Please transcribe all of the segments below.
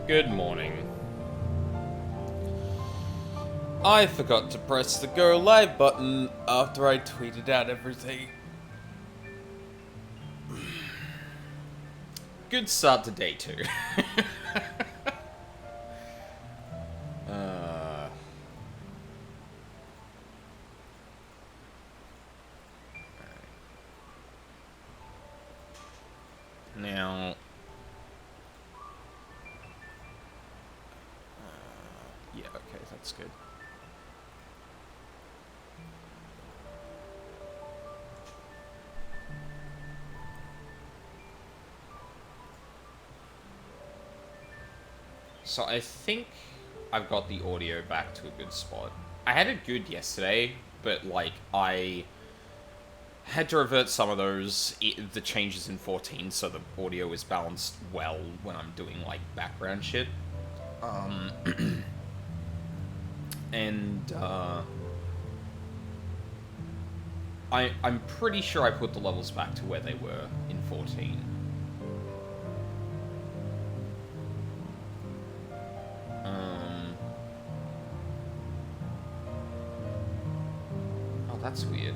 Good morning. I forgot to press the go live button after I tweeted out everything. Good start to day 2. Now... yeah, okay, that's good. So I think I've got the audio back to a good spot. I had it good yesterday, but like I had to revert some of the changes in 14 so the audio is balanced well when I'm doing like background shit. And I'm pretty sure I put the levels back to where they were in 14. Oh, that's weird.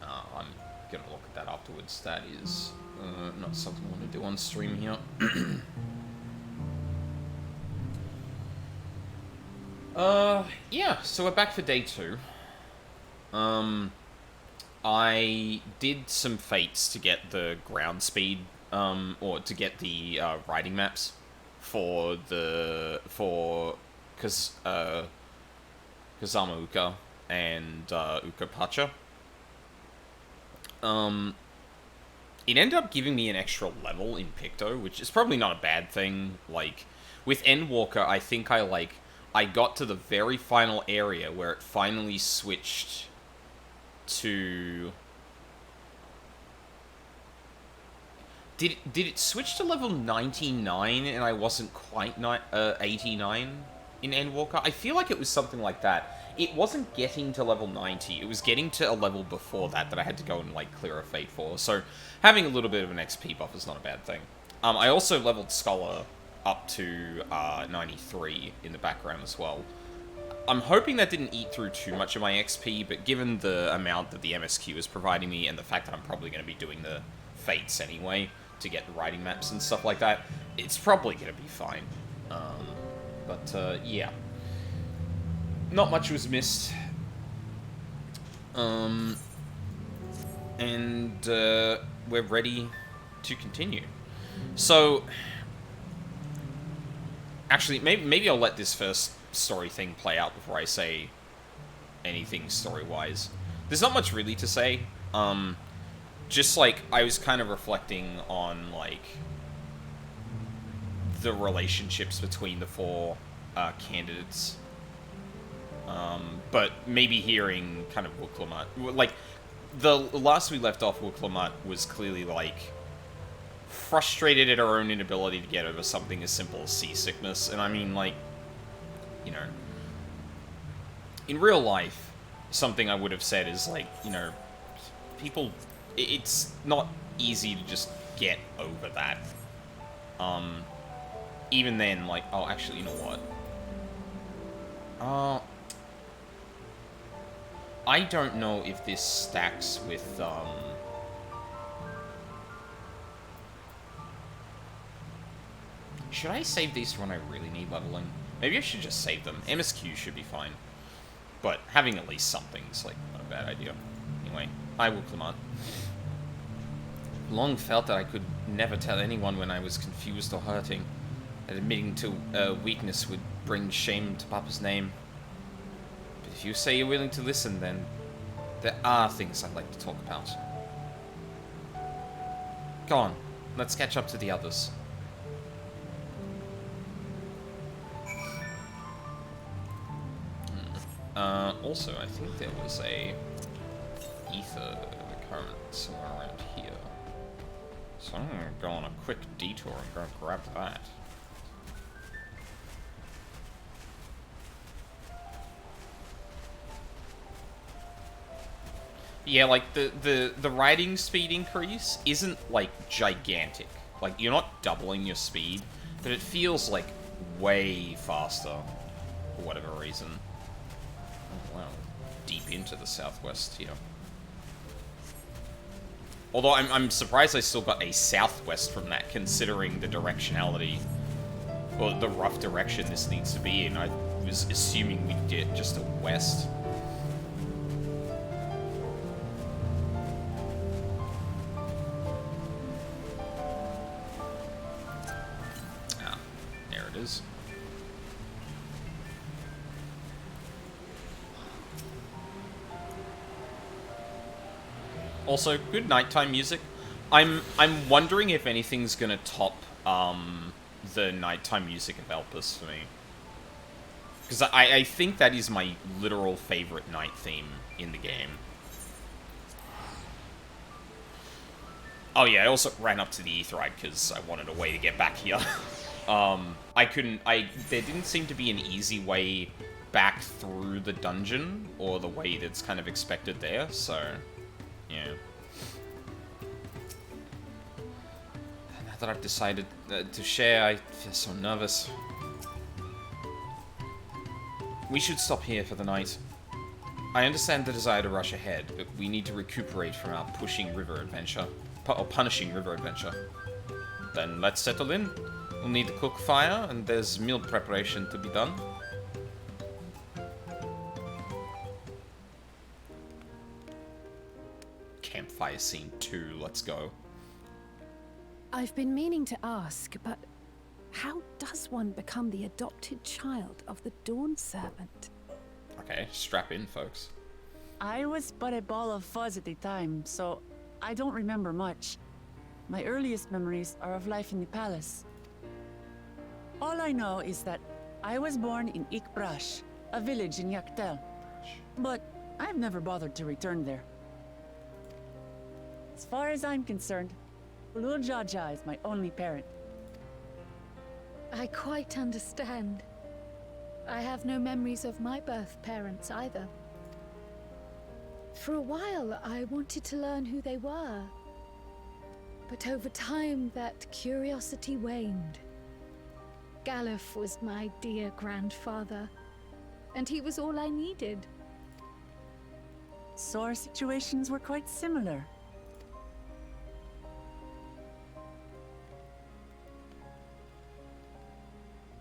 I'm gonna look at that afterwards. That is not something I want to do on stream here. Yeah, so we're back for day 2. I did some fates to get the ground speed, or to get the riding maps for Kazama Uka and Uka Pacha. It ended up giving me an extra level in Picto, which is probably not a bad thing. Like, with Endwalker, I think I got to the very final area where it finally switched to... Did it switch to level 99 and I wasn't quite 89 in Endwalker? I feel like it was something like that. It wasn't getting to level 90, it was getting to a level before that I had to go and, like, clear a fate for. So, having a little bit of an XP buff is not a bad thing. I also leveled Scholar up to 93 in the background as well. I'm hoping that didn't eat through too much of my XP, but given the amount that the MSQ is providing me, and the fact that I'm probably going to be doing the fates anyway, to get the riding maps and stuff like that, it's probably going to be fine. Yeah. Not much was missed. And we're ready to continue. So, actually, maybe I'll let this first story thing play out before I say anything story-wise. There's not much really to say. Just, like, I was kind of reflecting on, like, the relationships between the 4 candidates. But maybe hearing kind of Wuklamut. Like, the last we left off, Wuklamut was clearly, like, frustrated at her own inability to get over something as simple as seasickness. And I mean, like, you know, in real life, something I would have said is, like, you know, people, it's not easy to just get over that. Even then, like, oh, actually, you know what? I don't know if this stacks with, should I save these for when I really need leveling? Maybe I should just save them. MSQ should be fine. But having at least something's, like, not a bad idea. Anyway, I will climb on. Long felt that I could never tell anyone when I was confused or hurting. That admitting to a weakness would bring shame to Papa's name. But if you say you're willing to listen, then there are things I'd like to talk about. Go on, let's catch up to the others. Also, I think there was a ether current somewhere around here. So I'm gonna go on a quick detour and go grab that. Yeah, like the riding speed increase isn't like gigantic. Like you're not doubling your speed, but it feels like way faster for whatever reason. Oh, wow, deep into the southwest here. Although I'm surprised I still got a southwest from that, considering the directionality, or the rough direction this needs to be in. I was assuming we'd get just a west. Ah, there it is. Also, good nighttime music. I'm wondering if anything's gonna top the nighttime music of Elpis for me. Because I think that is my literal favorite night theme in the game. Oh yeah, I also ran up to the Aetheryte because I wanted a way to get back here. There didn't seem to be an easy way back through the dungeon, or the way that's kind of expected there, so, yeah. Now that I've decided to share, I feel so nervous. We should stop here for the night. I understand the desire to rush ahead, but we need to recuperate from our punishing river adventure. Then let's settle in. We'll need to cook fire, and there's meal preparation to be done. Campfire scene 2, let's go. I've been meaning to ask, but how does one become the adopted child of the Dawn Servant? Okay, strap in, folks. I was but a ball of fuzz at the time, so I don't remember much. My earliest memories are of life in the palace. All I know is that I was born in Ikbrash, a village in Yaktel. But I've never bothered to return there. As far as I'm concerned, Ulul Jaja is my only parent. I quite understand. I have no memories of my birth parents either. For a while, I wanted to learn who they were. But over time, that curiosity waned. Galuf was my dear grandfather, and he was all I needed. So our situations were quite similar.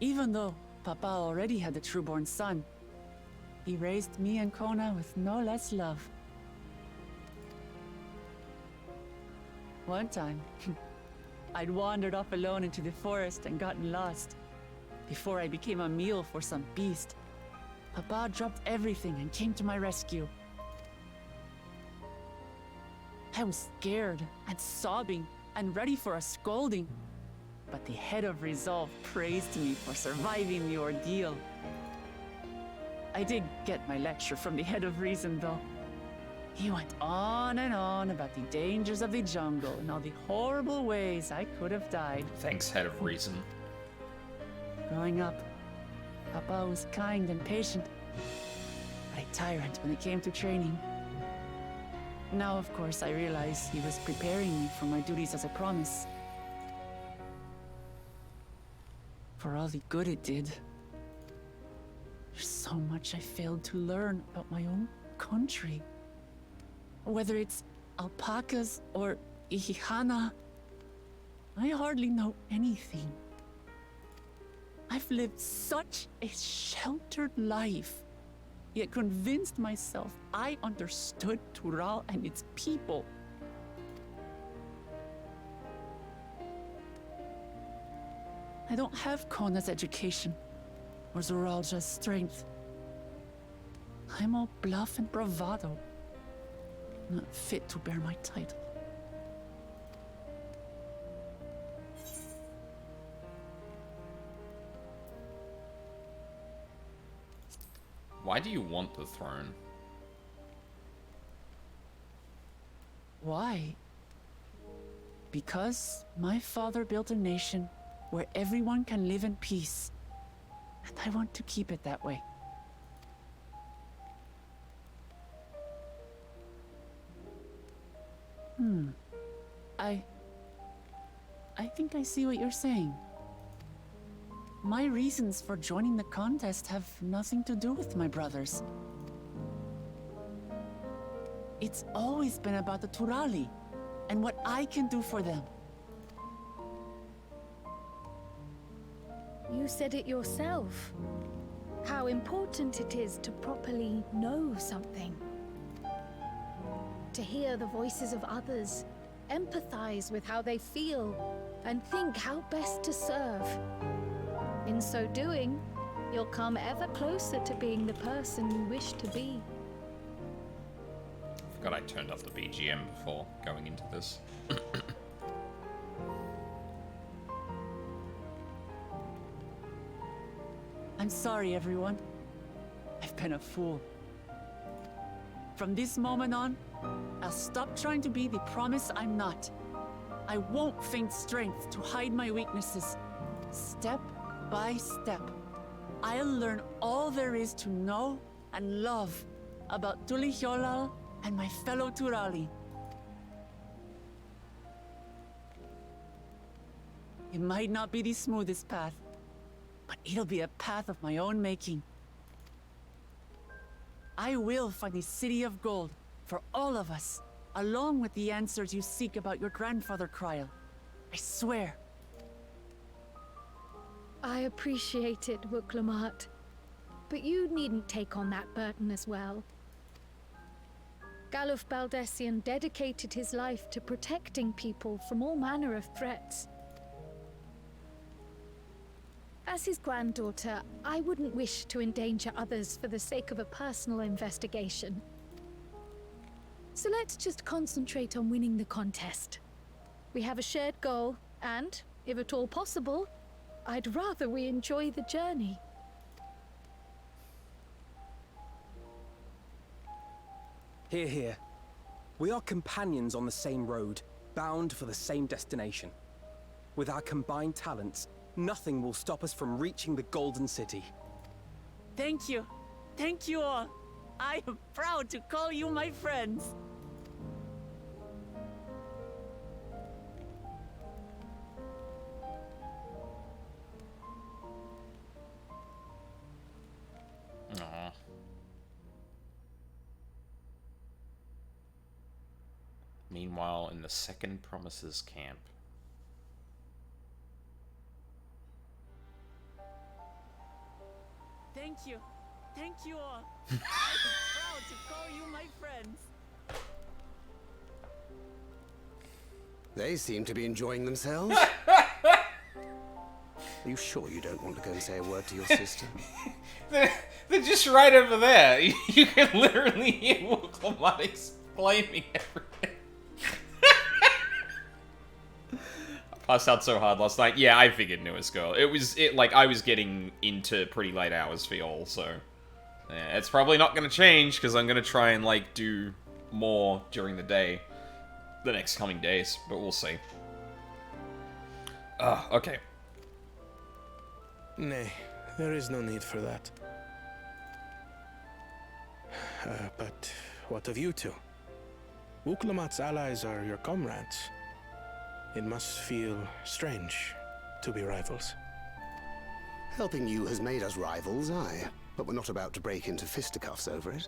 Even though Papa already had a trueborn son, he raised me and Kona with no less love. One time, I'd wandered off alone into the forest and gotten lost. Before I became a meal for some beast, Papa dropped everything and came to my rescue. I was scared and sobbing and ready for a scolding. But the head of resolve praised me for surviving the ordeal. I did get my lecture from the head of reason, though. He went on and on about the dangers of the jungle and all the horrible ways I could have died. Thanks, head of reason. Growing up, Papa was kind and patient, but a tyrant when it came to training. Now, of course, I realize he was preparing me for my duties as a promise. For all the good it did. There's so much I failed to learn about my own country. Whether it's alpacas or Ihihana, I hardly know anything. I've lived such a sheltered life, yet convinced myself I understood Tural and its people. I don't have Kona's education, or Zoralja's strength. I'm all bluff and bravado, not fit to bear my title. Why do you want the throne? Why? Because my father built a nation where everyone can live in peace, and I want to keep it that way. I think I see what you're saying. My reasons for joining the contest have nothing to do with my brothers. It's always been about the Turali and what I can do for them. You said it yourself. How important it is to properly know something. To hear the voices of others, empathize with how they feel, and think how best to serve. In so doing, you'll come ever closer to being the person you wish to be. I forgot I turned off the BGM before going into this. I'm sorry, everyone. I've been a fool. From this moment on, I'll stop trying to be the promise I'm not. I won't feign strength to hide my weaknesses. Step by step, I'll learn all there is to know and love about Tulihyolal and my fellow Turali. It might not be the smoothest path, but it'll be a path of my own making. I will find the City of Gold for all of us, along with the answers you seek about your grandfather, Kryl. I swear. I appreciate it, Wuklamart. But you needn't take on that burden as well. Galuf Baldessian dedicated his life to protecting people from all manner of threats. As his granddaughter, I wouldn't wish to endanger others for the sake of a personal investigation. So let's just concentrate on winning the contest. We have a shared goal, and, if at all possible, I'd rather we enjoy the journey. Hear, hear. We are companions on the same road, bound for the same destination. With our combined talents, nothing will stop us from reaching the Golden City. Thank you. Thank you all. I am proud to call you my friends. Aww. Meanwhile, in the Second Promises camp. Thank you. Thank you all. I am proud to call you my friends. They seem to be enjoying themselves. Are you sure you don't want to go and say a word to your sister? They're just right over there. You can literally hear Wuklamart explaining everything. I passed out so hard last night. Yeah, I figured newest girl. I was getting into pretty late hours for y'all, so yeah, it's probably not gonna change because I'm gonna try and do more during the day, the next coming days, but we'll see. Okay. Nay, there is no need for that. But what of you two? Wuklamat's allies are your comrades. It must feel strange to be rivals. Helping you has made us rivals, aye. But we're not about to break into fisticuffs over it.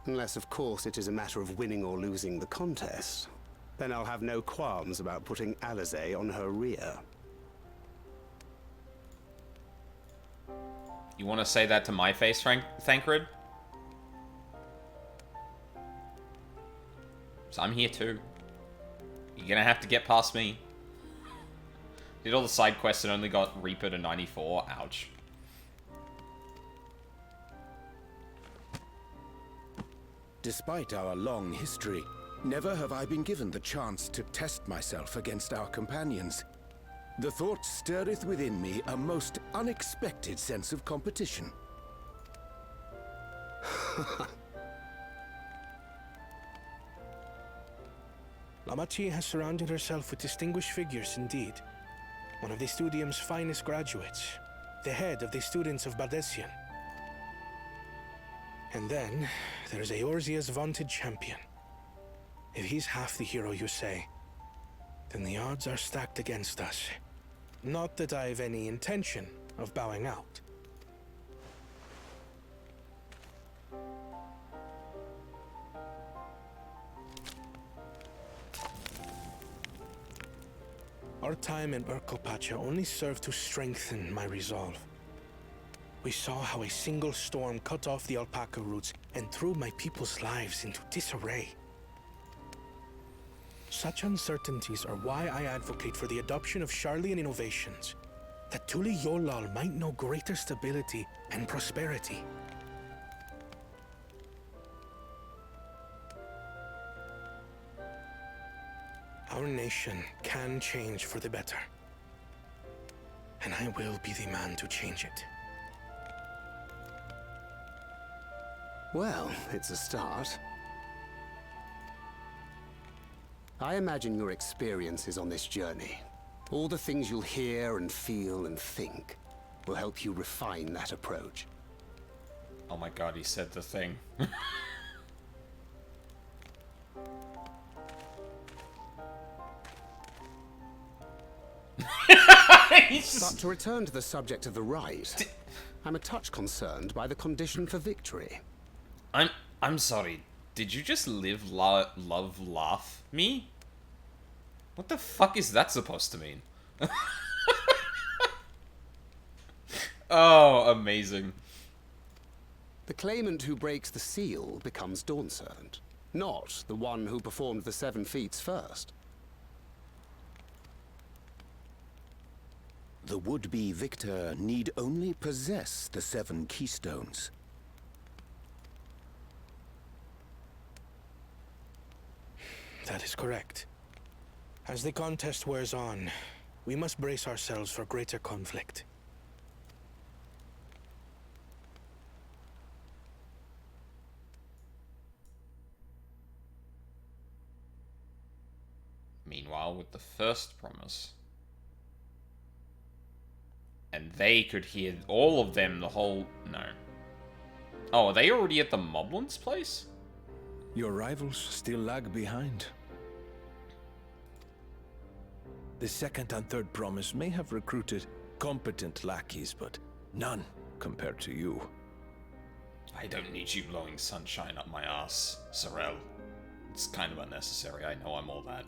Unless, of course, it is a matter of winning or losing the contest. Then I'll have no qualms about putting Alizé on her rear. You want to say that to my face, Thancred? So I'm here too. You're gonna have to get past me. Did all the side quests and only got Reaper to 94. Ouch. Despite our long history, never have I been given the chance to test myself against our companions. The thought stirreth within me a most unexpected sense of competition. Lamachi has surrounded herself with distinguished figures indeed. One of the Studium's finest graduates, the head of the students of Baldessian. And then, there's Eorzea's vaunted champion. If he's half the hero you say, then the odds are stacked against us. Not that I've any intention of bowing out. Our time in Urkopacha only served to strengthen my resolve. We saw how a single storm cut off the alpaca roots and threw my people's lives into disarray. Such uncertainties are why I advocate for the adoption of Sharlayan innovations, that Tuli Yolal might know greater stability and prosperity. Our nation can change for the better, and I will be the man to change it. Well, it's a start. I imagine your experiences on this journey, all the things you'll hear and feel and think, will help you refine that approach. Oh my god, he said the thing. But to return to the subject of the rite, I'm a touch concerned by the condition for victory. I'm sorry. Did you just live, love, laugh me? What the fuck is that supposed to mean? Oh, amazing. The claimant who breaks the seal becomes Dawn Servant, not the one who performed the 7 feats first. The would-be victor need only possess the 7 keystones. That is correct. As the contest wears on, we must brace ourselves for greater conflict. Meanwhile, with the first promise. And they could hear all of them, the whole... No. Oh, are they already at the Moblin's place? Your rivals still lag behind. The second and third promise may have recruited competent lackeys, but none compared to you. I don't need you blowing sunshine up my ass, Sorel. It's kind of unnecessary, I know I'm all that.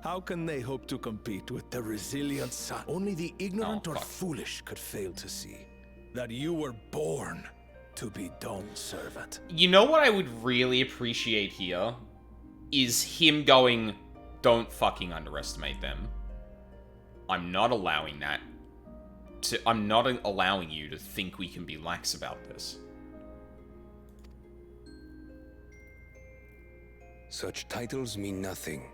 How can they hope to compete with the resilient sun? Only the ignorant or foolish could fail to see that you were born to be Dawn's servant. You know what I would really appreciate here? Is him going, don't fucking underestimate them. I'm not allowing that. I'm not allowing you to think we can be lax about this. Such titles mean nothing.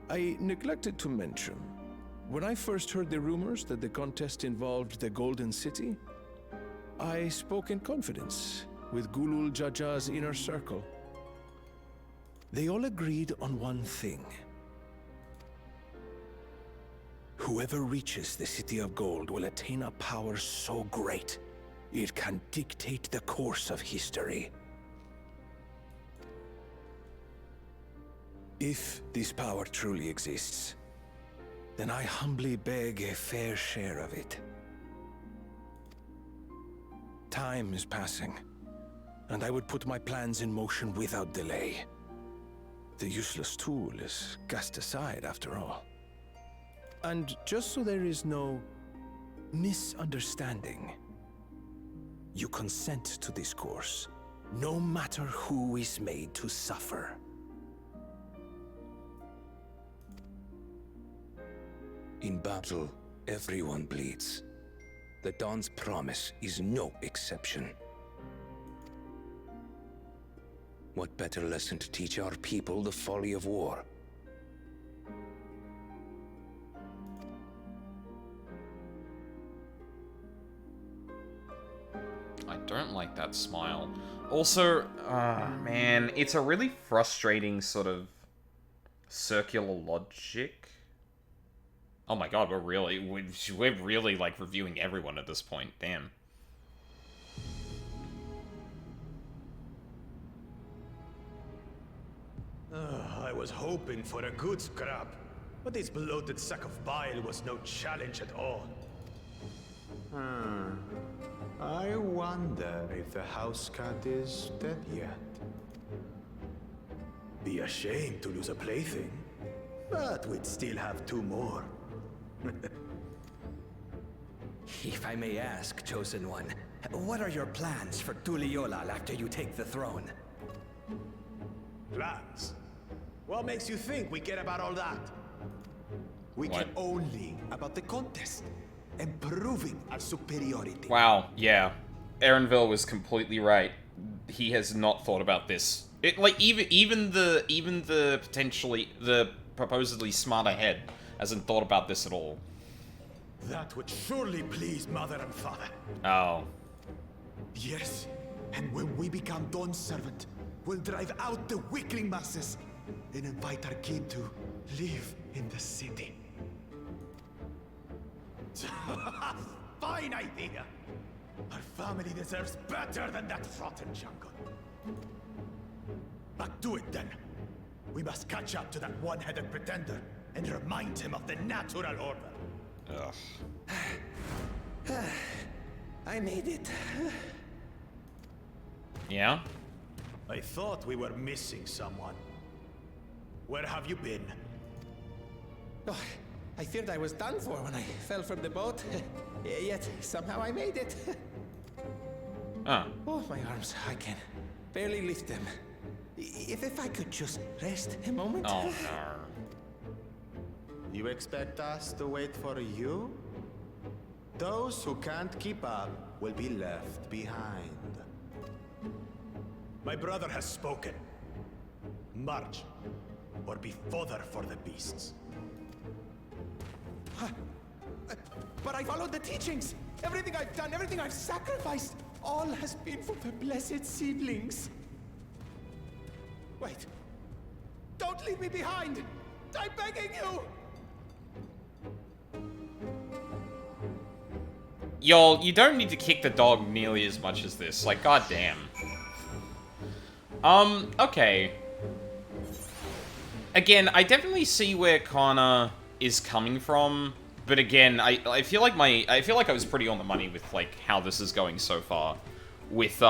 I neglected to mention, when I first heard the rumors that the contest involved the Golden City, I spoke in confidence with Gulul Jaja's inner circle. They all agreed on one thing. Whoever reaches the City of Gold will attain a power so great, it can dictate the course of history. If this power truly exists, then I humbly beg a fair share of it. Time is passing, and I would put my plans in motion without delay. The useless tool is cast aside after all. And just so there is no misunderstanding, you consent to this course, no matter who is made to suffer. In battle, everyone bleeds. The Dawn's promise is no exception. What better lesson to teach our people the folly of war? I don't like that smile. Also, man, it's a really frustrating sort of circular logic. Oh my god, we're really, like, reviewing everyone at this point. Damn. I was hoping for a good scrap, but this bloated sack of bile was no challenge at all. I wonder if the house cat is dead yet. Be ashamed to lose a plaything, but we'd still have 2 more. If I may ask, Chosen One, what are your plans for Tuliolal after you take the throne? Plans? What makes you think we care about all that? We care only about the contest and proving our superiority. Wow, yeah. Erenville was completely right. He has not thought about this. Like, even the proposedly smarter head hasn't thought about this at all. That would surely please Mother and Father. Oh. Yes, and when we become Dawn's servant, we'll drive out the weakling masses and invite our kin to live in the city. Fine idea! Our family deserves better than that rotten jungle. But do it then. We must catch up to that one-headed pretender and remind him of the natural order. Ugh. I made it. Yeah? I thought we were missing someone. Where have you been? Oh, I feared I was done for when I fell from the boat. Yet, somehow I made it. Ah. Oh, my arms, I can barely lift them. If I could just rest a moment. Oh, no. You expect us to wait for you? Those who can't keep up will be left behind. My brother has spoken. March, or be fodder for the beasts. But I followed the teachings. Everything I've done, everything I've sacrificed, all has been for the blessed seedlings. Wait. Don't leave me behind! I'm begging you! Y'all, you don't need to kick the dog nearly as much as this. Like, goddamn. Okay. Again, I definitely see where Kana is coming from, but again, I feel like I was pretty on the money with, like, how this is going so far. With,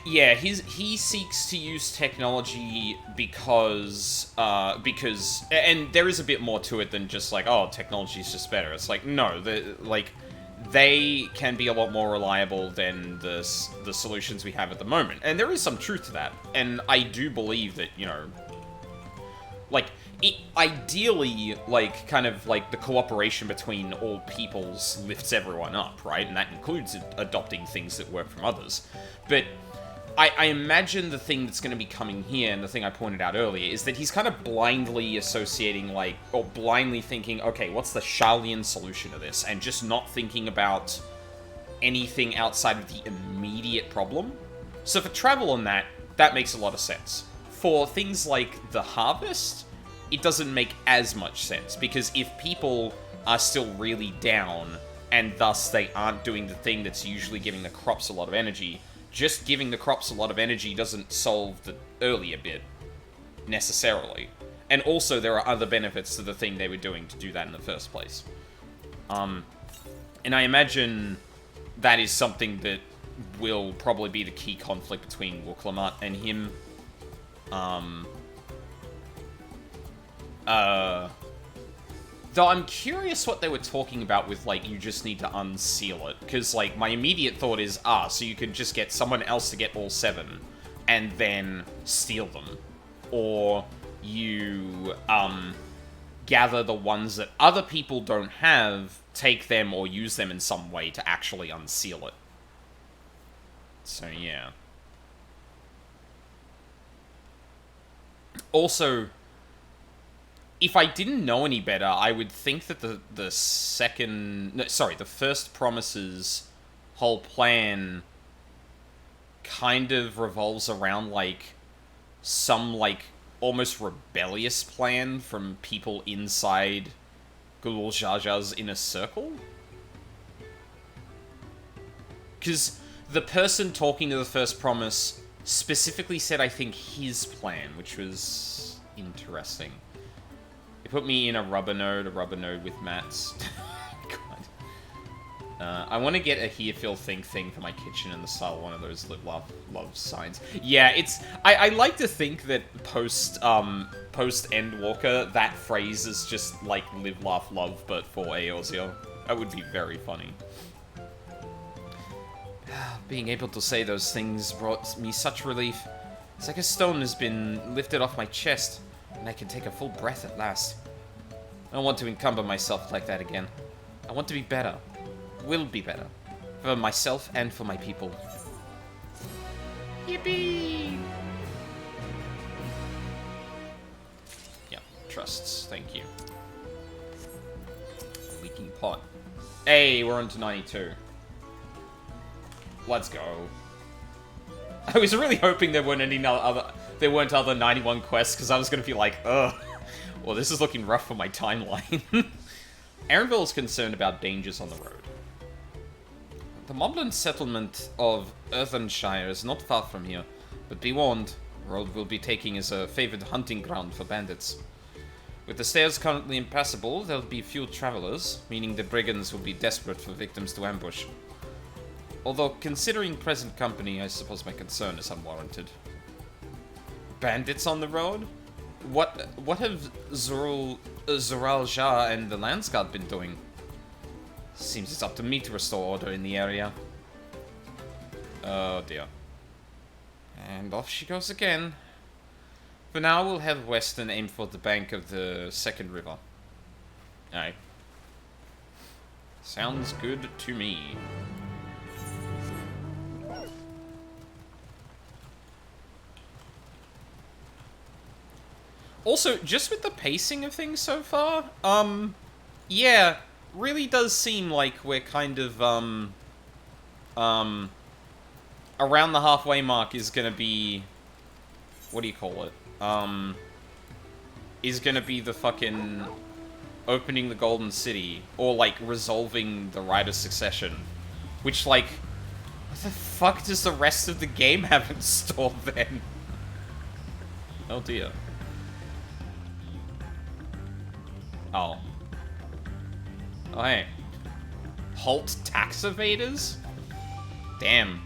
yeah, he seeks to use technology because, and there is a bit more to it than just like, oh, technology is just better. It's like, no, they can be a lot more reliable than the solutions we have at the moment. And there is some truth to that. And I do believe that, you know, like, ideally, like, kind of, like, the cooperation between all peoples lifts everyone up, right? And that includes adopting things that work from others. But I imagine the thing that's going to be coming here, and the thing I pointed out earlier, is that he's kind of blindly associating, like, or blindly thinking, okay, what's the Sharlayan solution to this? And just not thinking about anything outside of the immediate problem. So for travel on that makes a lot of sense. For things like the harvest, it doesn't make as much sense, because if people are still really down, and thus they aren't doing the thing that's usually giving the crops a lot of energy, just giving the crops a lot of energy doesn't solve the earlier bit, necessarily. And also, there are other benefits to the thing they were doing to do that in the first place. And I imagine that is something that will probably be the key conflict between Wuklamut and him. Though I'm curious what they were talking about with, like, you just need to unseal it. Because, like, my immediate thought is, so you can just get someone else to get all 7, and then steal them. Or you, gather the ones that other people don't have, take them or use them in some way to actually unseal it. So, yeah. Also, if I didn't know any better, I would think that the first Promise's whole plan kind of revolves around, like, some, like, almost rebellious plan from people inside Gulul Jar Jar's inner circle? Because the person talking to the First Promise specifically said, I think, his plan, which was interesting. It put me in a rubber node with mats. God. I want to get a Here, Feel, Think thing for my kitchen in the style of one of those Live, Laugh, Love signs. Yeah, it's... I like to think that post Endwalker, that phrase is just like Live, Laugh, Love, but for Eorzea. That would be very funny. Being able to say those things brought me such relief. It's like a stone has been lifted off my chest, and I can take a full breath at last. I don't want to encumber myself like that again. I want to be better. Will be better. For myself and for my people. Yippee! Yeah, trusts. Thank you. Leaking pot. Hey, we're on to 92. Let's go. I was really hoping there weren't other 91 quests, because I was going to be like, ugh. Well, this is looking rough for my timeline. Arenville is concerned about dangers on the road. The moblin settlement of Earthenshire is not far from here, but be warned, the road we'll be taking is a favored hunting ground for bandits. With the stairs currently impassable, there'll be few travelers, meaning the brigands will be desperate for victims to ambush. Although, considering present company, I suppose my concern is unwarranted. Bandits on the road? What have Zoral Jar and the Landsguard been doing? Seems it's up to me to restore order in the area. Oh dear. And off she goes again. For now, we'll head west and aim for the bank of the second river. Alright. Sounds good to me. Also, just with the pacing of things so far, yeah, really does seem like we're kind of, around the halfway mark is gonna be, what do you call it, is gonna be the fucking opening the Golden City, or, like, resolving the Rite of Succession, which, like, what the fuck does the rest of the game have installed then? Oh dear. Oh. Oh, hey. Halt tax evaders? Damn.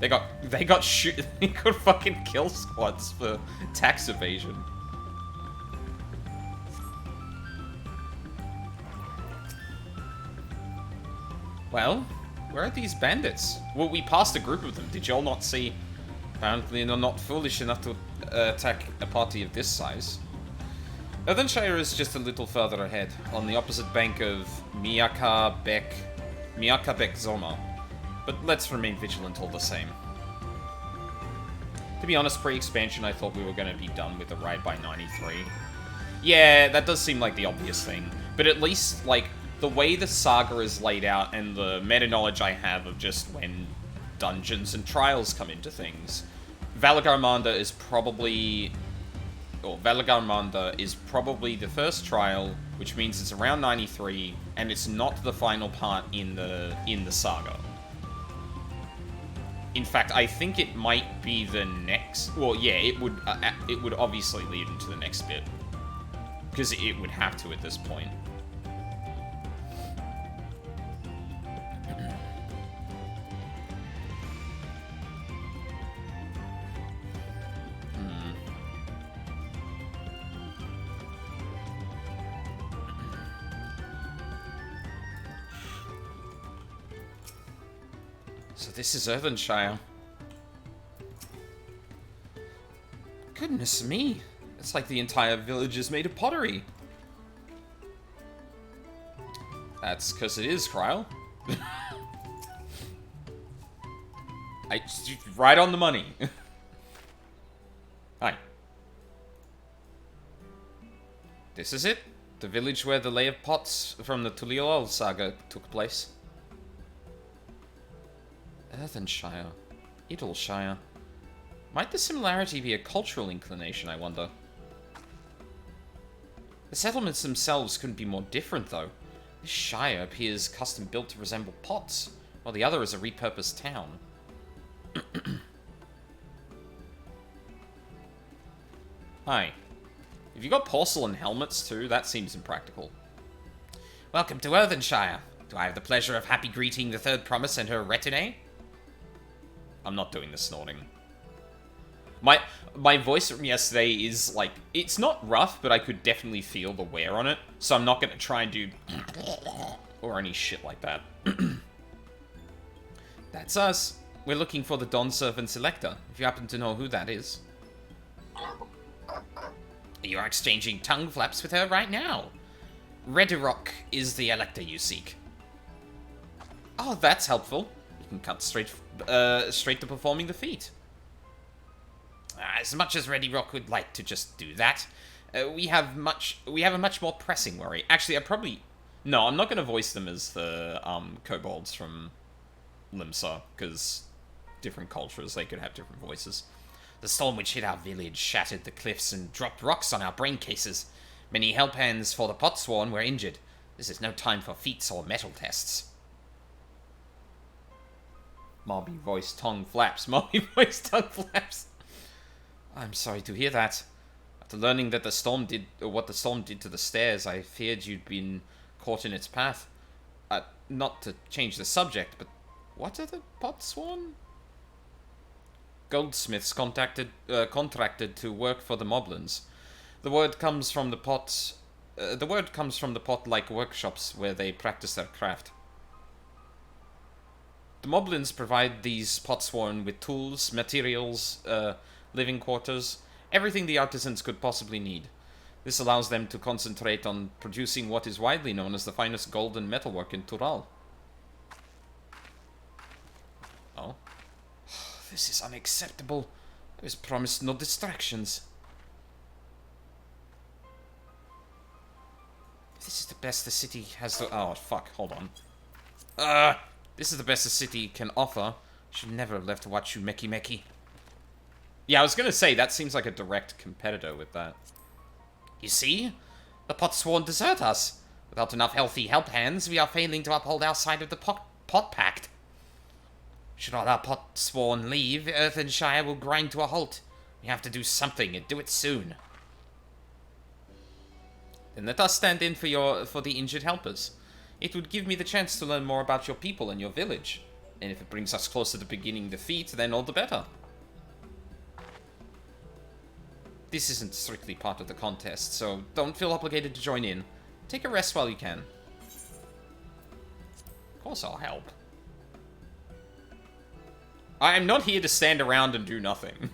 They got they got fucking kill squads for tax evasion. Well, where are these bandits? Well, we passed a group of them. Did y'all not see? Apparently they're not foolish enough to attack a party of this size. Earthenshire is just a little further ahead, on the opposite bank of Miakabek Zoma. But let's remain vigilant all the same. To be honest, pre-expansion I thought we were going to be done with the raid by 93. Yeah, that does seem like the obvious thing. But at least, like, the way the saga is laid out and the meta-knowledge I have of just when dungeons and trials come into things, Valagarmanda is probably the first trial, which means it's around 93, and it's not the final part in the saga. In fact, I think it might be the next. Well, yeah, it would obviously lead into the next bit, because it would have to at this point. So this is Earthenshire. Goodness me. It's like the entire village is made of pottery. That's because it is, Kryl. Right on the money. Hi. This is it? The village where the Lay of Pots from the Tuliol saga took place. Earthenshire. Idleshire. Might the similarity be a cultural inclination, I wonder? The settlements themselves couldn't be more different, though. This shire appears custom-built to resemble Potts, while the other is a repurposed town. Hi. Have you got porcelain helmets, too? That seems impractical. Welcome to Earthenshire. Do I have the pleasure of happy greeting the Third Promise and her retinue? I'm not doing the snorting. My voice from yesterday is, like, it's not rough, but I could definitely feel the wear on it, so I'm not going to try and do or any shit like that. That's us. We're looking for the Dawn Servant Selector, if you happen to know who that is. You are exchanging tongue flaps with her right now. Redirock is the elector you seek. Oh, that's helpful. You can cut straight to performing the feat. As much as Redirock would like to just do that, we have a much more pressing worry. Actually, I'm not going to voice them as the kobolds from Limsa, because different cultures, they could have different voices. The storm which hit our village shattered the cliffs and dropped rocks on our brain cases. Many help hands for the Potsworn were injured. This is no time for feats or metal tests. Mobby voice tongue flaps. Mobby voice tongue flaps. I'm sorry to hear that. After learning that what the storm did to the stairs, I feared you'd been caught in its path. Not to change the subject, but what are the Potsworn? Goldsmiths contracted to work for the Moblins. The word comes from the pot-like workshops where they practice their craft. The Moblins provide these Potsworn with tools, materials, living quarters, everything the artisans could possibly need. This allows them to concentrate on producing what is widely known as the finest golden metalwork in Tural. Oh. This is unacceptable. I was promised no distractions. This is the best the city has to... Oh, fuck. Hold on. This is the best the city can offer. Should never have left Wachu Meki Meki. Yeah, I was gonna say, that seems like a direct competitor with that. You see? The Potsworn desert us. Without enough healthy help hands, we are failing to uphold our side of the pot pact. Should all our Potsworn leave, Earthenshire will grind to a halt. We have to do something, and do it soon. Then let us stand in for the injured helpers. It would give me the chance to learn more about your people and your village. And if it brings us closer to beginning the feat, then all the better. This isn't strictly part of the contest, so don't feel obligated to join in. Take a rest while you can. Of course I'll help. I'm not here to stand around and do nothing.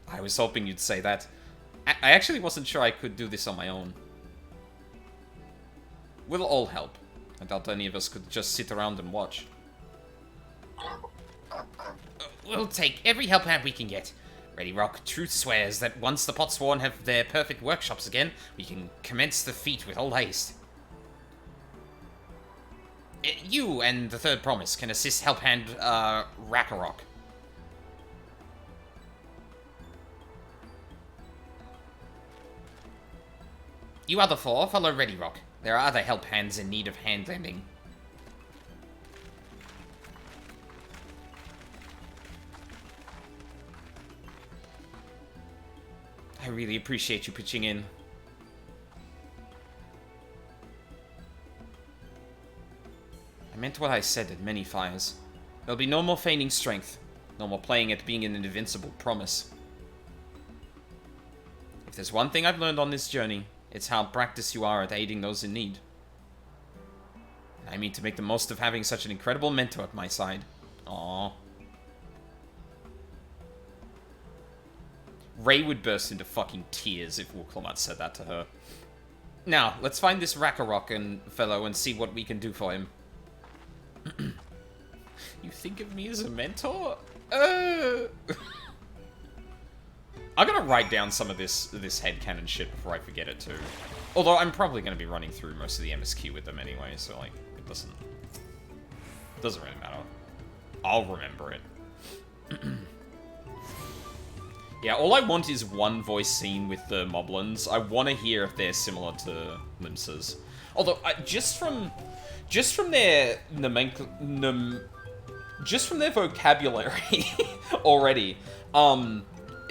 I was hoping you'd say that. I actually wasn't sure I could do this on my own. We'll all help. I doubt any of us could just sit around and watch. We'll take every help hand we can get. Redirock truth swears that once the Potsworn have their perfect workshops again, we can commence the feat with all haste. You and the Third Promise can assist help hand Rakarok. You other four follow Redirock. There are other help hands in need of hand lending. I really appreciate you pitching in. I meant what I said at many fires. There'll be no more feigning strength. No more playing at being an invincible promise. If there's one thing I've learned on this journey, it's how practiced you are at aiding those in need. And I mean to make the most of having such an incredible mentor at my side. Aww. Ray would burst into fucking tears if Wuklomat said that to her. Now, let's find this Rakarok fellow and see what we can do for him. You think of me as a mentor? I'm gonna write down some of this headcanon shit before I forget it too. Although I'm probably gonna be running through most of the MSQ with them anyway, so like, it doesn't really matter. I'll remember it. Yeah, all I want is one voice scene with the Moblins. I want to hear if they're similar to Limsas. Although, just from their just from their vocabulary already,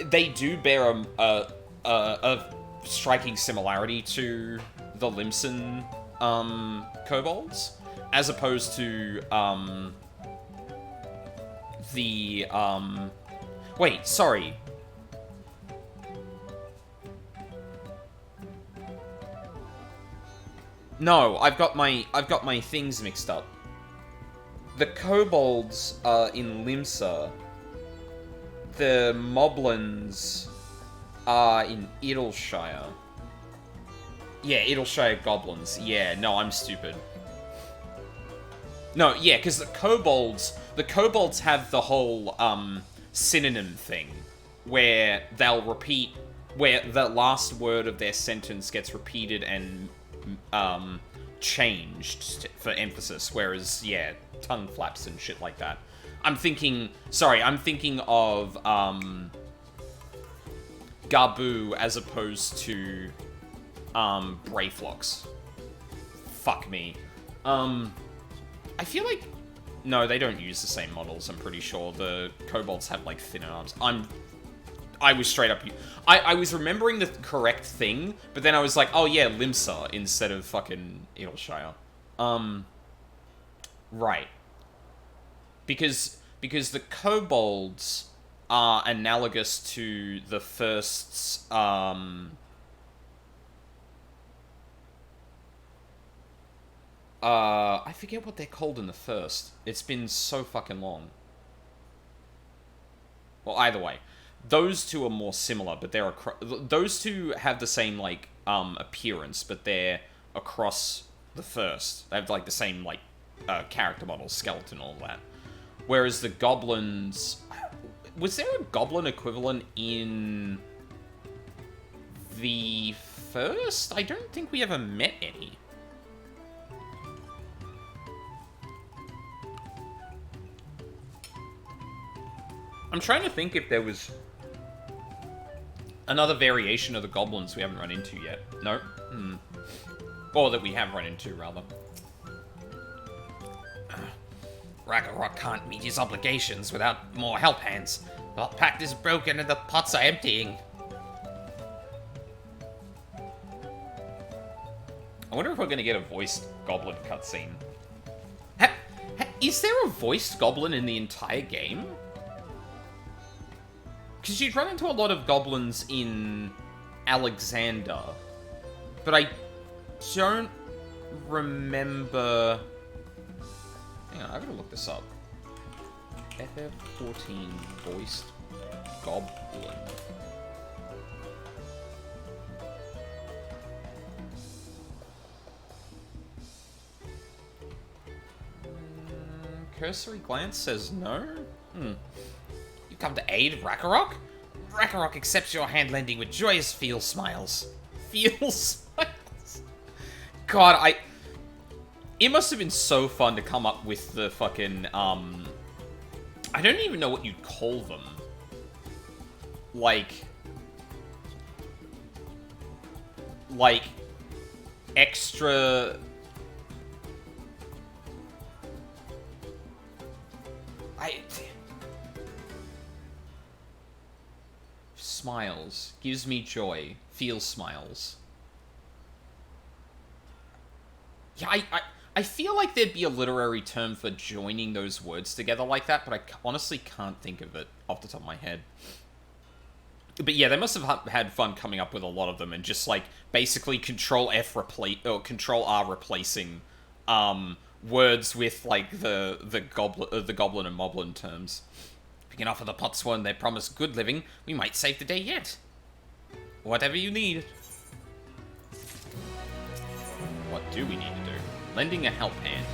they do bear a striking similarity to the Limson kobolds, as opposed to the wait, sorry. No, I've got my things mixed up. The kobolds are in Limsa. The moblins are in Idleshire. Yeah, Idleshire goblins. Yeah, no, I'm stupid. No, yeah, because the kobolds have the whole synonym thing, where they'll repeat, where the last word of their sentence gets repeated and changed for emphasis, whereas, yeah, tongue flaps and shit like that. I'm thinking of Gabu as opposed to Brayflox. Fuck me. I feel like, no, they don't use the same models, I'm pretty sure. The kobolds have, like, thinner arms. I was straight up... I was remembering the correct thing, but then I was like, oh yeah, Limsa instead of fucking Idleshire. Right. Because the kobolds are analogous to the first's, I forget what they're called in the first. It's been so fucking long. Well, either way. Those two are more similar, but they're those two have the same, like, appearance, but they're across the first. They have, like, the same, like, character model, skeleton, all that. Whereas the goblins... Was there a goblin equivalent in the first? I don't think we ever met any. I'm trying to think if there was another variation of the goblins we haven't run into yet. No? Or that we have run into, rather. Ragnarok can't meet his obligations without more help hands. The pact is broken and the pots are emptying. I wonder if we're going to get a voiced goblin cutscene. Is there a voiced goblin in the entire game? Because you'd run into a lot of goblins in Alexander, but I don't remember... Hang on, I've got to look this up. FF14 voiced goblin. Cursory glance says no? You come to aid Ragnarok? Ragnarok accepts your hand-lending with joyous feel smiles. Feel smiles? God, It must have been so fun to come up with the fucking, I don't even know what you'd call them. Like, extra... Smiles. Gives me joy. Feels smiles. Yeah, I feel like there'd be a literary term for joining those words together like that, but I honestly can't think of it off the top of my head. But yeah, they must have had fun coming up with a lot of them, and just, like, basically Control-F or Control-R replacing words with, like, the goblin and moblin terms. If we can offer the Potsworn their promised good living, we might save the day yet. Whatever you need. What do we need to do? Lending a help hand.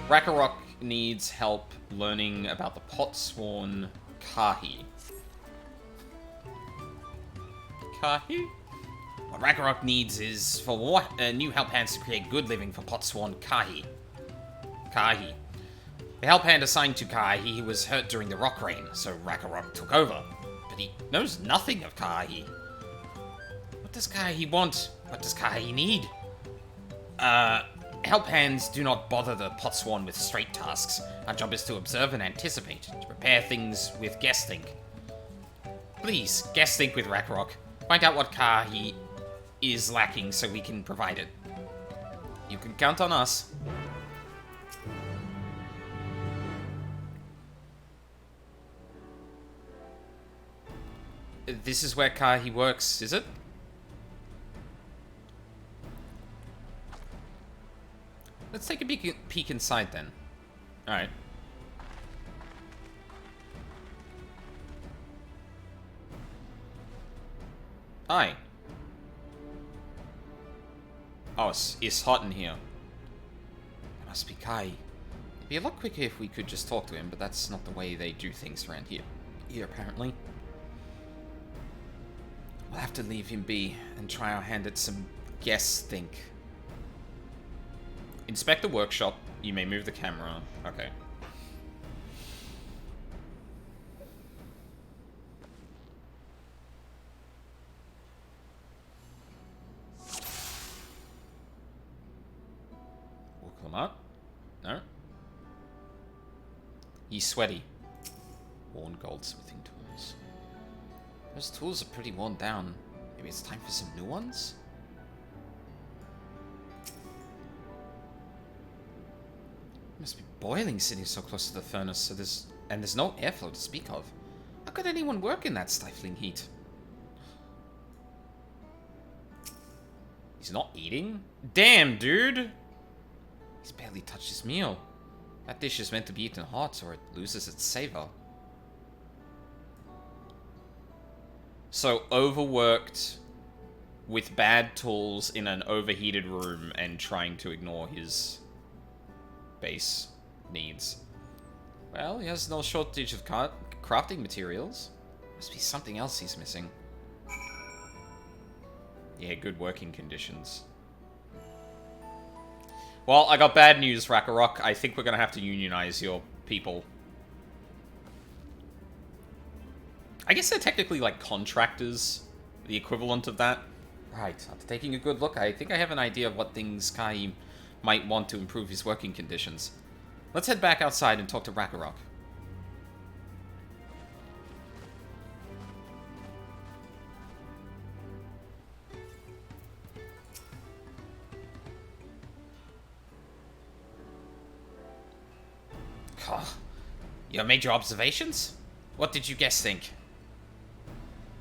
Ragnarok needs help learning about the Potsworn Kahi. Kahi? What Ragnarok needs is for new help hands to create good living for Potsworn Kahi. Kahi. The help hand assigned to Kahi was hurt during the rock rain, so Ragnarok took over. but he knows nothing of Kahi. What does Kahi want? What does Kahi need? Help hands do not bother the Potsworn with straight tasks. Our job is to observe and anticipate, to prepare things with guess think. Please, guess think with Ragnarok. Find out what Kahi is lacking so we can provide it. You can count on us. This is where Kahi works, is it? Let's take a peek inside then. Alright. Hi. Oh, it's hot in here. It must be Kai. It'd be a lot quicker if we could just talk to him, but that's not the way they do things around here. Here, apparently. We'll have to leave him be and try our hand at some guess think. Inspect the workshop. You may move the camera. Okay. We'll come up. No. He's sweaty. Worn goldsmithing tools. Those tools are pretty worn down. Maybe it's time for some new ones? Must be boiling sitting so close to the furnace, so there's no airflow to speak of. How could anyone work in that stifling heat? He's not eating? Damn, dude! He's barely touched his meal. That dish is meant to be eaten hot, or it loses its savor. So, overworked with bad tools in an overheated room and trying to ignore his base needs. Well, he has no shortage of crafting materials. Must be something else he's missing. Yeah, good working conditions. Well, I got bad news, Rakarok. I think we're gonna have to unionize your people. I guess they're technically like contractors, the equivalent of that. Right, after taking a good look, I think I have an idea of what things Kai might want to improve his working conditions. Let's head back outside and talk to Rakarok. Oh, you have made your observations? What did you guess think?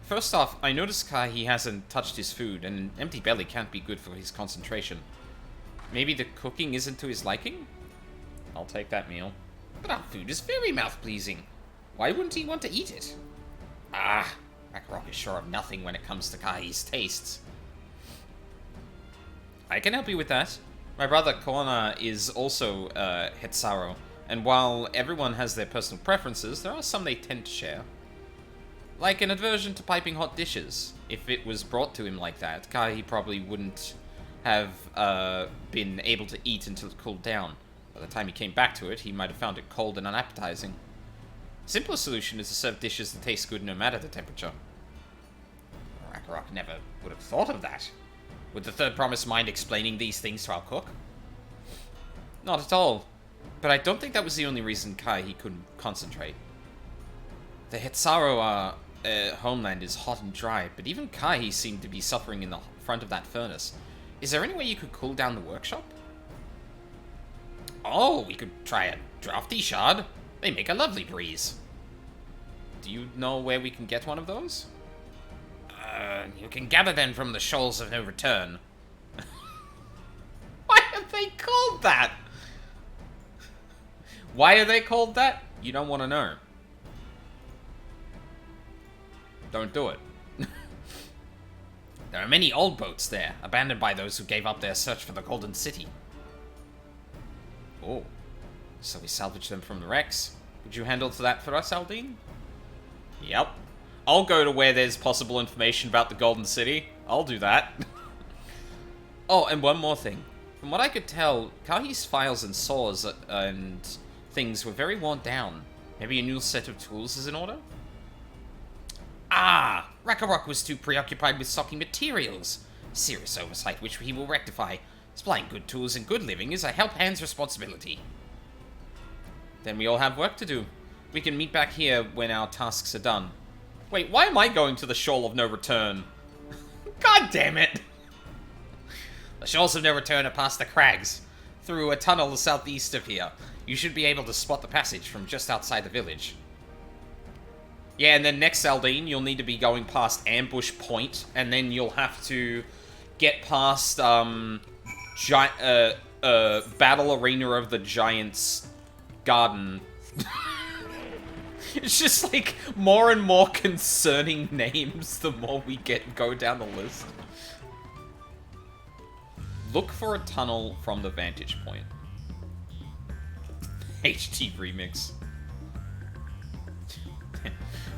First off, I noticed Kai he hasn't touched his food, and an empty belly can't be good for his concentration. Maybe the cooking isn't to his liking? I'll take that meal. But our food is very mouth-pleasing. Why wouldn't he want to eat it? Ah, Rakarok is sure of nothing when it comes to Kai's tastes. I can help you with that. My brother Kona is also Hetsaro, and while everyone has their personal preferences, there are some they tend to share. Like an aversion to piping hot dishes. If it was brought to him like that, Kai probably wouldn't have been able to eat until it cooled down. By the time he came back to it, he might have found it cold and unappetizing. Simpler solution is to serve dishes that taste good no matter the temperature. Rakarok never would have thought of that. Would the Third Promise mind explaining these things to our cook? Not at all. But I don't think that was the only reason Kai he couldn't concentrate. The Hetsaro homeland is hot and dry, but even Kai he seemed to be suffering in the front of that furnace. Is there any way you could cool down the workshop? Oh, we could try a drafty shard. They make a lovely breeze. Do you know where we can get one of those? You can gather them from the Shoals of No Return. Why are they called that? Why are they called that? You don't want to know. Don't do it. There are many old boats there, abandoned by those who gave up their search for the Golden City. Oh, so we salvage them from the wrecks. Would you handle that for us, Aldine? Yep. I'll go to where there's possible information about the Golden City. I'll do that. Oh, and one more thing. From what I could tell, Kahi's files and saws and things were very worn down. Maybe a new set of tools is in order? Ah! Rakarok was too preoccupied with stocking materials. Serious oversight which he will rectify. Supplying good tools and good living is a help hand's responsibility. Then we all have work to do. We can meet back here when our tasks are done. Wait, why am I going to the Shoal of No Return? God damn it! The Shoals of No Return are past the crags, through a tunnel southeast of here. You should be able to spot the passage from just outside the village. Yeah, and then next, Aldine, you'll need to be going past Ambush Point, and then you'll have to get past, Battle Arena of the Giants Garden. It's just, like, more and more concerning names the more we go down the list. Look for a tunnel from the vantage point. HT Remix.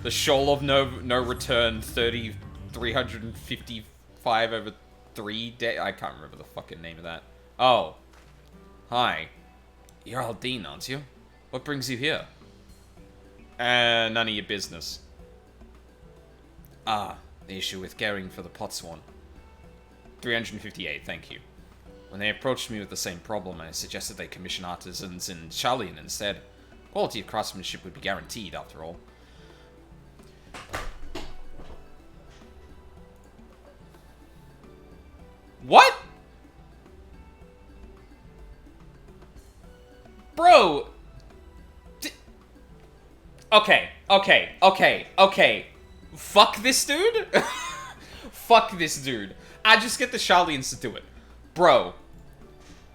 The Shoal of No Return 355 over 3 days. I can't remember the fucking name of that. Oh. Hi. You're Aldine, aren't you? What brings you here? None of your business. Ah, the issue with caring for the Potsworn. 358, thank you. When they approached me with the same problem, I suggested they commission artisans in Charlian instead. Quality of craftsmanship would be guaranteed, after all. What? Bro! Okay. Fuck this dude? Fuck this dude. I just get the Charlians to do it. Bro.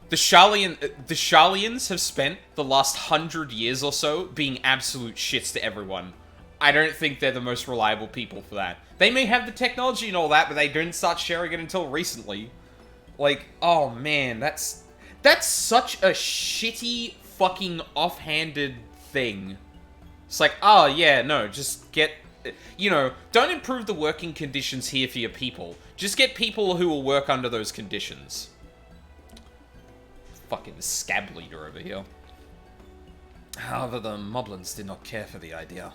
The Charlians have spent the last 100 years or so being absolute shits to everyone. I don't think they're the most reliable people for that. They may have the technology and all that, but they didn't start sharing it until recently. Like, oh man, that's such a shitty fucking offhanded thing. It's like, oh yeah, no, just get, you know, don't improve the working conditions here for your people. Just get people who will work under those conditions. Fucking scab leader over here. However, the Moblins did not care for the idea.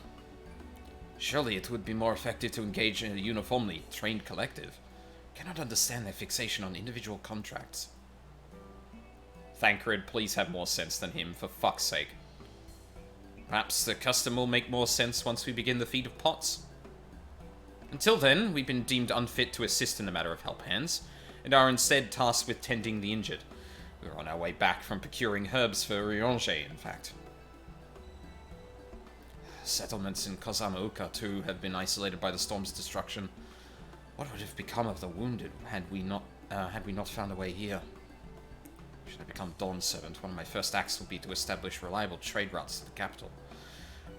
Surely it would be more effective to engage in a uniformly trained collective. Cannot understand their fixation on individual contracts. Thancred, please have more sense than him, for fuck's sake. Perhaps the custom will make more sense once we begin the feat of pots. Until then, we've been deemed unfit to assist in the matter of help hands, and are instead tasked with tending the injured. We are on our way back from procuring herbs for Ryonge, in fact. Settlements in Kozamauka, too, have been isolated by the storm's destruction. What would have become of the wounded had we not found a way here? Should I become Dawn Servant, one of my first acts will be to establish reliable trade routes to the capital.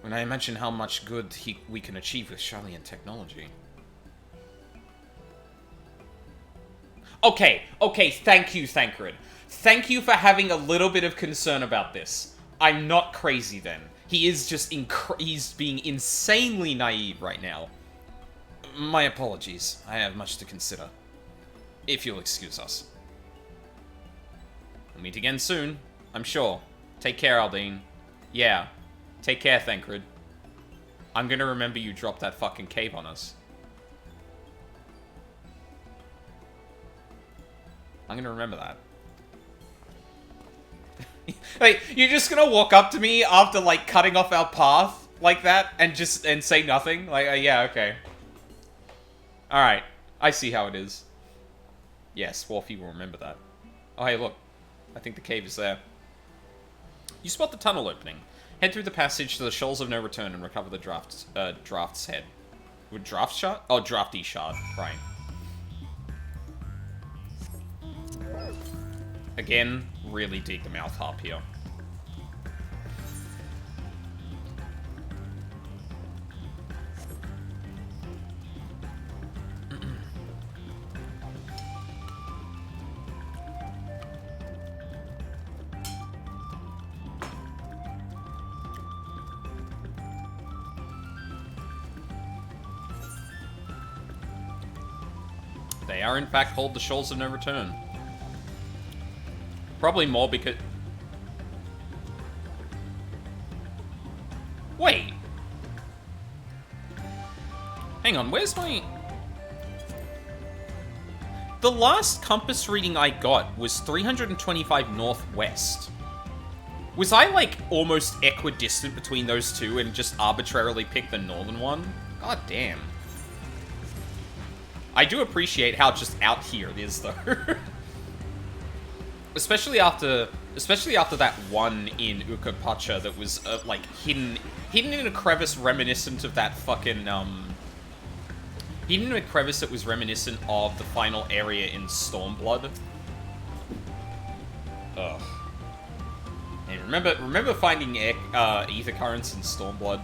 When I imagine how much good we can achieve with Charlian technology. Okay, thank you, Thancred. Thank you for having a little bit of concern about this. I'm not crazy then. He is just he's being insanely naive right now. My apologies. I have much to consider. If you'll excuse us. We'll meet again soon, I'm sure. Take care, Aldine. Yeah. Take care, Thancred. I'm gonna remember you dropped that fucking cave on us. I'm gonna remember that. Like, you're just gonna walk up to me after, like, cutting off our path like that and say nothing? Like, yeah, okay. Alright. I see how it is. Yes, Wolfie will remember that. Oh, hey, look. I think the cave is there. You spot the tunnel opening. Head through the passage to the Shoals of No Return and recover the draft's head. With draft shard? Oh, drafty shard. Right. Again, really dig the mouth harp here. They are in fact called the Shoals of No Return. Probably more because... Wait. Hang on, where's my... The last compass reading I got was 325 northwest. Was I, like, almost equidistant between those two and just arbitrarily picked the northern one? God damn. I do appreciate how just out here it is, though. especially after that one in Ukapacha that was, like, hidden in a crevice reminiscent of that fucking, hidden in a crevice that was reminiscent of the final area in Stormblood. Ugh. And remember finding ether currents in Stormblood?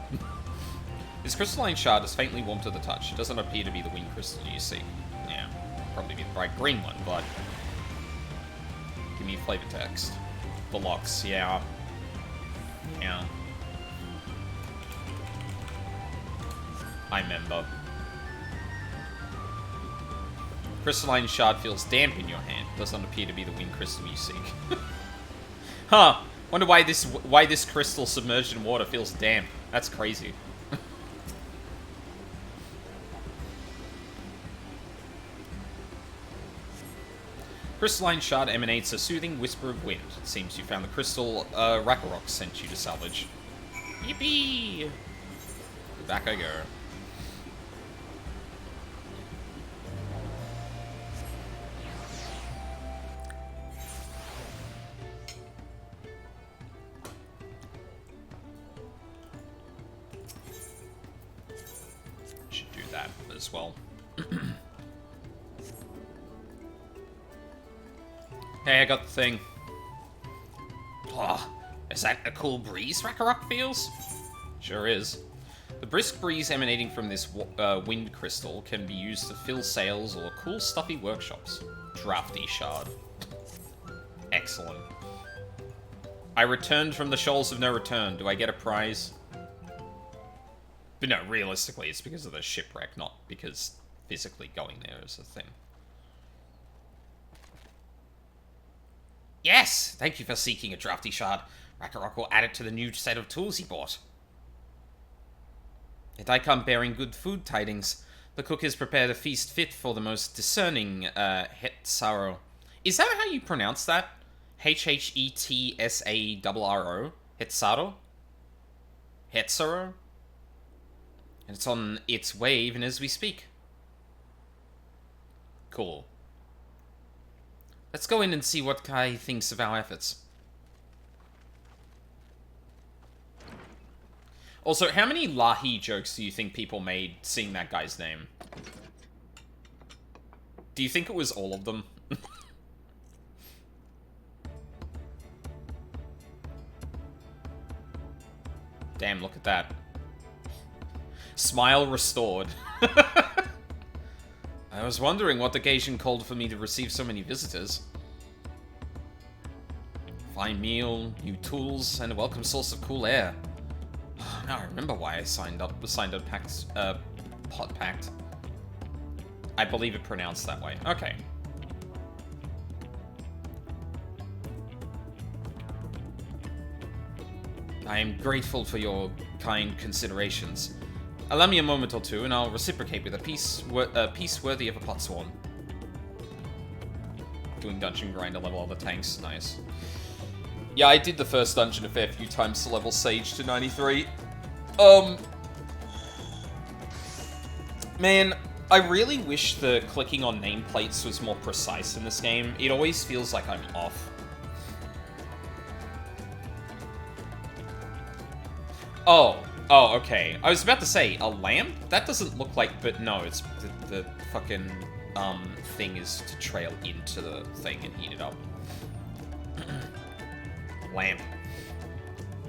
This crystalline shard is faintly warm to the touch. It doesn't appear to be the wind crystal you see. Yeah, probably be the bright green one, but... Give me flavor text. The locks, yeah. Yeah. I remember. Crystalline shard feels damp in your hand. Doesn't appear to be the wind crystal you seek. Huh. Wonder why this crystal submerged in water feels damp. That's crazy. Crystalline shard emanates a soothing whisper of wind. It seems you found the crystal Rakarok sent you to salvage. Yippee! Back I go. Should do that as well. Hey, I got the thing. Oh, is that a cool breeze Rakarok feels? Sure is. The brisk breeze emanating from this wind crystal can be used to fill sails or cool stuffy workshops. Drafty shard. Excellent. I returned from the shoals of no return. Do I get a prize? But no, realistically, it's because of the shipwreck, not because physically going there is a thing. Yes! Thank you for seeking a drafty shard. Rakarok will add it to the new set of tools he bought. Yet I come bearing good food tidings. The cook has prepared a feast fit for the most discerning, Hetsaro. Is that how you pronounce that? H-H-E-T-S-A-R-R-O? Hetsaro? Hetsaro? And it's on its way even as we speak. Cool. Let's go in and see what Kai thinks of our efforts. Also, how many Lahi jokes do you think people made seeing that guy's name? Do you think it was all of them? Damn, look at that. Smile restored. I was wondering what occasion called for me to receive so many visitors. Fine meal, new tools, and a welcome source of cool air. Now I remember why I signed up Pot Pact. I believe it pronounced that way. Okay. I am grateful for your kind considerations. Allow me a moment or two, and I'll reciprocate with a piece worthy of a potsworn. Doing dungeon grinder level all the tanks, nice. Yeah, I did the first dungeon a fair few times to level Sage to 93. Man, I really wish the clicking on nameplates was more precise in this game. It always feels like I'm off. Oh, okay. I was about to say, a lamp? That doesn't look like, but no, it's the fucking, thing is to trail into the thing and heat it up. Lamp.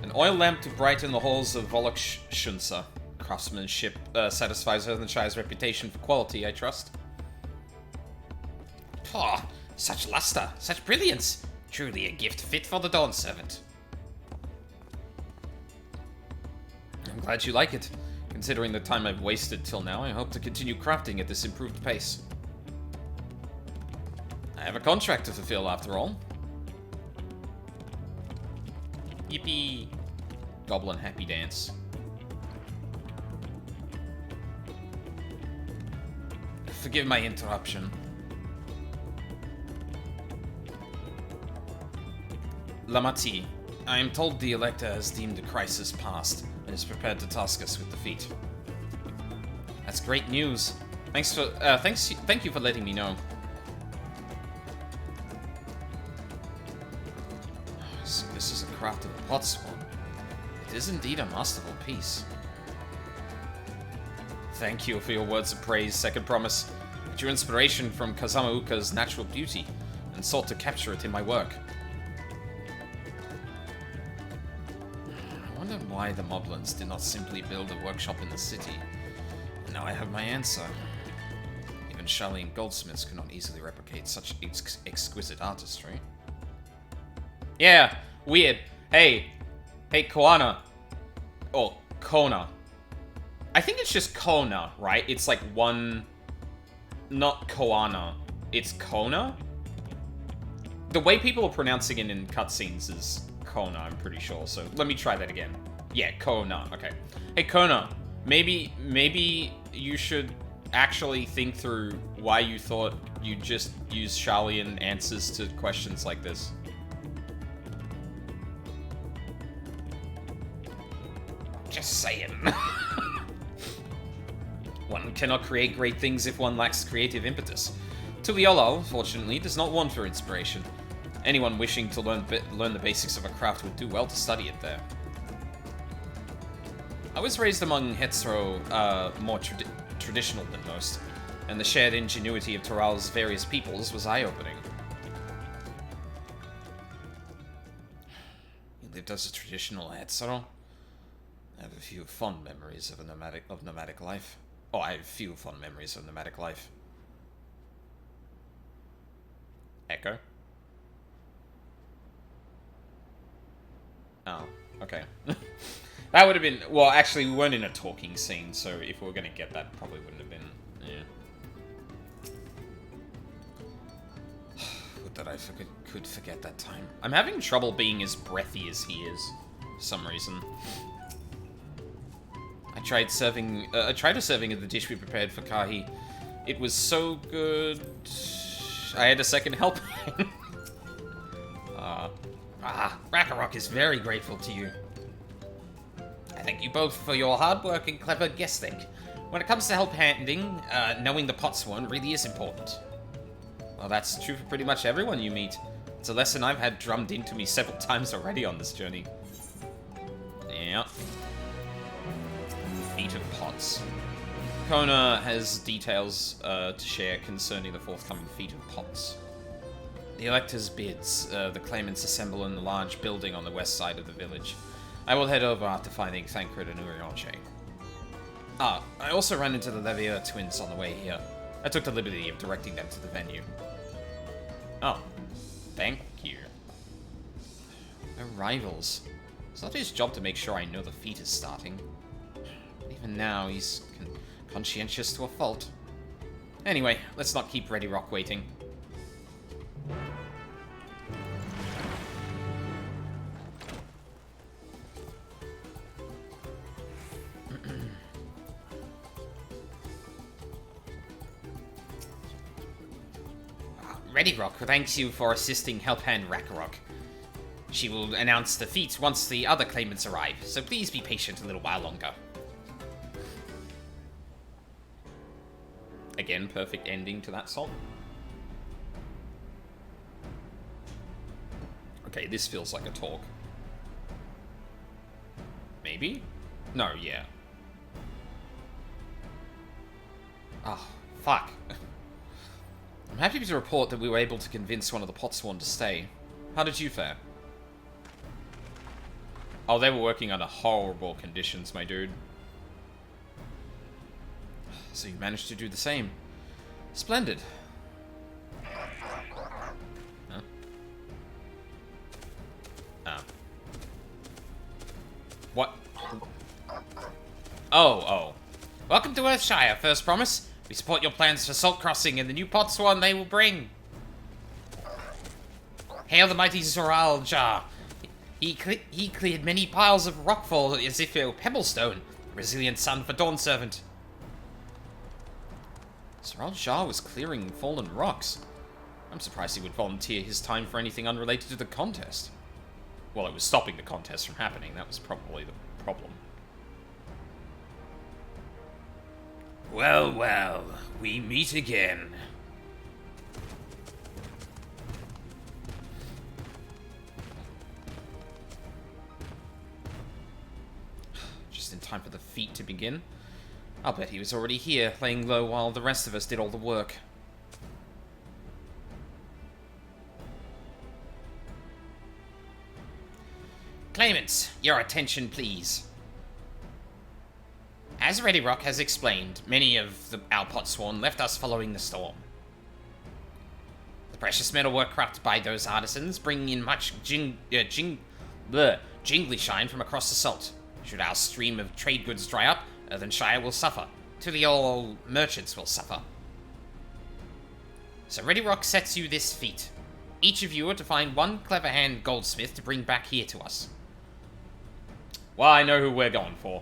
An oil lamp to brighten the halls of Volok Shunsa. Craftsmanship satisfies Earthenshire's reputation for quality, I trust. Oh, such luster, such brilliance. Truly a gift fit for the Dawn Servant. I'm glad you like it. Considering the time I've wasted till now, I hope to continue crafting at this improved pace. I have a contract to fulfill after all. Yippee! Goblin happy dance. forgive my interruption. Lamati, I am told the Elector has deemed the crisis past and is prepared to task us with defeat. That's great news. Thank you for letting me know. This is a craft of a pot swan. It is indeed a masterful piece. Thank you for your words of praise, Second Promise. I drew inspiration from Kazamauka's natural beauty and sought to capture it in my work. I wonder why the Moblins did not simply build a workshop in the city. Now I have my answer. Even Charlene goldsmiths could not easily replicate such exquisite artistry. Yeah, weird. Hey, Koana. Oh, Kona. I think it's just Kona, right? It's like one... Not Koana. It's Kona? The way people are pronouncing it in cutscenes is Kona, I'm pretty sure. So let me try that again. Yeah, Kona. Okay. Hey, Kona. Maybe you should actually think through why you thought you'd just use Charlian answers to questions like this. Just saying. One cannot create great things if one lacks creative impetus. Tuliolo, fortunately, does not want for inspiration. Anyone wishing to learn the basics of a craft would do well to study it there. I was raised among Hetzro, more traditional than most, and the shared ingenuity of Toral's various peoples was eye-opening. You lived as a traditional Hetzro? I have a few fond memories of nomadic life. Oh, I have few fond memories of nomadic life. Echo? Oh, okay. That would have been... Well, actually, we weren't in a talking scene, so if we were going to get that, probably wouldn't have been... Yeah. Would that I could forget that time. I'm having trouble being as breathy as he is, for some reason. I tried serving at the dish we prepared for Kahi. It was so good. I had a second helping. Rakarok is very grateful to you. I thank you both for your hard work and clever guessing. When it comes to help handing, knowing the pot swan really is important. Well, that's true for pretty much everyone you meet. It's a lesson I've had drummed into me several times already on this journey. Yeah. Feet of pots. Kona has details to share concerning the forthcoming Feet of Pots. The Elector's bids the claimants assemble in the large building on the west side of the village. I will head over after finding Thancred and Urionche. I also ran into the Levier twins on the way here. I took the liberty of directing them to the venue. Oh, thank you. Arrivals. It's not his job to make sure I know the feat is starting. Even now, he's conscientious to a fault. Anyway, let's not keep Ready Rock waiting. Ready Rock thanks you for assisting Helphand Rakarok. She will announce the feat once the other claimants arrive, so please be patient a little while longer. Again, perfect ending to that song. Okay, this feels like a talk. Maybe? No, yeah. Oh, fuck. I'm happy to report that we were able to convince one of the Potsworn to stay. How did you fare? Oh, they were working under horrible conditions, my dude. So you managed to do the same. Splendid. Huh? What? Oh. Welcome to Earthshire, First Promise. We support your plans for Salt Crossing and the new Potsworn they will bring. Hail the mighty Zoral Jar. He cleared many piles of rockfall as if it were pebblestone. Resilient son for Dawn Servant. Zoral Jar was clearing fallen rocks. I'm surprised he would volunteer his time for anything unrelated to the contest. Well, it was stopping the contest from happening. That was probably the problem. Well, well, we meet again. Just in time for the feat to begin. I'll bet he was already here, laying low while the rest of us did all the work. Claimants, your attention please. As Ready Rock has explained, many of our potsworn left us following the storm. The precious metal were corrupted by those artisans, bringing in much jingly shine from across the salt. Should our stream of trade goods dry up, Earthenshire will suffer. Tuliol merchants will suffer. So Ready Rock sets you this feat. Each of you are to find one clever hand goldsmith to bring back here to us. Well, I know who we're going for.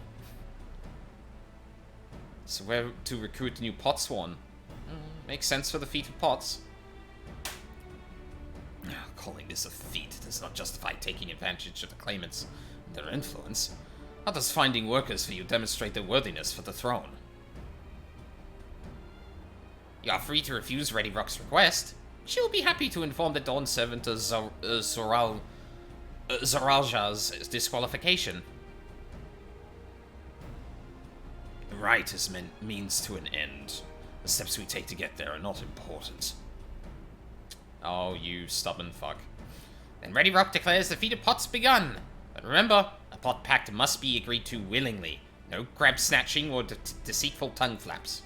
So we're to recruit new potsworn. Makes sense for the feat of pots. Calling this a feat does not justify taking advantage of the claimants and their influence. How does finding workers for you demonstrate their worthiness for the throne? You are free to refuse Ready Rock's request. She will be happy to inform the Dawn Servant of Zoralja's disqualification. Right is means to an end. The steps we take to get there are not important. Oh, you stubborn fuck. Then Ready Rock declares the feat of pots begun. But remember, a pot pact must be agreed to willingly. No grab snatching or deceitful tongue flaps.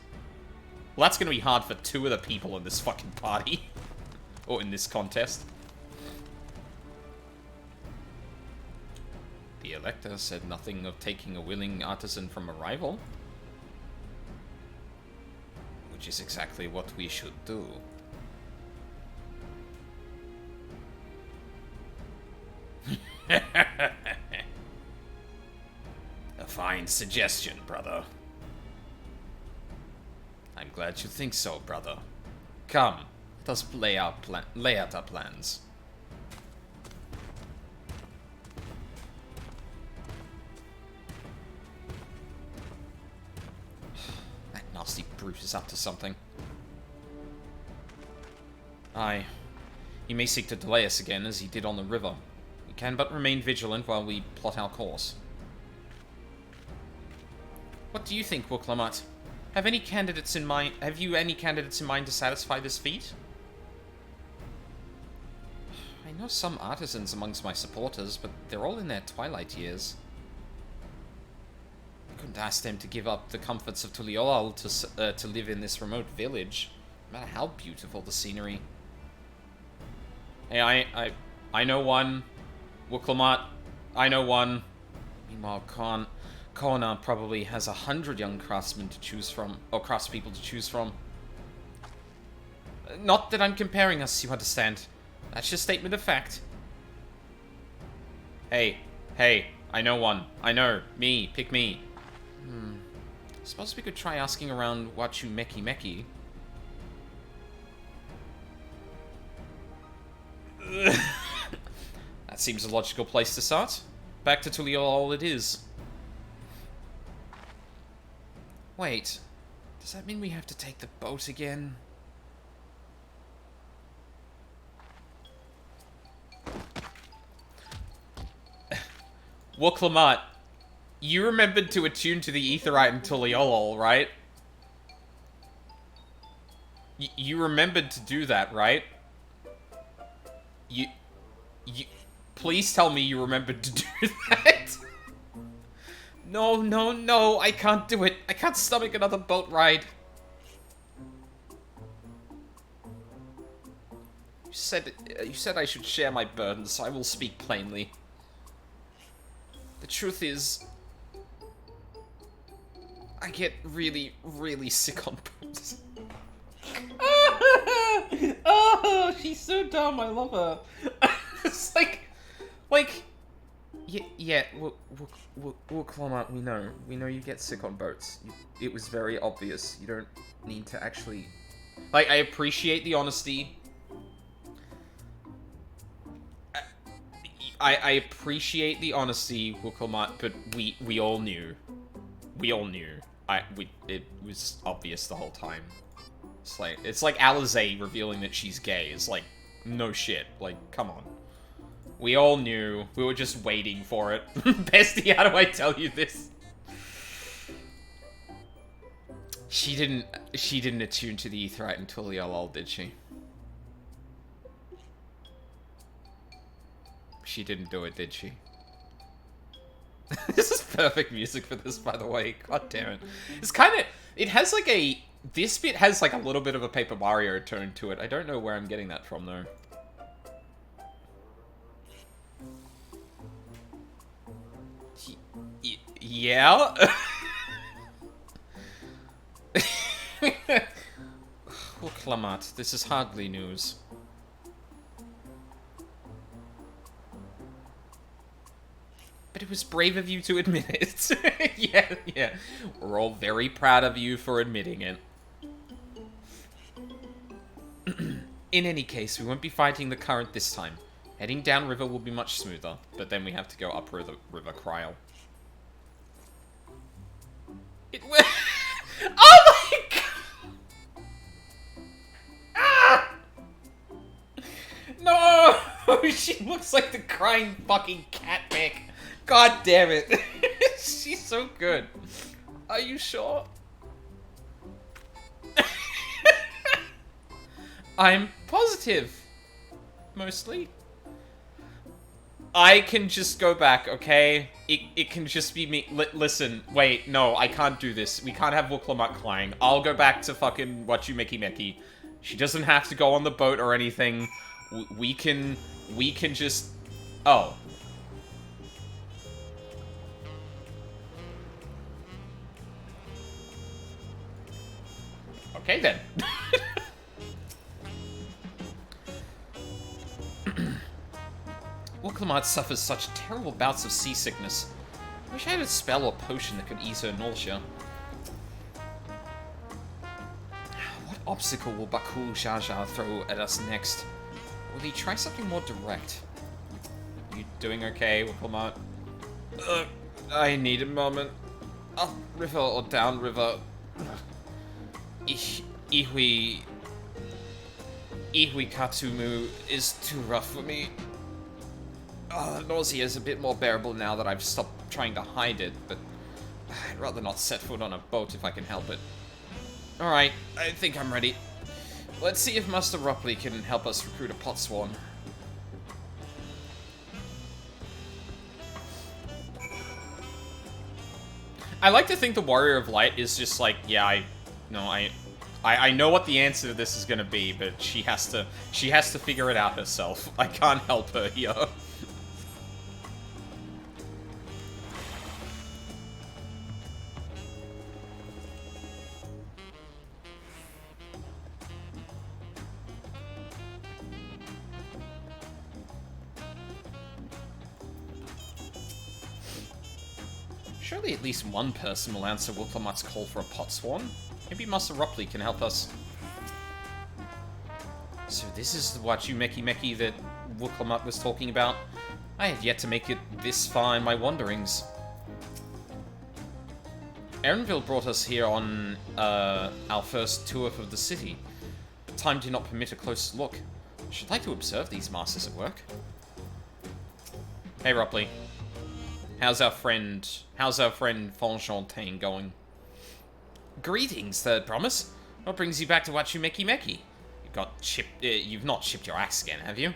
Well, that's gonna be hard for two of the people in this fucking party. Or in this contest. The Elector said nothing of taking a willing artisan from a rival. Which is exactly what we should do. A fine suggestion, brother. I'm glad you think so, brother. Come, let us lay out our plans. That nasty brute is up to something. Aye. He may seek to delay us again, as he did on the river. We can but remain vigilant while we plot our course. What do you think, Wuklamut? Have you any candidates in mind to satisfy this feat? I know some artisans amongst my supporters, but they're all in their twilight years. I couldn't ask them to give up the comforts of Tuliol to live in this remote village, no matter how beautiful the scenery. Hey, I know one. Wuklamut, I know one. Meanwhile, Kona probably has 100 young craftsmen to choose from, or craftspeople to choose from. Not that I'm comparing us, you understand. That's just a statement of fact. Hey, I know one. I know. Me. Pick me. Suppose we could try asking around Wachu Meki. That seems a logical place to start. Back to Tuliol it is. Wait, does that mean we have to take the boat again? Wuklamut, you remembered to attune to the Aetheryte in Tuliol, right? You remembered to do that, right? You... Please tell me you remembered to do that. No, I can't do it. I can't stomach another boat ride. You said I should share my burdens, so I will speak plainly. The truth is, I get really, really sick on boats. Oh, she's so dumb. I love her. It's like, Yeah, we'll climb out. We know you get sick on boats. It was very obvious. You don't need to actually... Like, I appreciate the honesty. I appreciate the honesty, Wukulmat, but we all knew. We all knew. It was obvious the whole time. It's like Alizé revealing that she's gay. It's like, no shit. Like, come on. We all knew. We were just waiting for it. Bestie, how do I tell you this? She didn't attune to the Aetheryte until the LL, did she? She didn't do it, did she? This is perfect music for this, by the way. God damn it. It's kind of... It has like a... This bit has like a little bit of a Paper Mario tone to it. I don't know where I'm getting that from, though. Yeah? Oh, Klamat, this is hardly news. But it was brave of you to admit it. Yeah. We're all very proud of you for admitting it. In any case, we won't be fighting the current this time. Heading downriver will be much smoother, but then we have to go upriver Cryal. Oh my god! Ah! No! She looks like the crying fucking cat pic. God damn it. She's so good. Are you sure? I'm positive. Mostly. I can just go back, okay? It can just be me. Listen, wait, no, I can't do this. We can't have Wuklamat crying. I'll go back to fucking Wachumeki. She doesn't have to go on the boat or anything. We can just... Oh. Okay, then. Wuklamat suffers such terrible bouts of seasickness. I wish I had a spell or potion that could ease her nausea. What obstacle will Bakul Jaja throw at us next? Will he try something more direct? You doing okay, Wuklamat? I need a moment. Upriver or downriver? Ihui Katsumu is too rough for me. Nausea is a bit more bearable now that I've stopped trying to hide it, but I'd rather not set foot on a boat if I can help it. Alright, I think I'm ready. Let's see if Master Ropley can help us recruit a pot swan. I like to think the Warrior of Light is just like, yeah, I know what the answer to this is gonna be, but she has to figure it out herself. I can't help her here. Surely at least one person will answer Wuklamat's call for a pot swan. Maybe Master Ropley can help us. So this is the Wachumeki that Wuklamat was talking about? I have yet to make it this far in my wanderings. Erenville brought us here on our first tour of the city, but time did not permit a close look. I should like to observe these masters at work. Hey Ropley. How's our friend Fonchontain going? Greetings, Third Promise. What brings you back to Wachumeki? You've not chipped your axe again, have you?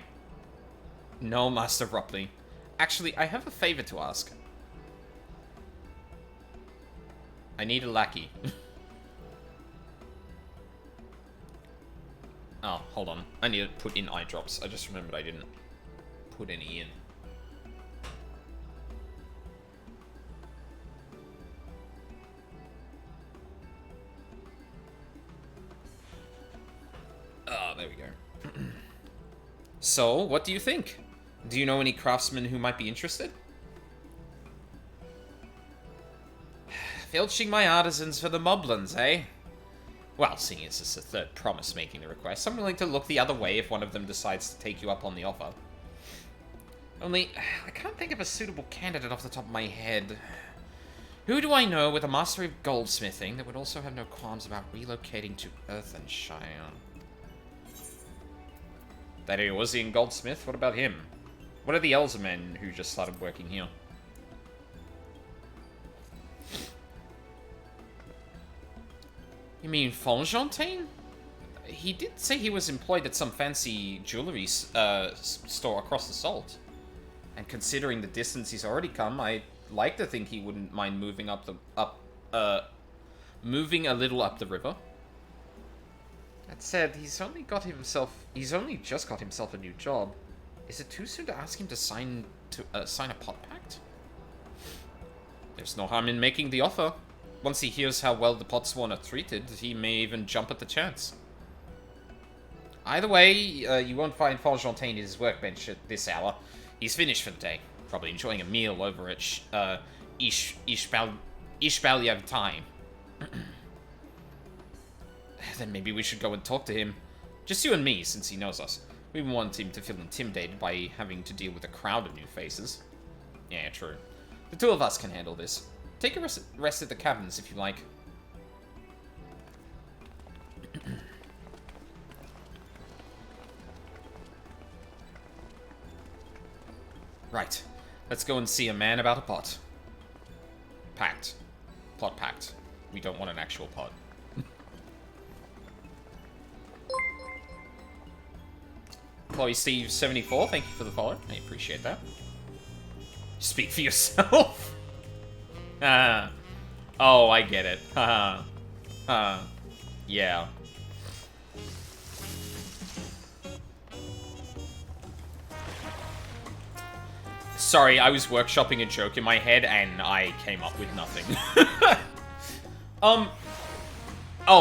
No, Master Ropley. Actually, I have a favor to ask. I need a lackey. Oh, hold on. I need to put in eye drops. I just remembered I didn't put any in. Ah, there we go. So, what do you think? Do you know any craftsmen who might be interested? Filching my artisans for the moblins, eh? Well, seeing as it's a third promise making the request, I'm willing to look the other way if one of them decides to take you up on the offer. Only, I can't think of a suitable candidate off the top of my head. Who do I know with a mastery of goldsmithing that would also have no qualms about relocating to Earthenshire? That Eorzean goldsmith? What about him? What are the Elzermen who just started working here? You mean Fonfontaine? He did say he was employed at some fancy jewelry store across the salt. And considering the distance he's already come, I'd like to think he wouldn't mind moving moving a little up the river. That said, he's only just got himself a new job. Is it too soon to ask him to sign a pot pact? There's no harm in making the offer. Once he hears how well the Potsworn are treated, he may even jump at the chance. Either way, you won't find Fonfontaine at his workbench at this hour. He's finished for the day. Probably enjoying a meal over at Ishbalyev time. Then maybe we should go and talk to him. Just you and me, since he knows us. We wouldn't want him to feel intimidated by having to deal with a crowd of new faces. Yeah, true. The two of us can handle this. Take a rest at the cabins if you like. Right. Let's go and see a man about a pot. Pact. Pot pact. We don't want an actual pot. Chloe Steve 74, thank you for the follow. I appreciate that. Speak for yourself. Oh, I get it. Yeah. Sorry, I was workshopping a joke in my head and I came up with nothing. Oh,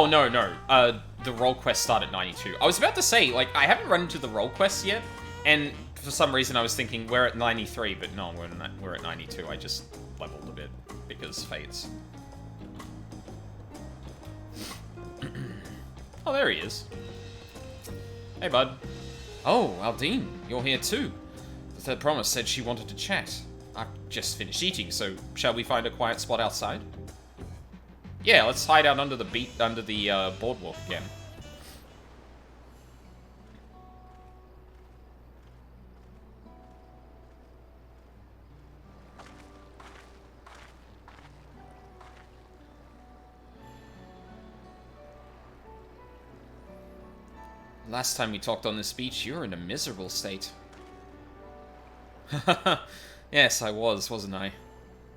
no. The role quest start at 92. I was about to say, like, I haven't run into the role quests yet, and for some reason I was thinking we're at 93, but no, we're at 92. I just leveled a bit because fates. Oh, there he is. Hey, bud. Oh, Aldine, you're here too. The third promise said she wanted to chat. I've just finished eating, so shall we find a quiet spot outside? Yeah, let's hide out under the boardwalk again. Last time we talked on this beach, you were in a miserable state. Yes, I was, wasn't I?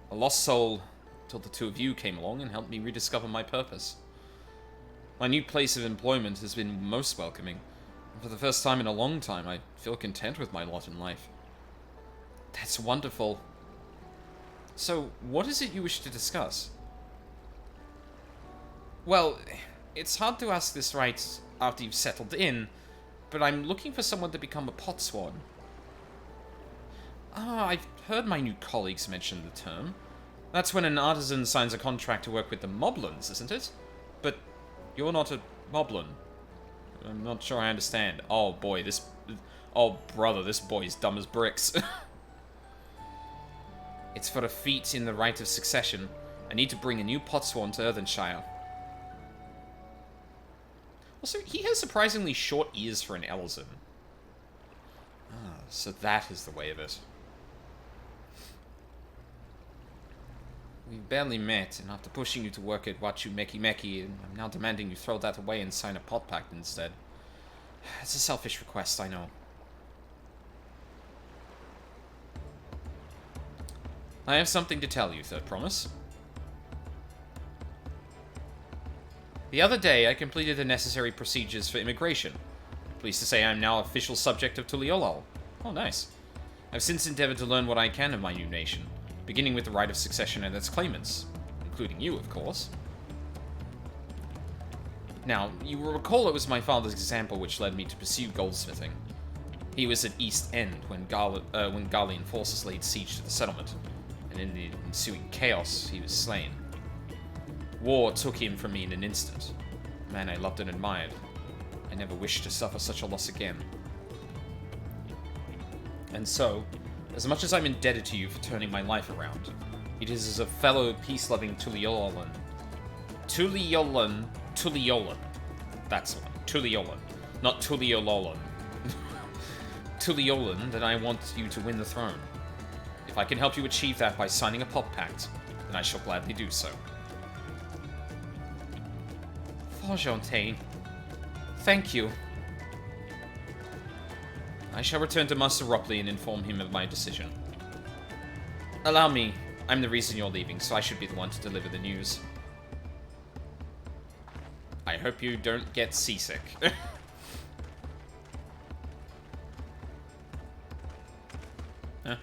A lost soul, till the two of you came along and helped me rediscover my purpose. My new place of employment has been most welcoming. And for the first time in a long time, I feel content with my lot in life. That's wonderful. So, what is it you wish to discuss? Well, it's hard to ask this right after you've settled in, but I'm looking for someone to become a potsworn. I've heard my new colleagues mention the term. That's when an artisan signs a contract to work with the moblins, isn't it? But you're not a moblin. I'm not sure I understand. Oh boy, oh brother, this boy's dumb as bricks. It's for a feat in the right of succession. I need to bring a new potsworn to Earthenshire. Also, he has surprisingly short ears for an Elzen. So that is the way of it. We've barely met, and after pushing you to work at Wachu Meki Meki, I'm now demanding you throw that away and sign a pot pact instead. It's a selfish request, I know. I have something to tell you, Third Promise. The other day, I completed the necessary procedures for immigration. Pleased to say I'm now official subject of Tuliolol. Oh, nice. I've since endeavored to learn what I can of my new nation, beginning with the right of succession and its claimants, including you, of course. Now, you will recall it was my father's example which led me to pursue goldsmithing. He was at East End when Garlean forces laid siege to the settlement, and in the ensuing chaos, he was slain. War took him from me in an instant. A man I loved and admired. I never wished to suffer such a loss again. And so, as much as I'm indebted to you for turning my life around, it is as a fellow peace-loving Tuliolan. Tuliolan. That's the one. Tuliolan. Not Tuliololan. Tuliolan, that I want you to win the throne. If I can help you achieve that by signing a pop pact, then I shall gladly do so. Fontaine, thank you. I shall return to Master Ropley and inform him of my decision. Allow me. I'm the reason you're leaving, so I should be the one to deliver the news. I hope you don't get seasick. Huh?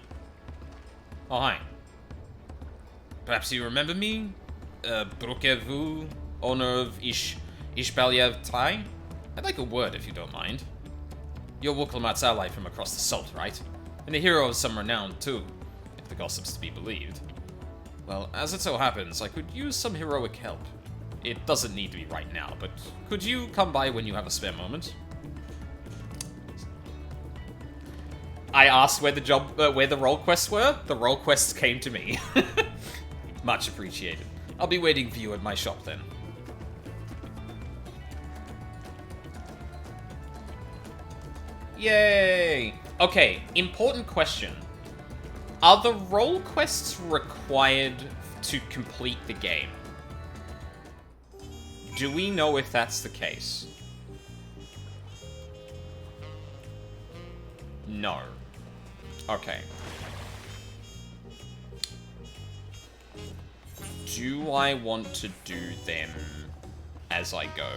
Oh, hi. Perhaps you remember me? Brukevu, owner of Ishbalyev Tai? I'd like a word if you don't mind. You're Wuklamat's ally from across the salt, right? And a hero of some renown, too, if the gossip's to be believed. Well, as it so happens, I could use some heroic help. It doesn't need to be right now, but could you come by when you have a spare moment? I asked where the role quests were. The role quests came to me. Much appreciated. I'll be waiting for you at my shop then. Yay! Okay, important question. Are the role quests required to complete the game? Do we know if that's the case? No. Okay. Do I want to do them as I go?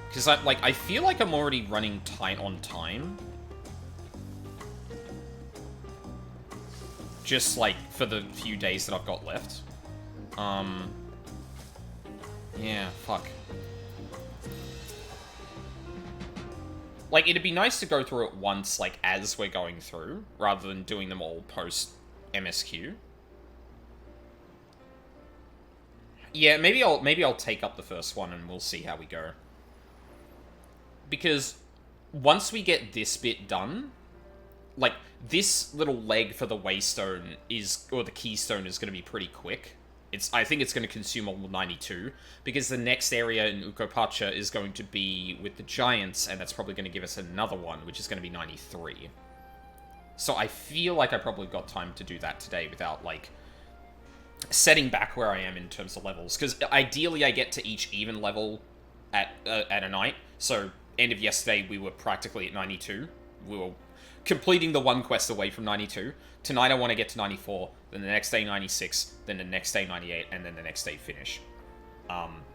Because I feel like I'm already running tight on time. Just, like, for the few days that I've got left. Yeah, fuck. Like, it'd be nice to go through it once, like, as we're going through, rather than doing them all post-MSQ. Yeah, maybe I'll take up the first one and we'll see how we go. Because once we get this bit done, like, this little leg for the Waystone or the Keystone is going to be pretty quick. I think it's going to consume all 92, because the next area in Ukopacha is going to be with the Giants, and that's probably going to give us another one, which is going to be 93. So I feel like I probably got time to do that today without, like, setting back where I am in terms of levels. Because ideally I get to each even level at a night, so end of yesterday we were practically at 92. We were completing the one quest away from 92. Tonight I want to get to 94, then the next day 96, then the next day 98, and then the next day finish.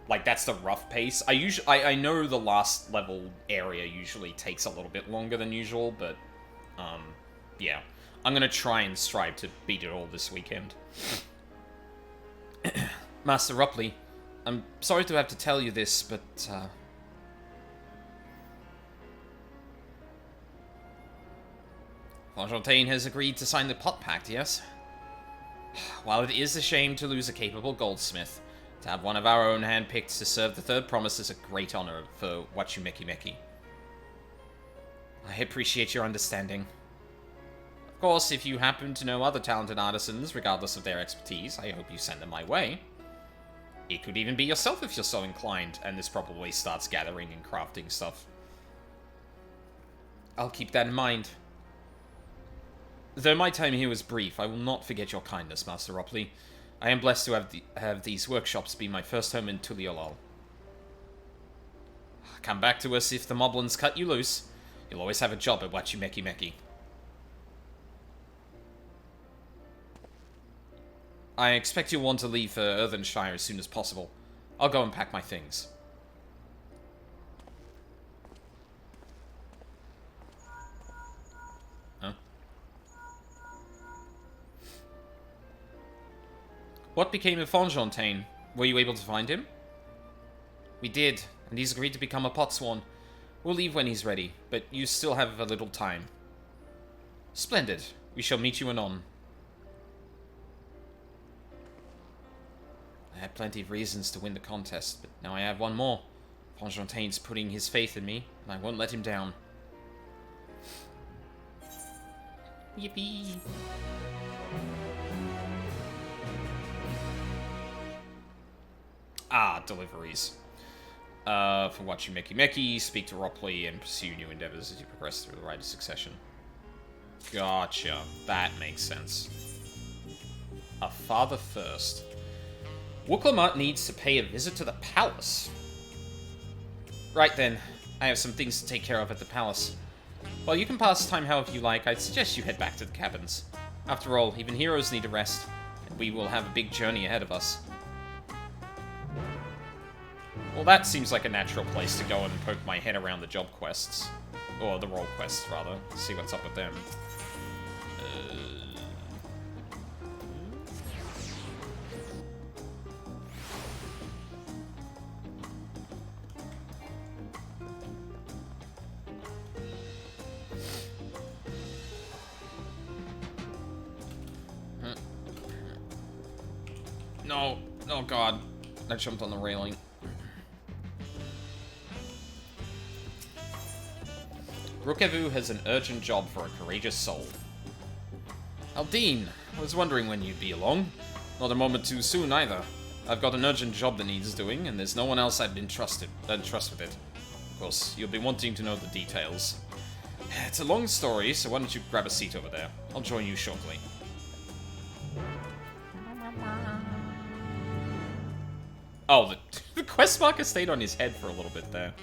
Like, that's the rough pace. I know the last level area usually takes a little bit longer than usual, but yeah. I'm gonna try and strive to beat it all this weekend. Master Ropley, I'm sorry to have to tell you this, but Fontaine has agreed to sign the pot pact, yes? While it is a shame to lose a capable goldsmith, to have one of our own handpicked to serve the third promise is a great honor for Wachumeki. I appreciate your understanding. Of course, if you happen to know other talented artisans, regardless of their expertise, I hope you send them my way. It could even be yourself if you're so inclined, and this probably starts gathering and crafting stuff. I'll keep that in mind. Though my time here was brief, I will not forget your kindness, Master Ropley. I am blessed to have these workshops be my first home in Tuliolol. Come back to us if the moblins cut you loose. You'll always have a job at Wachumeki. I expect you'll want to leave for Earthenshire as soon as possible. I'll go and pack my things. Huh? What became of Fontaine? Were you able to find him? We did. and he's agreed to become a potsworn. We'll leave when he's ready, but you still have a little time. Splendid. We shall meet you anon. I had plenty of reasons to win the contest, but now I have one more. Fontain's putting his faith in me, and I won't let him down. Yippee! Ah, deliveries. For watching Meki, speak to Ropley, and pursue new endeavors as you progress through the rite of succession. Gotcha. That makes sense. A father first. Wooklamat needs to pay a visit to the palace. Right then, I have some things to take care of at the palace. While you can pass time however you like, I'd suggest you head back to the cabins. After all, even heroes need a rest, and we will have a big journey ahead of us. Well, that seems like a natural place to go and poke my head around the job quests. Or the role quests, rather. See what's up with them. No. Oh, God. I jumped on the railing. Rookevu has an urgent job for a courageous soul. Aldine, I was wondering when you'd be along. Not a moment too soon, either. I've got an urgent job that needs doing, and there's no one else I'd trust with it. Of course, you'll be wanting to know the details. It's a long story, so why don't you grab a seat over there? I'll join you shortly. Oh, the quest marker stayed on his head for a little bit there.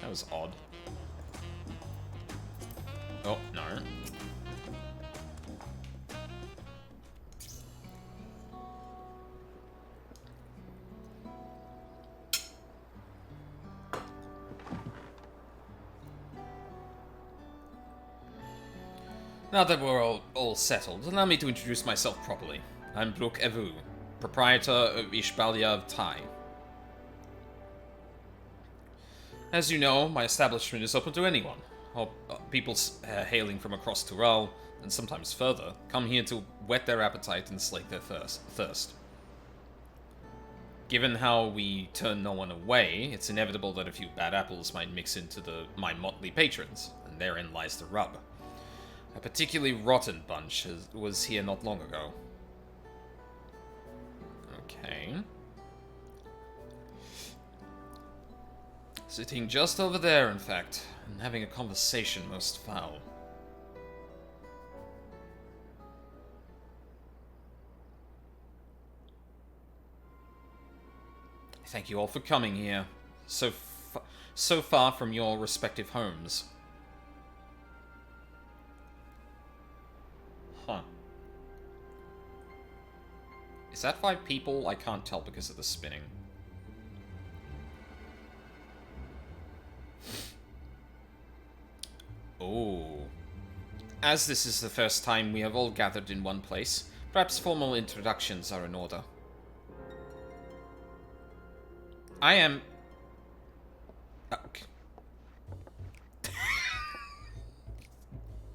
That was odd. Oh, no. Now that we're all settled, allow me to introduce myself properly. I'm Brooke Evu, proprietor of Ishbalia of Tai. As you know, my establishment is open to anyone. People hailing from across Tural, and sometimes further, come here to whet their appetite and slake their thirst. Given how we turn no one away, it's inevitable that a few bad apples might mix into my motley patrons, and therein lies the rub. A particularly rotten bunch was here not long ago. Okay. Sitting just over there, in fact, and having a conversation most foul. Thank you all for coming here, so far from your respective homes. Huh. Is that 5 people? I can't tell because of the spinning. Oh. As this is the first time we have all gathered in one place, perhaps formal introductions are in order. I am... Okay.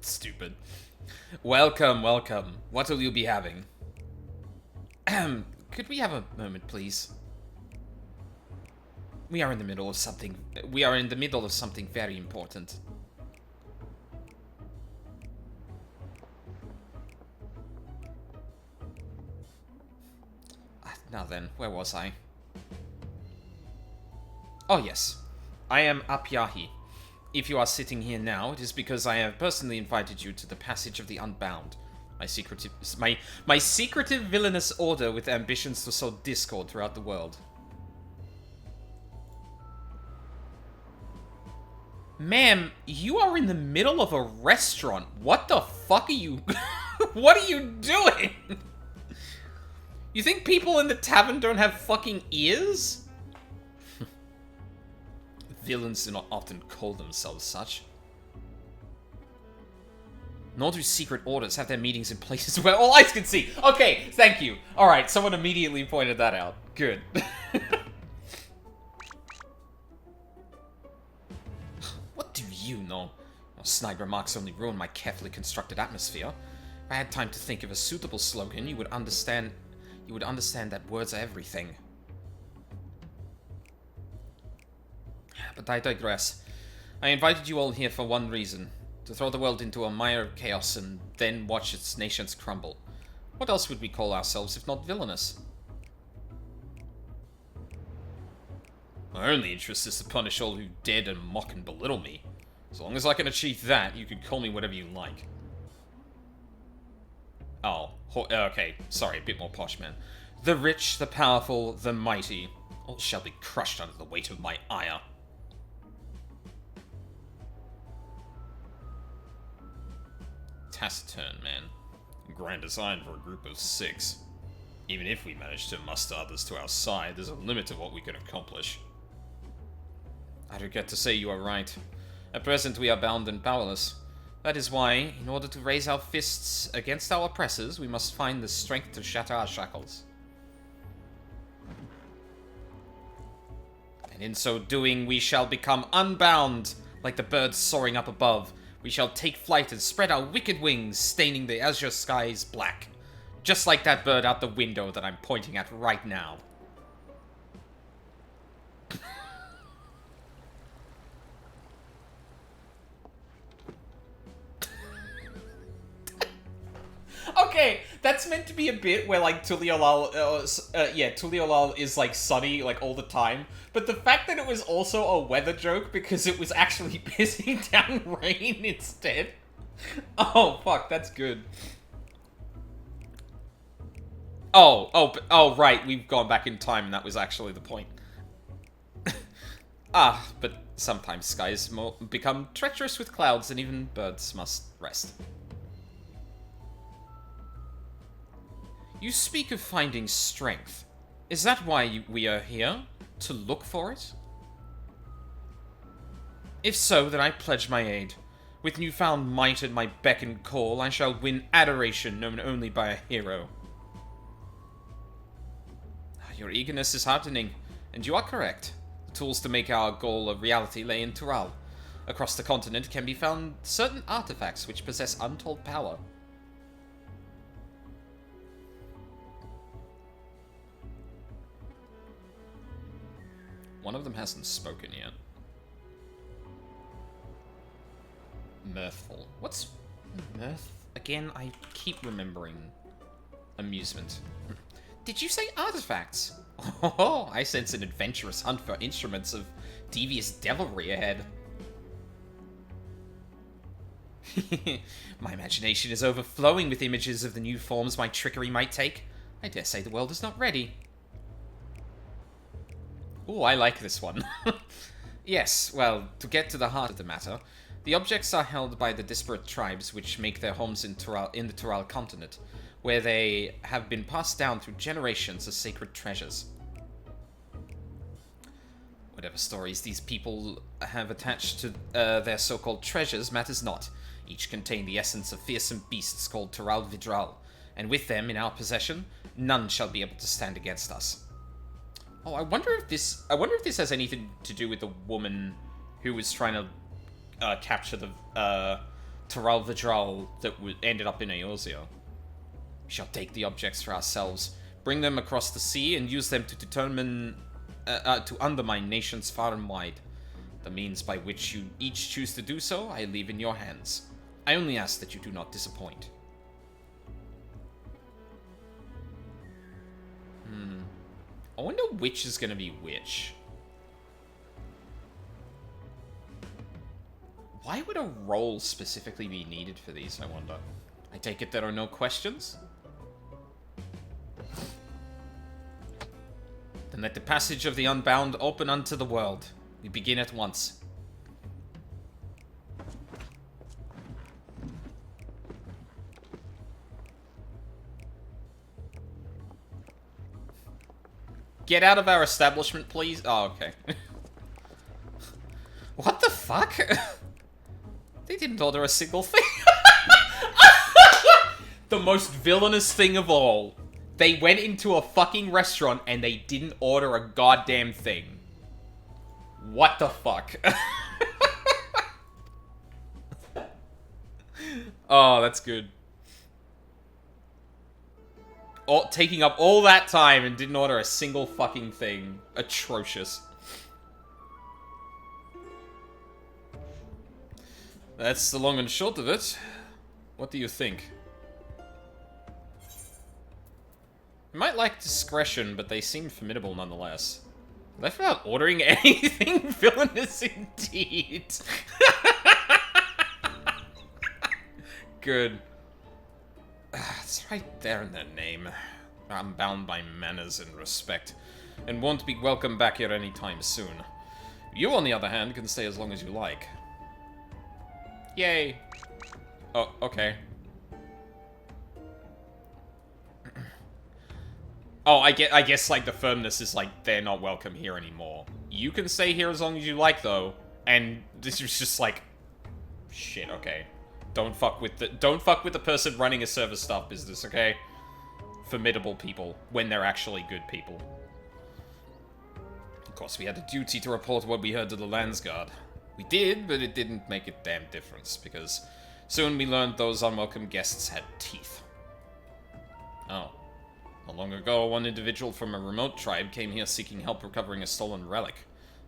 Stupid. Welcome, welcome. What will you be having? Could we have a moment, please? We are in the middle of something very important. Now then, where was I? Oh yes, I am Apyahi. If you are sitting here now, it is because I have personally invited you to the Passage of the Unbound, my secretive villainous order with ambitions to sow discord throughout the world. Ma'am, you are in the middle of a restaurant. What the fuck are you... What are you doing? You think people in the tavern don't have fucking ears? Villains do not often call themselves such. Nor do secret orders have their meetings in places where all eyes can see. Okay, thank you. Alright, someone immediately pointed that out. Good. you know. Your snide remarks only ruin my carefully constructed atmosphere. If I had time to think of a suitable slogan, you would understand that words are everything. But I digress. I invited you all here for one reason. To throw the world into a mire of chaos and then watch its nations crumble. What else would we call ourselves if not villainous? My only interest is to punish all who dare to mock and belittle me. As long as I can achieve that, you can call me whatever you like. Oh, okay, sorry, a bit more posh, man. The rich, the powerful, the mighty, all shall be crushed under the weight of my ire. Taciturn, man. Grand design for a group of 6. Even if we manage to muster others to our side, there's a limit to what we can accomplish. I regret to say you are right. At present we are bound and powerless. That is why, in order to raise our fists against our oppressors, we must find the strength to shatter our shackles. And in so doing, we shall become unbound, like the birds soaring up above. We shall take flight and spread our wicked wings, staining the azure skies black. Just like that bird out the window that I'm pointing at right now. Okay, that's meant to be a bit where, like, Tuliolal is, like, sunny, like, all the time. But the fact that it was also a weather joke because it was actually pissing down rain instead. Oh, fuck, that's good. Oh, right, we've gone back in time and that was actually the point. But sometimes skies become treacherous with clouds and even birds must rest. You speak of finding strength. Is that why we are here? To look for it? If so, then I pledge my aid. With newfound might at my beck and call, I shall win adoration known only by a hero. Your eagerness is heartening, and you are correct. The tools to make our goal a reality lay in Tural. Across the continent can be found certain artifacts which possess untold power. One of them hasn't spoken yet. Mirthful. What's mirth? Again, I keep remembering amusement. Did you say artifacts? Oh, I sense an adventurous hunt for instruments of devious devilry ahead. My imagination is overflowing with images of the new forms my trickery might take. I dare say the world is not ready. Ooh, I like this one. Yes, well, to get to the heart of the matter, the objects are held by the disparate tribes which make their homes in the Tural continent, where they have been passed down through generations as sacred treasures. Whatever stories these people have attached to their so-called treasures matters not. Each contain the essence of fearsome beasts called Tural Vidral, and with them in our possession, none shall be able to stand against us. Oh, I wonder if this has anything to do with the woman who was trying to capture the Tural Vidral that ended up in Eorzea. We shall take the objects for ourselves, bring them across the sea, and use them to to undermine nations far and wide. The means by which you each choose to do so, I leave in your hands. I only ask that you do not disappoint. I wonder which is going to be which. Why would a roll specifically be needed for these, I wonder? I take it there are no questions? Then let the passage of the unbound open unto the world. We begin at once. Get out of our establishment, please. Oh, okay. What the fuck? They didn't order a single thing. The most villainous thing of all. They went into a fucking restaurant and they didn't order a goddamn thing. What the fuck? Oh, that's good. Oh, taking up all that time and didn't order a single fucking thing. Atrocious. That's the long and short of it. What do you think? You might lack discretion, but they seem formidable nonetheless. Left without ordering anything? Villainous indeed. Good. It's right there in their name. I'm bound by manners and respect, and won't be welcome back here anytime soon. You, on the other hand, can stay as long as you like. Yay. Oh, okay. Oh, I guess, like, the firmness is, like, they're not welcome here anymore. You can stay here as long as you like, though. And this is just, like... Shit, okay. Don't fuck with the person running a service staff business, okay? Formidable people, when they're actually good people. Of course, we had a duty to report what we heard to the Landsguard. We did, but it didn't make a damn difference, because soon we learned those unwelcome guests had teeth. Oh. Not long ago, one individual from a remote tribe came here seeking help recovering a stolen relic.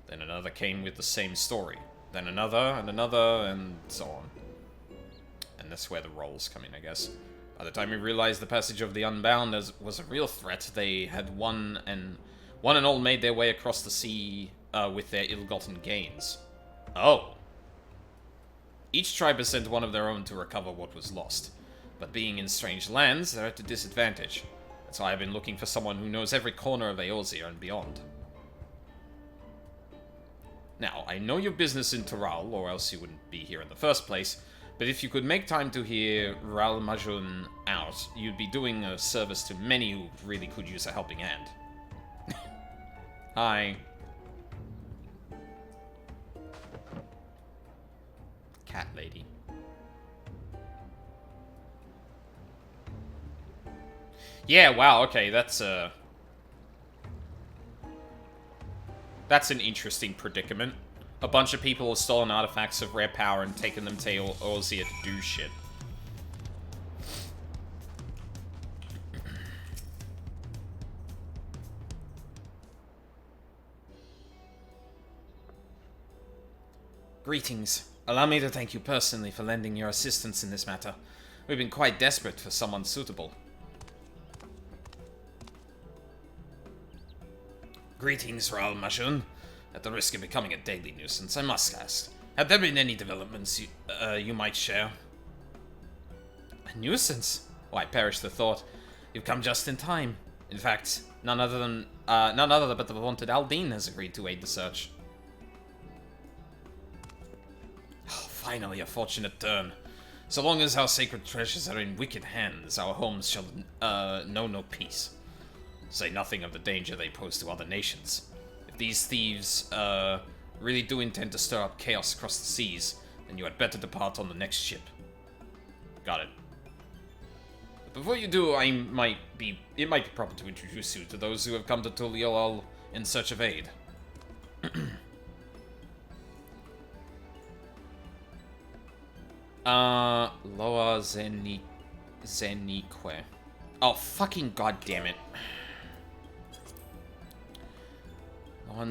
Then another came with the same story. Then another, and so on. And that's where the roles come in, I guess. By the time we realized the passage of the Unbound was a real threat, they had one and all made their way across the sea with their ill-gotten gains. Oh. Each tribe has sent one of their own to recover what was lost. But being in strange lands, they're at a disadvantage. That's why I've been looking for someone who knows every corner of Eorzea and beyond. Now, I know your business in Toral, or else you wouldn't be here in the first place, but if you could make time to hear Ral Majun out, you'd be doing a service to many who really could use a helping hand. Hi. Cat lady. Yeah, wow, okay, that's an interesting predicament. A bunch of people have stolen artifacts of rare power and taken them to Eorzea to do shit. Greetings. Allow me to thank you personally for lending your assistance in this matter. We've been quite desperate for someone suitable. Greetings, Ral Majun. At the risk of becoming a daily nuisance, I must ask, have there been any developments you might share? A nuisance? Why, perish the thought. You've come just in time. In fact, none other but the vaunted Aldine has agreed to aid the search. Oh, finally, a fortunate turn. So long as our sacred treasures are in wicked hands, our homes shall know no peace. Say nothing of the danger they pose to other nations. If these thieves, really do intend to stir up chaos across the seas, then you had better depart on the next ship. Got it. But before you do, it might be proper to introduce you to those who have come to Tuliolal in search of aid. Loa Zenique. Oh, fucking goddamn it. Loan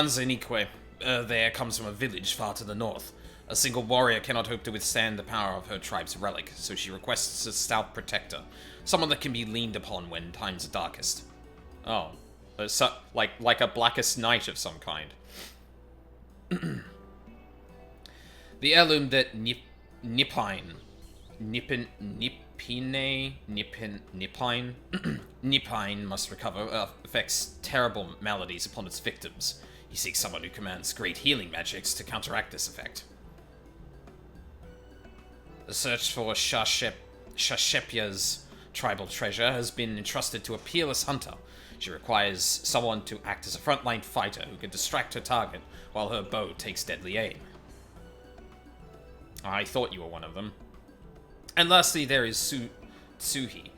Zenique. There comes from a village far to the north. A single warrior cannot hope to withstand the power of her tribe's relic, so she requests a stout protector. Someone that can be leaned upon when times are darkest. Oh. Like a blackest night of some kind. The heirloom that Nippine must recover affects terrible maladies upon its victims. He seeks someone who commands great healing magics to counteract this effect. The search for Shashepia's tribal treasure has been entrusted to a peerless hunter. She requires someone to act as a frontline fighter who can distract her target while her bow takes deadly aim. I thought you were one of them. And lastly, there is Tsuhi.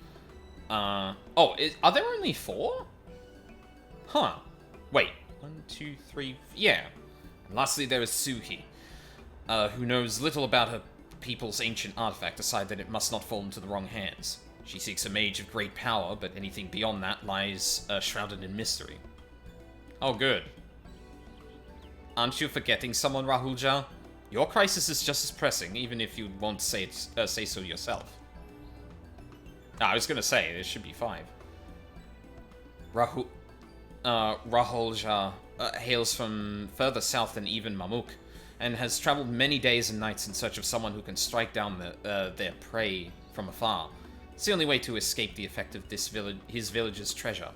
Are there only 4? Huh. Wait. 1, 2, 3... Yeah. And lastly, there is Tsuhi, who knows little about her people's ancient artifact decide that it must not fall into the wrong hands. She seeks a mage of great power, but anything beyond that lies shrouded in mystery. Oh, good. Aren't you forgetting someone, Rahulja? Your crisis is just as pressing, even if you won't say so yourself. I was gonna say, there should be 5. Rahulja hails from further south than even Mamuk, and has traveled many days and nights in search of someone who can strike down their prey from afar. It's the only way to escape the effect of his village's treasure.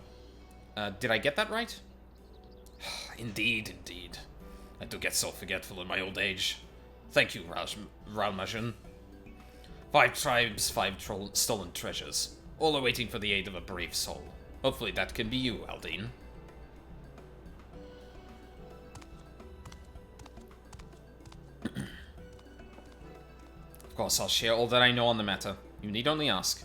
Did I get that right? Indeed. I do get so forgetful in my old age. Thank you, Ralmajan. 5 tribes, 5 stolen treasures, all are waiting for the aid of a brave soul. Hopefully that can be you, Aldine. Of course, I'll share all that I know on the matter. You need only ask.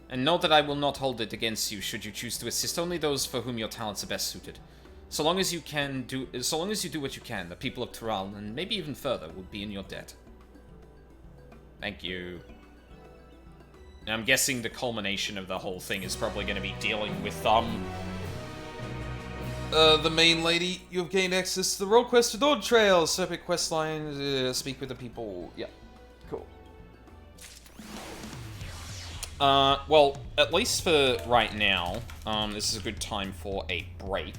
And know that I will not hold it against you should you choose to assist only those for whom your talents are best suited. So long as you do what you can, the people of Tural, and maybe even further, would be in your debt. Thank you. And I'm guessing the culmination of the whole thing is probably going to be dealing with, the main lady. You have gained access to the road quest to Dawntrail. Separate quest line, speak with the people. Yeah, cool. Well, at least for right now, this is a good time for a break.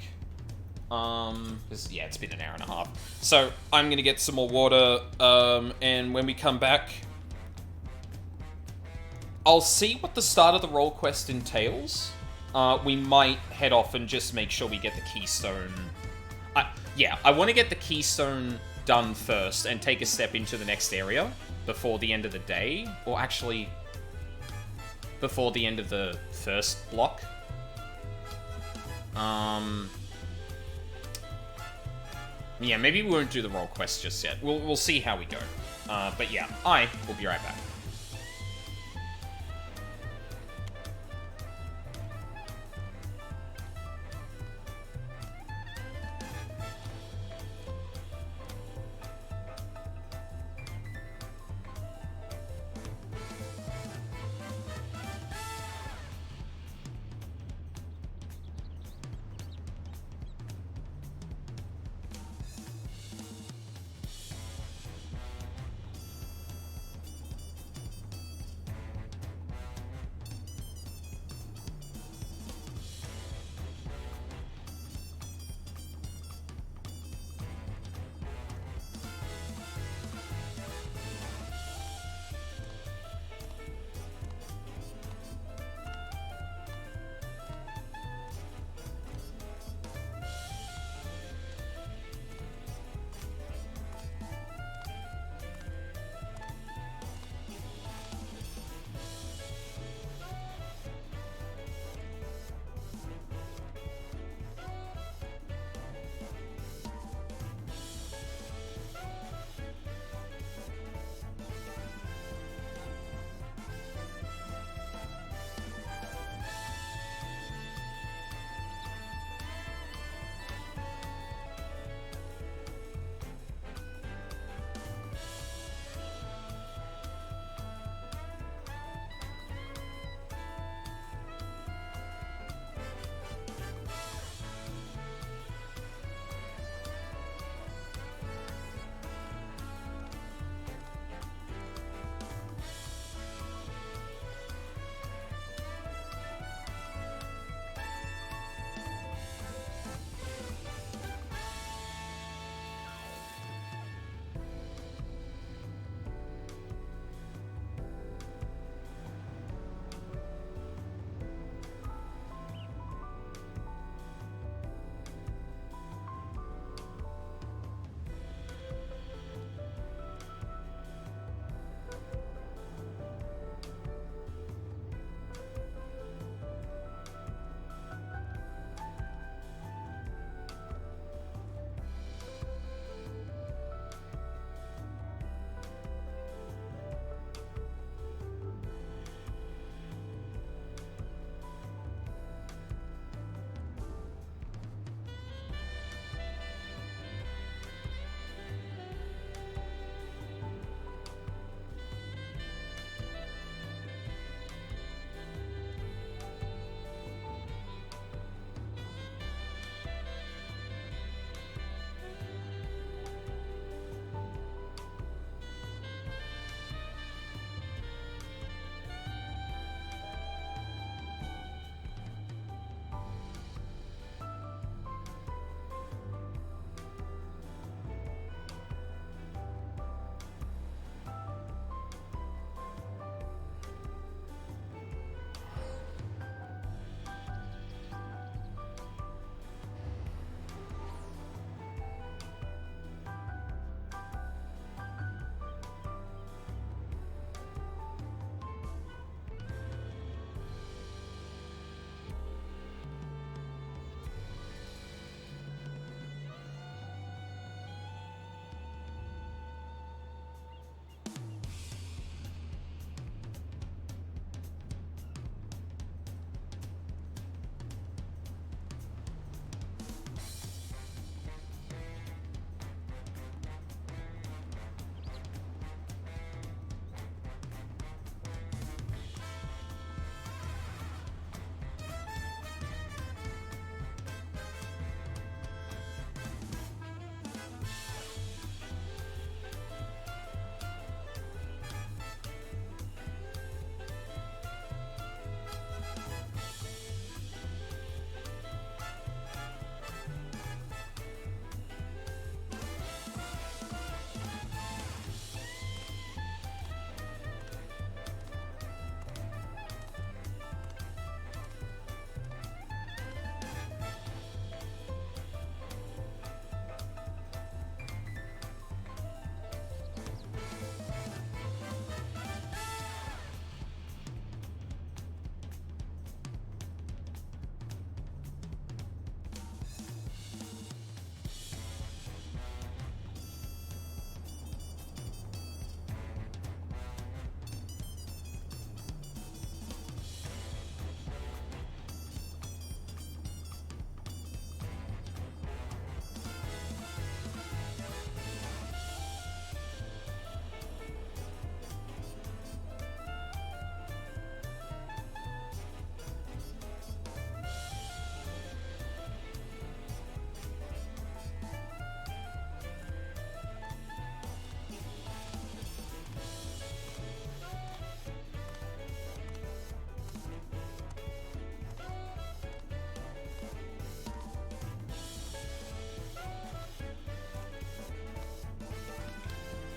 Yeah, it's been an hour and a half. So, I'm gonna get some more water, and when we come back, I'll see what the start of the role quest entails. We might head off and just make sure we get the keystone. Yeah, I want to get the keystone done first and take a step into the next area before the end of the day. Or actually, before the end of the first block. Yeah, maybe we won't do the role quest just yet. We'll see how we go. But yeah, I will be right back.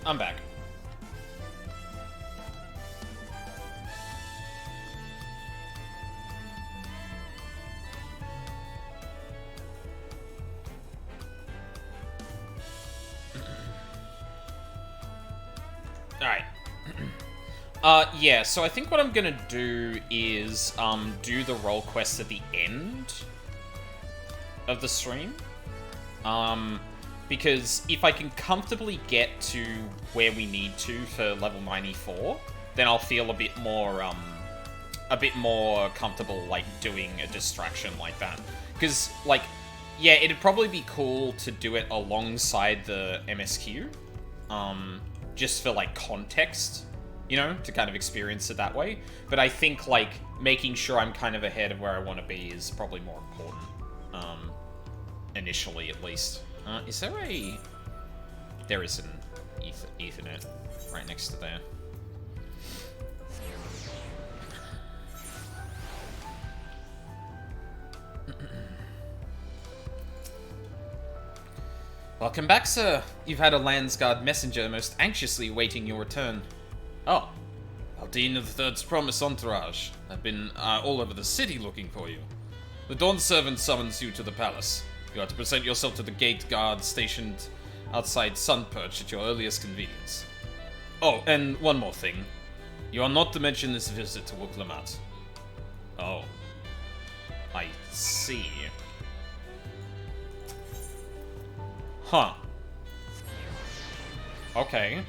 I'm back. Alright. Yeah, so I think what I'm gonna do is, do the role quest at the end of the stream. Because if I can comfortably get to where we need to for level 94, then I'll feel a bit more comfortable, like, doing a distraction like that. Because, like, yeah, it'd probably be cool to do it alongside the MSQ, just for, like, context, you know, to kind of experience it that way. But I think, like, making sure I'm kind of ahead of where I want to be is probably more important, initially, at least. Is there a... There is an Ethernet right next to there. Welcome back, sir. You've had a Landsguard messenger most anxiously awaiting your return. Oh. Aldine of the Third's Promise entourage. I've been all over the city looking for you. The Dawn servant summons you to the palace. You are to present yourself to the gate guard stationed outside Sunperch at your earliest convenience. Oh, and one more thing. You are not to mention this visit to Wuklamat. Oh. I see. Huh. Okay.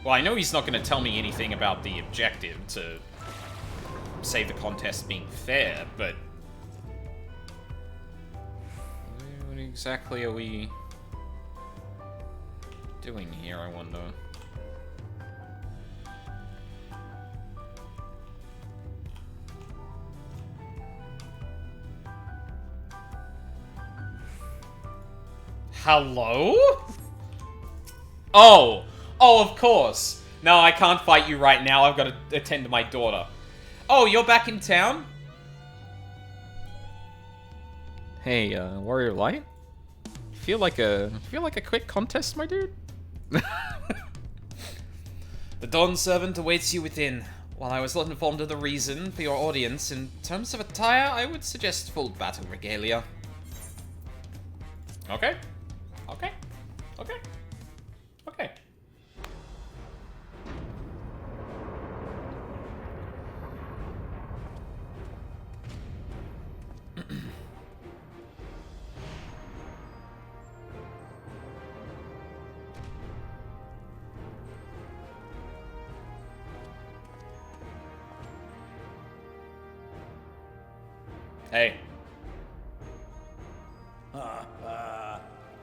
Well, I know he's not going to tell me anything about the objective to save the contest being fair, but... What exactly are we doing here, I wonder? Hello? Oh! Oh, of course! No, I can't fight you right now. I've got to attend to my daughter. Oh, you're back in town? Hey, Warrior Light? Feel like a quick contest, my dude? The Dawn Servant awaits you within. While I was not informed of the reason for your audience, in terms of attire, I would suggest full battle regalia. Okay. Okay. Okay. Okay. Hey.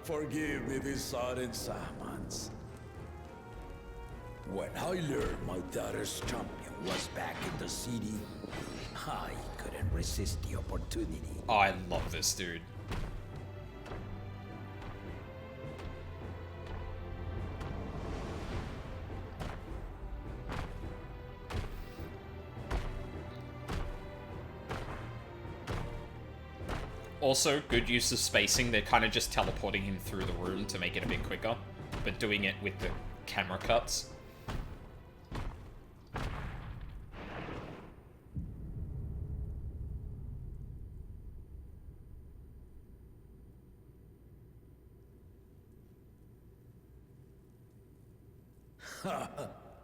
Forgive me this sudden summons. When I learned my daughter's champion was back in the city, I couldn't resist the opportunity. Oh, I love this dude. Also, good use of spacing. They're kind of just teleporting him through the room to make it a bit quicker, but doing it with the camera cuts.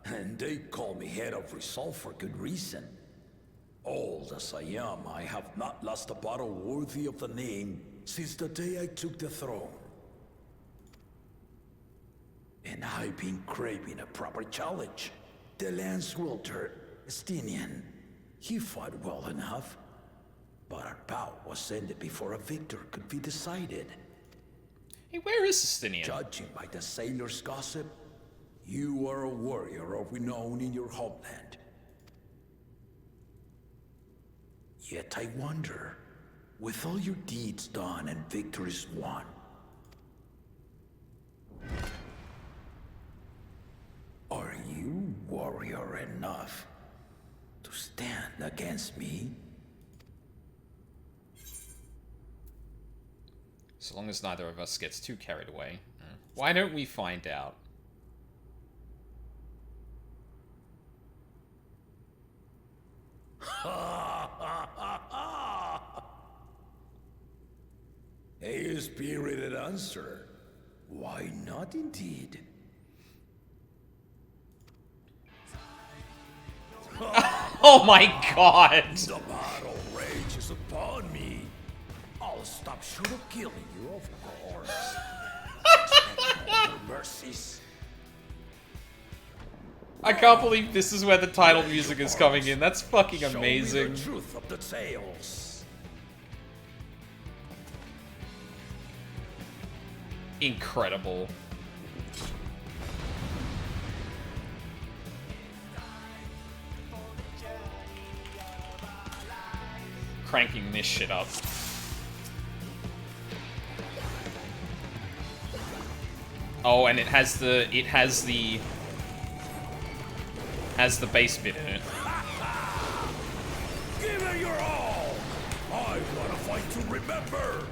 And they call me head of resolve for good reason. Old as I am, I have not lost a battle worthy of the name since the day I took the throne. And I've been craving a proper challenge. The Lance Wilter, Estinian, he fought well enough, but our bout was ended before a victor could be decided. Hey, where is Estinian? Judging by the sailors' gossip, you are a warrior of renown in your homeland. Yet I wonder, with all your deeds done and victories won, are you warrior enough to stand against me? So long as neither of us gets too carried away. Why don't we find out? A spirited answer. Why not, indeed? Oh my god! The battle rages upon me. I'll stop short of killing you, of course. Expect no mercies. I can't believe this is where the title music is coming in. That's fucking Show amazing. me the truth of the tales. Incredible. Cranking this shit up. Oh, and it has the bass bit in it. Give it your all. I want to fight to remember.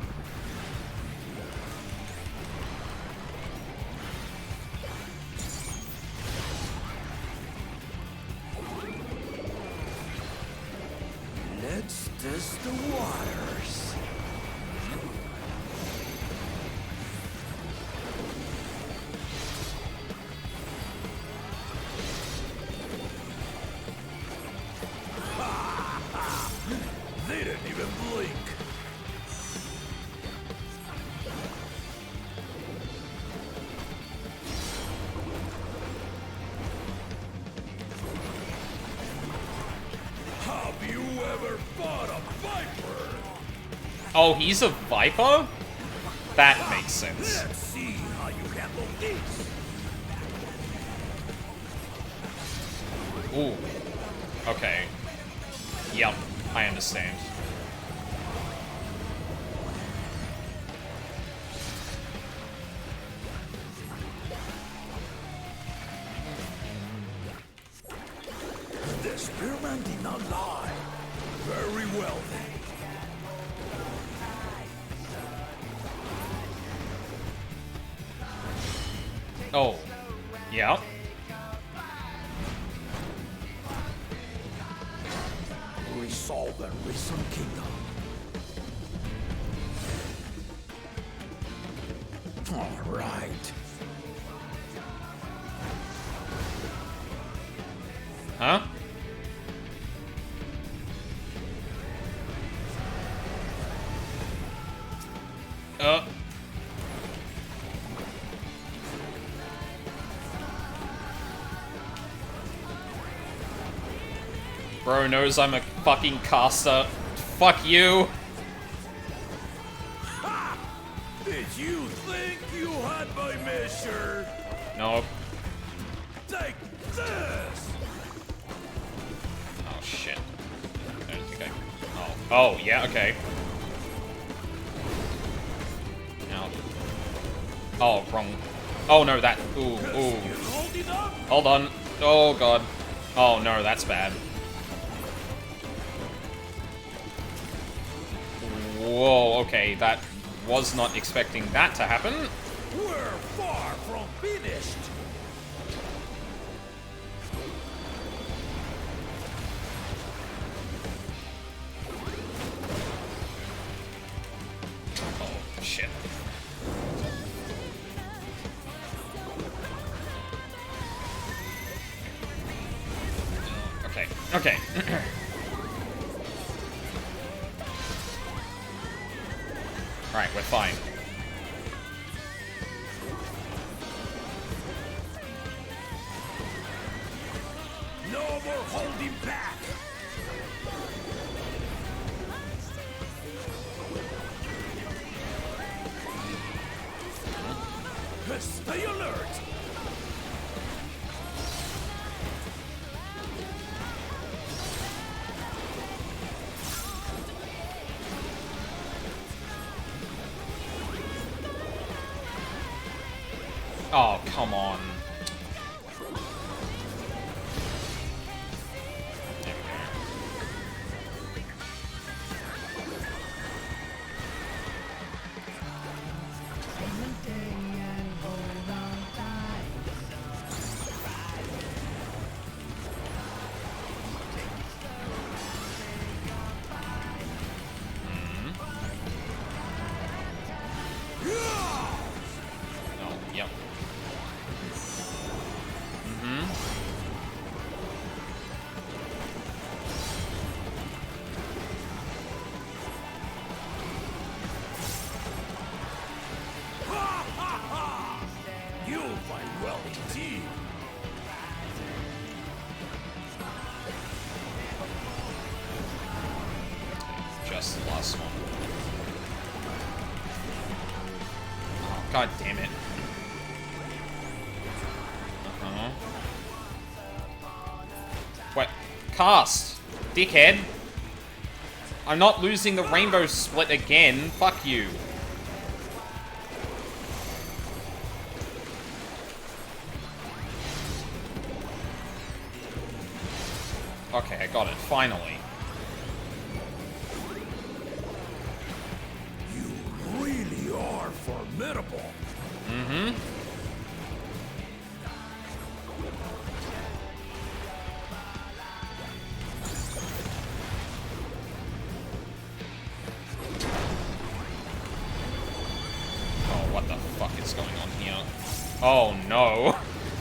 Let's test the waters. They didn't even blink. Have you ever fought a viper? Oh, he's a viper? That makes sense. Let's see how you handle this. Ooh. Okay. Yep, I understand. The spearman did not lie. Very well then. Oh. Yeah. Resolve and Risen Kingdom. All right. Huh? Bro knows I'm a fucking caster. Fuck you. Ha! Did you think you had my measure? Nope. Take this! Oh shit. I don't think I... Oh. Oh, yeah, okay. Now. Oh, wrong. Oh no, that... Ooh, ooh. Hold on. Oh god. Oh no, that's bad. Whoa, okay, that was not expecting that to happen. We're far from finished. Oh, shit. Okay, okay. Alright, we're fine. No more holding back. Stay alert. Oh, come on. There we go. last one. Oh, god damn it. Uh-huh. Wait, cast! Dickhead! I'm not losing the rainbow split again. Fuck you. Okay, I got it. Finally. You really are formidable. Mm-hmm. Oh, what the fuck is going on here? Oh, no.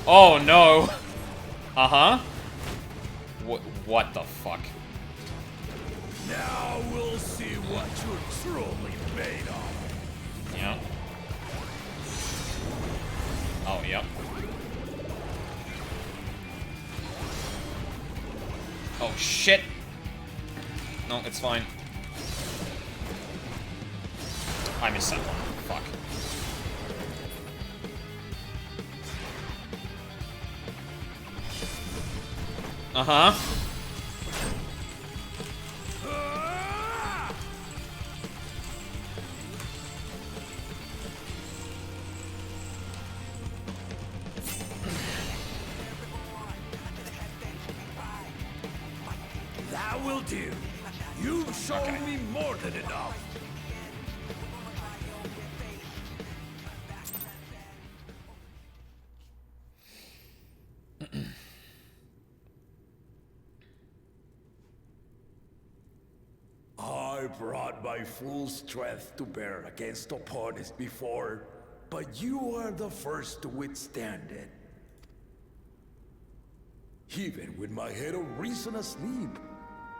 Oh, no. Uh-huh. What the fuck? Now we'll see what you're truly made of. Yeah. Oh, yep. Oh, shit. No, it's fine. I missed that one. Fuck. Uh-huh. That will do. You've shown me more than enough. I brought my full strength to bear against opponents before, but you are the first to withstand it. Even with my head of reason asleep,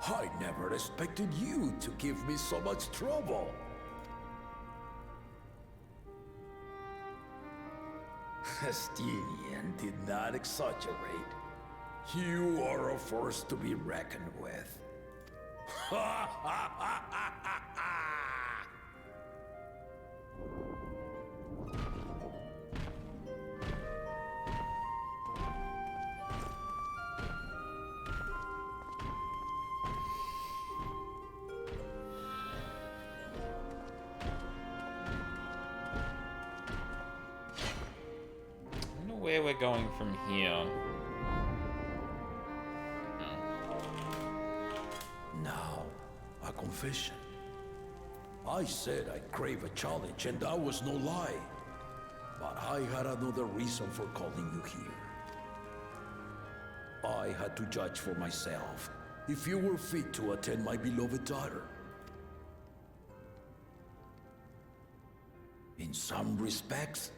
I never expected you to give me so much trouble. Estinian did not exaggerate. You are a force to be reckoned with. Where we're going from here. Now, a confession. I said I crave a challenge, and that was no lie. But I had another reason for calling you here. I had to judge for myself if you were fit to attend my beloved daughter. In some respects,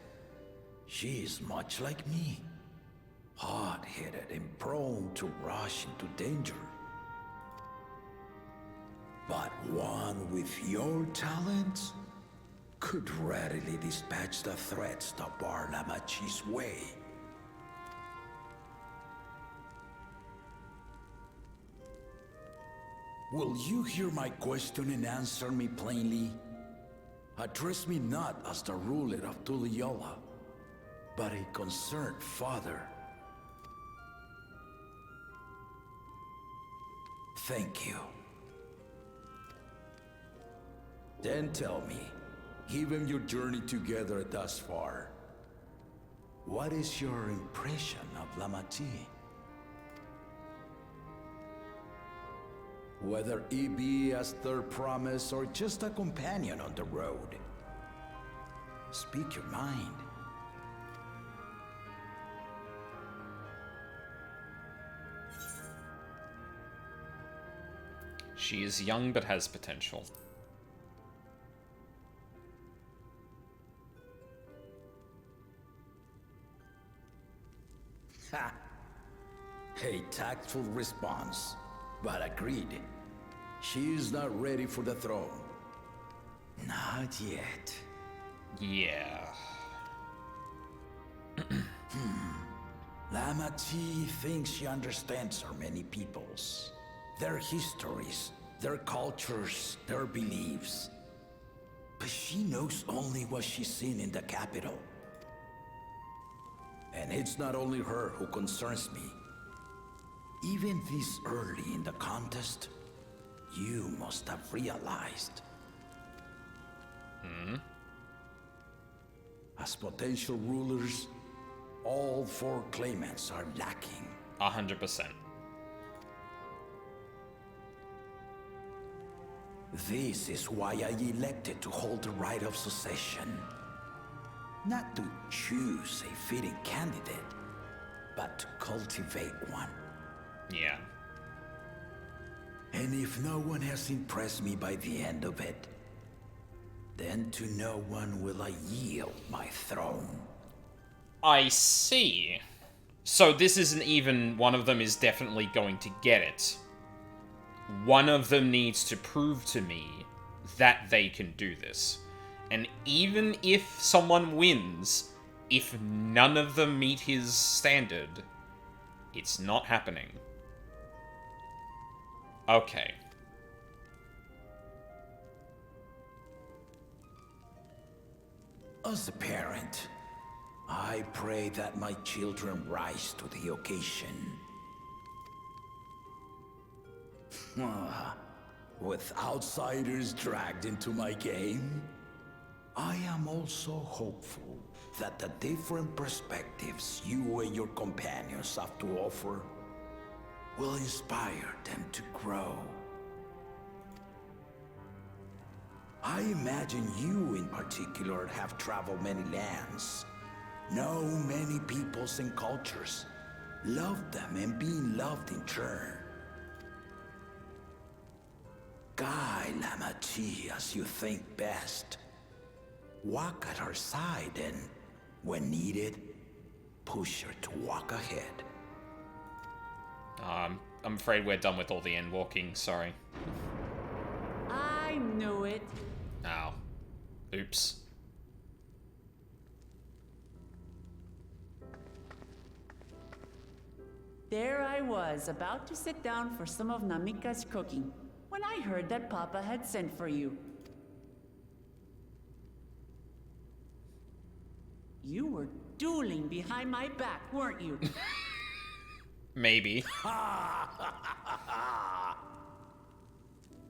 she is much like me. Hard-headed and prone to rush into danger. But one with your talents could readily dispatch the threats that bar Lamachi's way. Will you hear my question and answer me plainly? Address me not as the ruler of Tuliola, but a concerned father. Thank you. Then tell me, given your journey together thus far, what is your impression of Lamati? Whether it be as their promise or just a companion on the road. Speak your mind. She is young but has potential. Ha! A tactful response, but agreed. She is not ready for the throne. Not yet. Yeah. Lamati thinks she understands our many peoples, their histories, their cultures, their beliefs. But she knows only what she's seen in the capital. And it's not only her who concerns me. Even this early in the contest, you must have realized. As potential rulers, all 4 claimants are lacking. 100%. This is why I elected to hold the right of succession. Not to choose a fitting candidate, but to cultivate one. Yeah. And if no one has impressed me by the end of it, then to no one will I yield my throne. I see. So this isn't even one of them is definitely going to get it. One of them needs to prove to me that they can do this. And even if someone wins, if none of them meet his standard, it's not happening. Okay. As a parent, I pray that my children rise to the occasion. With outsiders dragged into my game, I am also hopeful that the different perspectives you and your companions have to offer will inspire them to grow. I imagine you in particular have traveled many lands, know many peoples and cultures, loved them and being loved in turn. Guide Lamati as you think best. Walk at her side and, when needed, push her to walk ahead. I'm afraid we're done with all the end walking, sorry. I knew it. Ow. Oops. There I was, about to sit down for some of Namika's cooking, when I heard that Papa had sent for you. You were dueling behind my back, weren't you? Maybe.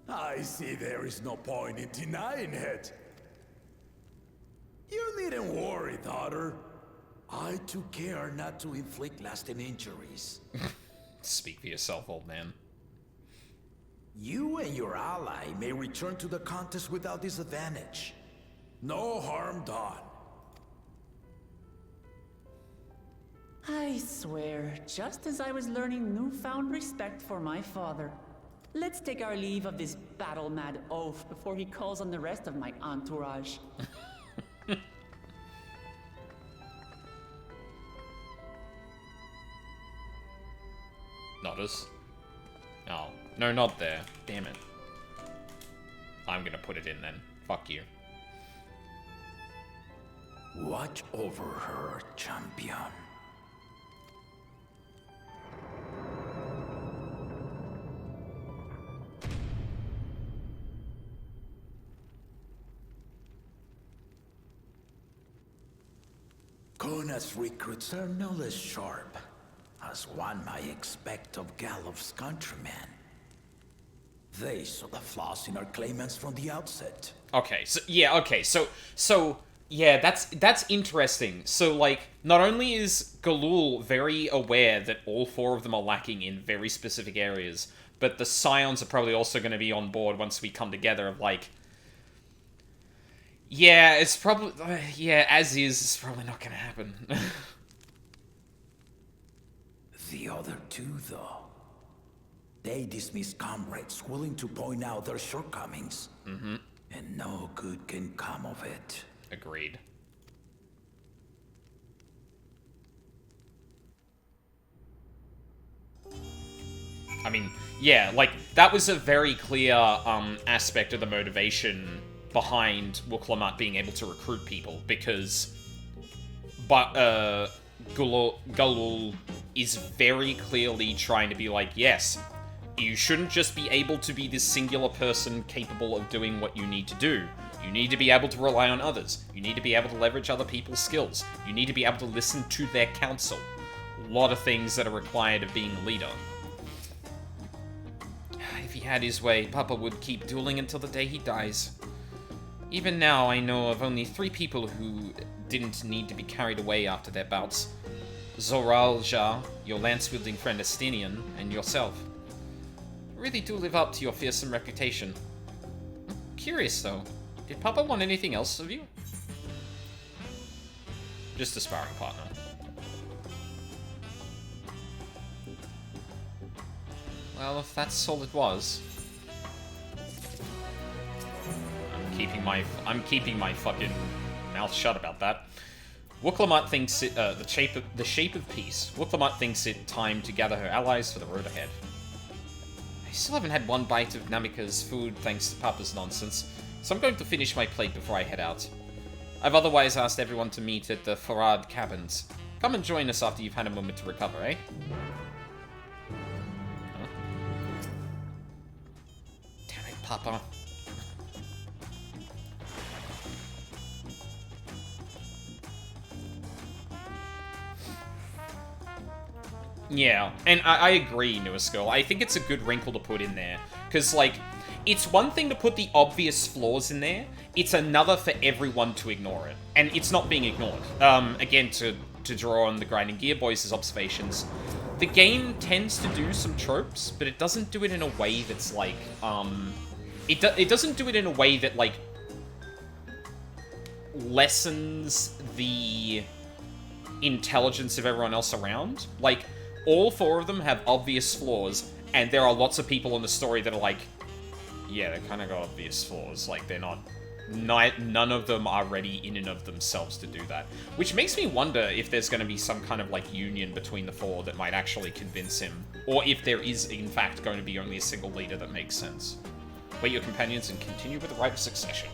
I see there is no point in denying it. You needn't worry, daughter. I took care not to inflict lasting injuries. Speak for yourself, old man. You and your ally may return to the contest without disadvantage. No harm done. I swear, just as I was learning newfound respect for my father. Let's take our leave of this battle-mad oaf before he calls on the rest of my entourage. Not us. Oh. No, not there. Damn it. I'm gonna put it in then. Fuck you. Watch over her, champion. Kona's recruits are no less sharp, as one might expect of Galuf's countrymen. They saw the flaws in our claimants from the outset. Okay, so yeah, okay, so yeah, that's interesting. So like, not only is Galul very aware that all 4 of them are lacking in very specific areas, but the Scions are probably also going to be on board once we come together of like, yeah, it's probably, yeah, as is, it's probably not going to happen. The other 2, though, they dismiss comrades willing to point out their shortcomings. Mm-hmm. And no good can come of it. Agreed. I mean, yeah, like, that was a very clear aspect of the motivation behind Wuklamut being able to recruit people, because Galul is very clearly trying to be like, yes, You shouldn't just be able to be this singular person capable of doing what you need to do. You need to be able to rely on others. You need to be able to leverage other people's skills. You need to be able to listen to their counsel. A lot of things that are required of being a leader. If he had his way, Papa would keep dueling until the day he dies. Even now, I know of only 3 people who didn't need to be carried away after their bouts. Zoralja, your lance-wielding friend Estinian, and yourself. You really do live up to your fearsome reputation. I'm curious, though. Did Papa want anything else of you? Just a sparring partner. Well, if that's all it was, I'm keeping my fucking mouth shut about that. Wuklamut thinks it the shape of peace. Wuklamut thinks it time to gather her allies for the road ahead. I still haven't had one bite of Namika's food thanks to Papa's nonsense, so I'm going to finish my plate before I head out. I've otherwise asked everyone to meet at the Farad cabins. Come and join us after you've had a moment to recover, eh? Huh? Damn it, Papa. Yeah, and I agree, newest girl. I think it's a good wrinkle to put in there. Because, like, it's one thing to put the obvious flaws in there, it's another for everyone to ignore it. And it's not being ignored. Again, to draw on the Grinding Gear Boys' observations, the game tends to do some tropes, but it doesn't do it in a way that's, like, it doesn't do it in a way that, like, lessens the intelligence of everyone else around. Like, all 4 of them have obvious flaws, and there are lots of people in the story that are like, yeah, they kind of got obvious flaws. Like, they're not... None of them are ready in and of themselves to do that. Which makes me wonder if there's going to be some kind of, like, union between the 4 that might actually convince him. Or if there is, in fact, going to be only a single leader that makes sense. Wait your companions and continue with the right of succession.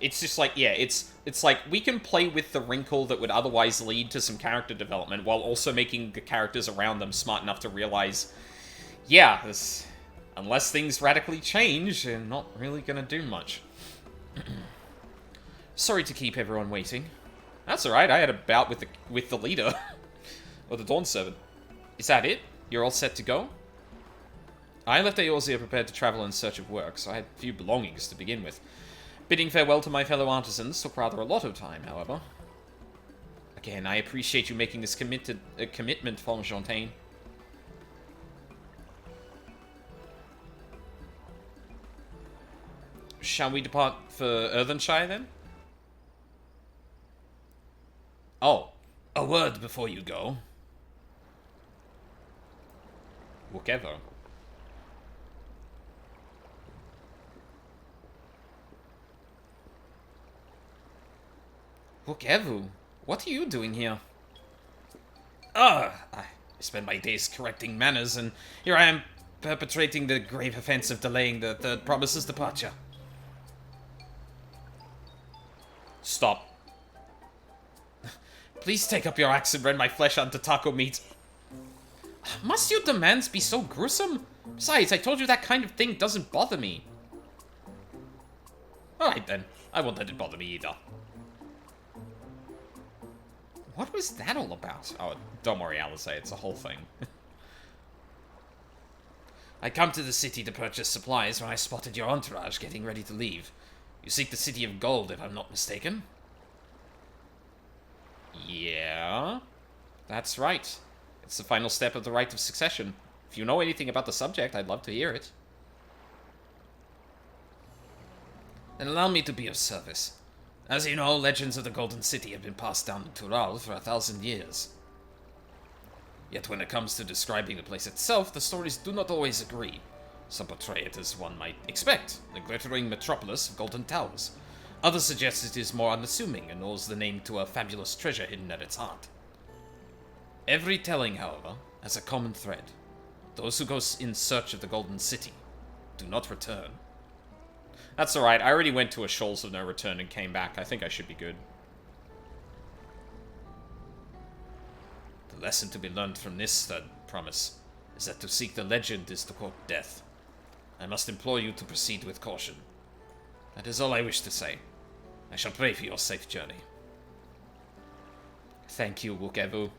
It's just like, yeah, it's like, we can play with the wrinkle that would otherwise lead to some character development while also making the characters around them smart enough to realize, yeah, unless things radically change, they're not really gonna do much. Sorry to keep everyone waiting. That's alright, I had a bout with the leader. Or the Dawn Servant. Is that it? You're all set to go? I left Eorzea prepared to travel in search of work, so I had few belongings to begin with. Bidding farewell to my fellow artisans took rather a lot of time, however. Again, I appreciate you making this commitment, Fontaine. Shall we depart for Earthenshire, then? Oh, a word before you go. Whatever. Whatever? What are you doing here? I spend my days correcting manners, and here I am perpetrating the grave offense of delaying the Third Promise's departure. Stop. Please take up your axe and rend my flesh onto taco meat. Must your demands be so gruesome? Besides, I told you that kind of thing doesn't bother me. Alright then, I won't let it bother me either. What was that all about? Oh, don't worry, Alice, it's a whole thing. I come to the city to purchase supplies when I spotted your entourage getting ready to leave. You seek the City of Gold, if I'm not mistaken. Yeah, that's right. It's the final step of the rite of succession. If you know anything about the subject, I'd love to hear it. Then allow me to be of service. As you know, legends of the Golden City have been passed down to Tural for 1,000 years. Yet when it comes to describing the place itself, the stories do not always agree. Some portray it as one might expect, the glittering metropolis of golden towers. Others suggest it is more unassuming and owes the name to a fabulous treasure hidden at its heart. Every telling, however, has a common thread. Those who go in search of the Golden City do not return. That's alright, I already went to a Shoals of No Return and came back. I think I should be good. The lesson to be learned from this, third promise, is that to seek the legend is to court death. I must implore you to proceed with caution. That is all I wish to say. I shall pray for your safe journey. Thank you, Wukevu.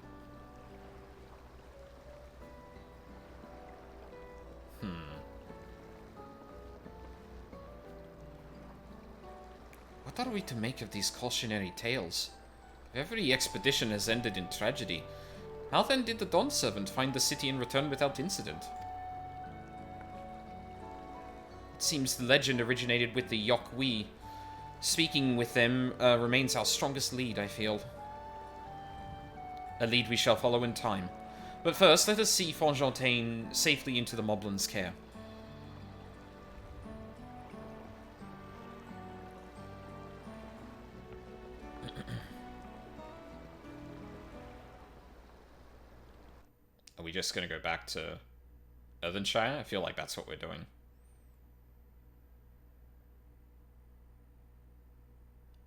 What are we to make of these cautionary tales? If every expedition has ended in tragedy, how then did the Dawn Servant find the city and return without incident? It seems the legend originated with the Yokwi. Speaking with them remains our strongest lead, I feel. A lead we shall follow in time. But first, let us see Fontaine safely into the Moblin's care. Are we just going to go back to Earthenshire? I feel like that's what we're doing.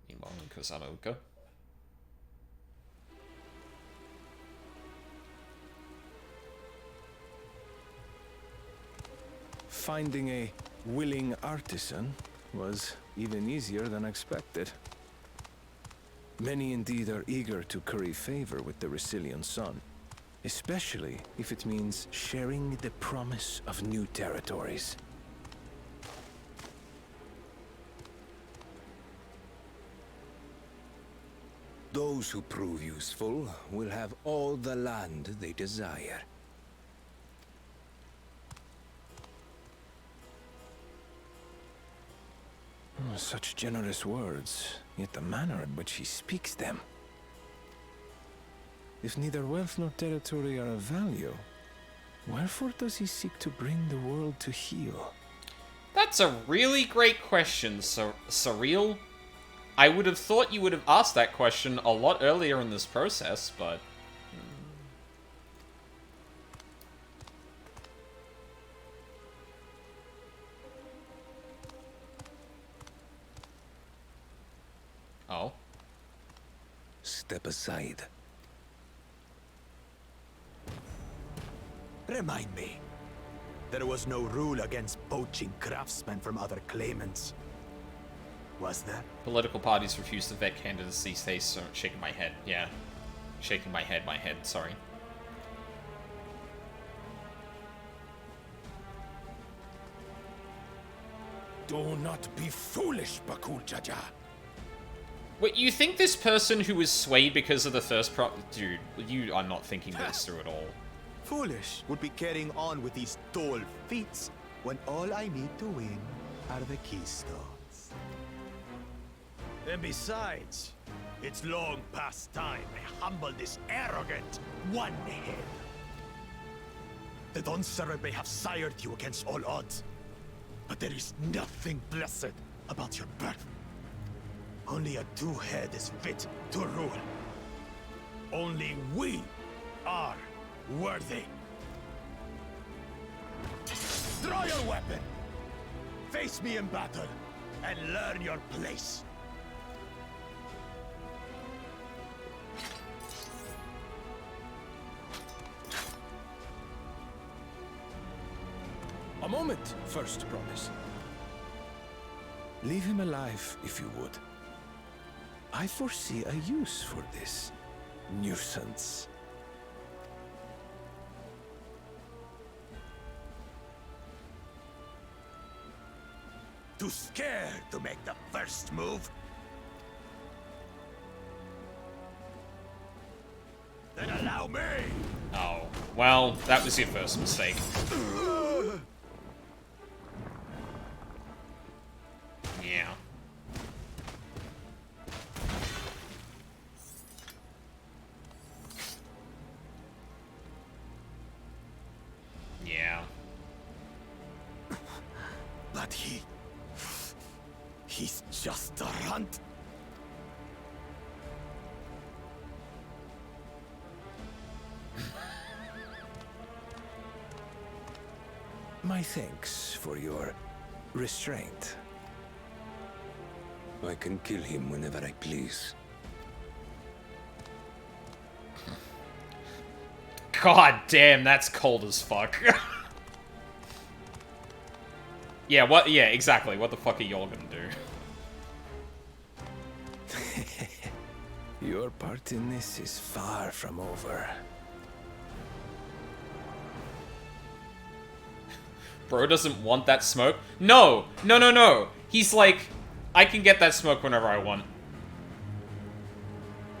Imon Kozanouka. Finding a willing artisan was even easier than expected. Many indeed are eager to curry favor with the Resilient Sun, especially if it means sharing the promise of new territories. Those who prove useful will have all the land they desire. Such generous words, yet the manner in which he speaks them. If neither wealth nor territory are of value, wherefore does he seek to bring the world to heel? That's a really great question, Surreal. I would have thought you would have asked that question a lot earlier in this process, but... Oh. Step aside. Remind me. There was no rule against poaching craftsmen from other claimants. Was there? Political parties refuse to vet candidates these days, so shaking my head. Yeah. Shaking my head, sorry. Do not be foolish, Bakul Jaja. Wait, you think this person who was swayed because of the first Dude, you are not thinking this through at all. Foolish would be carrying on with these tall feats when all I need to win are the keystones. And besides, it's long past time I humble this arrogant one-head. The Dawn Servant may have sired you against all odds, but there is nothing blessed about your birth. Only a two-head is fit to rule. Only we are worthy. Draw your weapon! Face me in battle, and learn your place. A moment, first promise. Leave him alive, if you would. I foresee a use for this nuisance. Too scared to make the first move? Then allow me! Oh, well, that was your first mistake. Yeah. Yeah. But he's just a runt. My thanks for your restraint. I can kill him whenever I please. God damn, that's cold as fuck. Yeah, what? Yeah, exactly. What the fuck are y'all gonna do? Your part in this is far from over. Bro doesn't want that smoke? No! No, no, no! He's like, I can get that smoke whenever I want.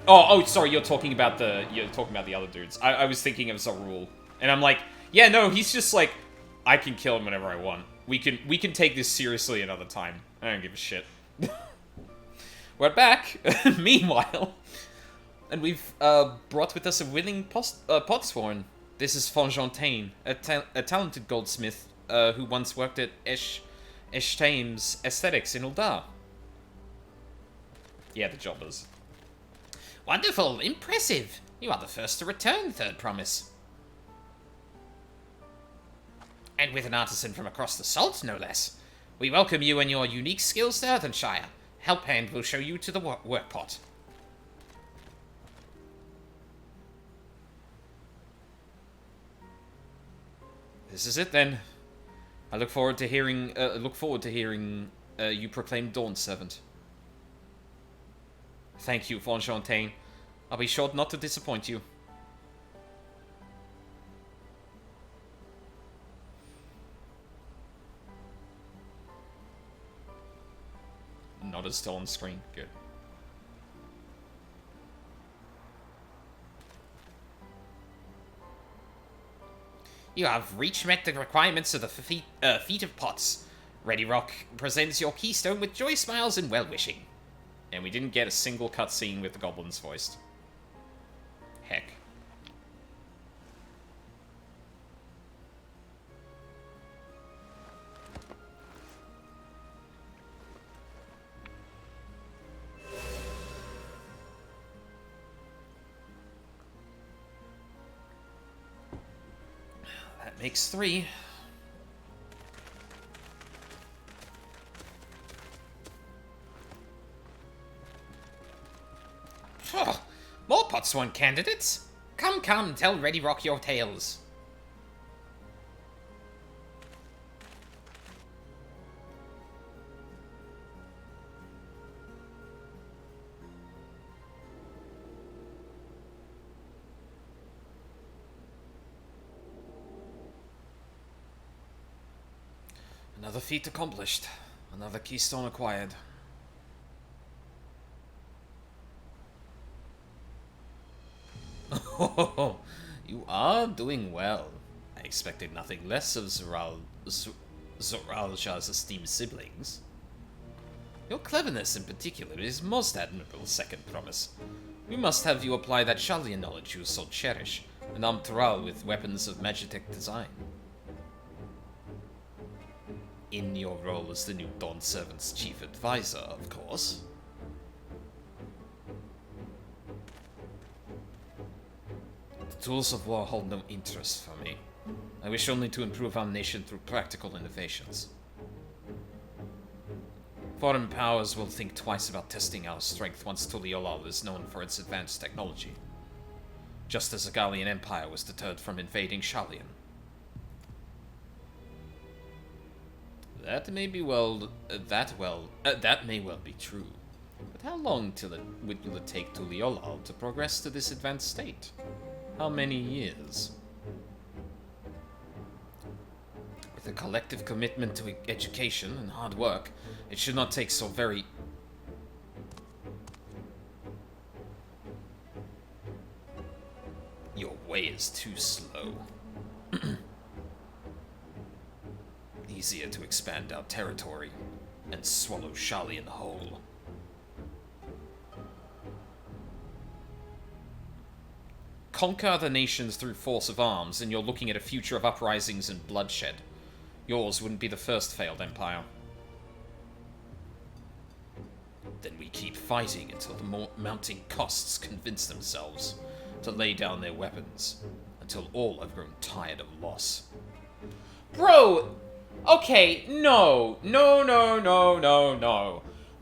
Oh, sorry, you're talking about the other dudes. I was thinking of Zarul. And I'm like, yeah, no, he's just like, I can kill him whenever I want. We can take this seriously another time. I don't give a shit. We're back, meanwhile. And we've brought with us a willing potsworn. This is Fonfontaine, a talented goldsmith who once worked at Eshtaim's Aesthetics in Uldar. Yeah, the jobbers. Wonderful, impressive. You are the first to return, Third Promise. And with an artisan from across the salt, no less. We welcome you and your unique skills to Earthenshire. Helphand will show you to the workpot. This is it then. I look forward to hearing. You proclaim Dawn Servant. Thank you, Fonfontaine. I'll be sure not to disappoint you. Not as still on screen. Good. You have met the requirements of the Feat of Pots. Ready Rock presents your keystone with joy smiles and well-wishing. And we didn't get a single cutscene with the goblins voiced. Heck. That makes 3. Oh, more Potsworn candidates? Come, tell Ready Rock your tales. Another feat accomplished. Another keystone acquired. Oh, you are doing well. I expected nothing less of Zoralja's esteemed siblings. Your cleverness in particular is most admirable, Second Promise. We must have you apply that Shallian knowledge you so cherish, and arm Thrall with weapons of Magitech design. In your role as the new Dawn Servant's chief advisor, of course. The tools of war hold no interest for me. I wish only to improve our nation through practical innovations. Foreign powers will think twice about testing our strength once Tuliolal is known for its advanced technology. Just as the Gallian Empire was deterred from invading Shallian. That may well be true. But how long will it take Tuliolal to progress to this advanced state? How many years? With a collective commitment to education and hard work, it should not take so very... Your way is too slow. Easier to expand our territory and swallow Shallian whole. Conquer the nations through force of arms, and you're looking at a future of uprisings and bloodshed. Yours wouldn't be the first failed empire. Then we keep fighting until the mounting costs convince themselves to lay down their weapons, until all have grown tired of loss. Bro! Okay, no.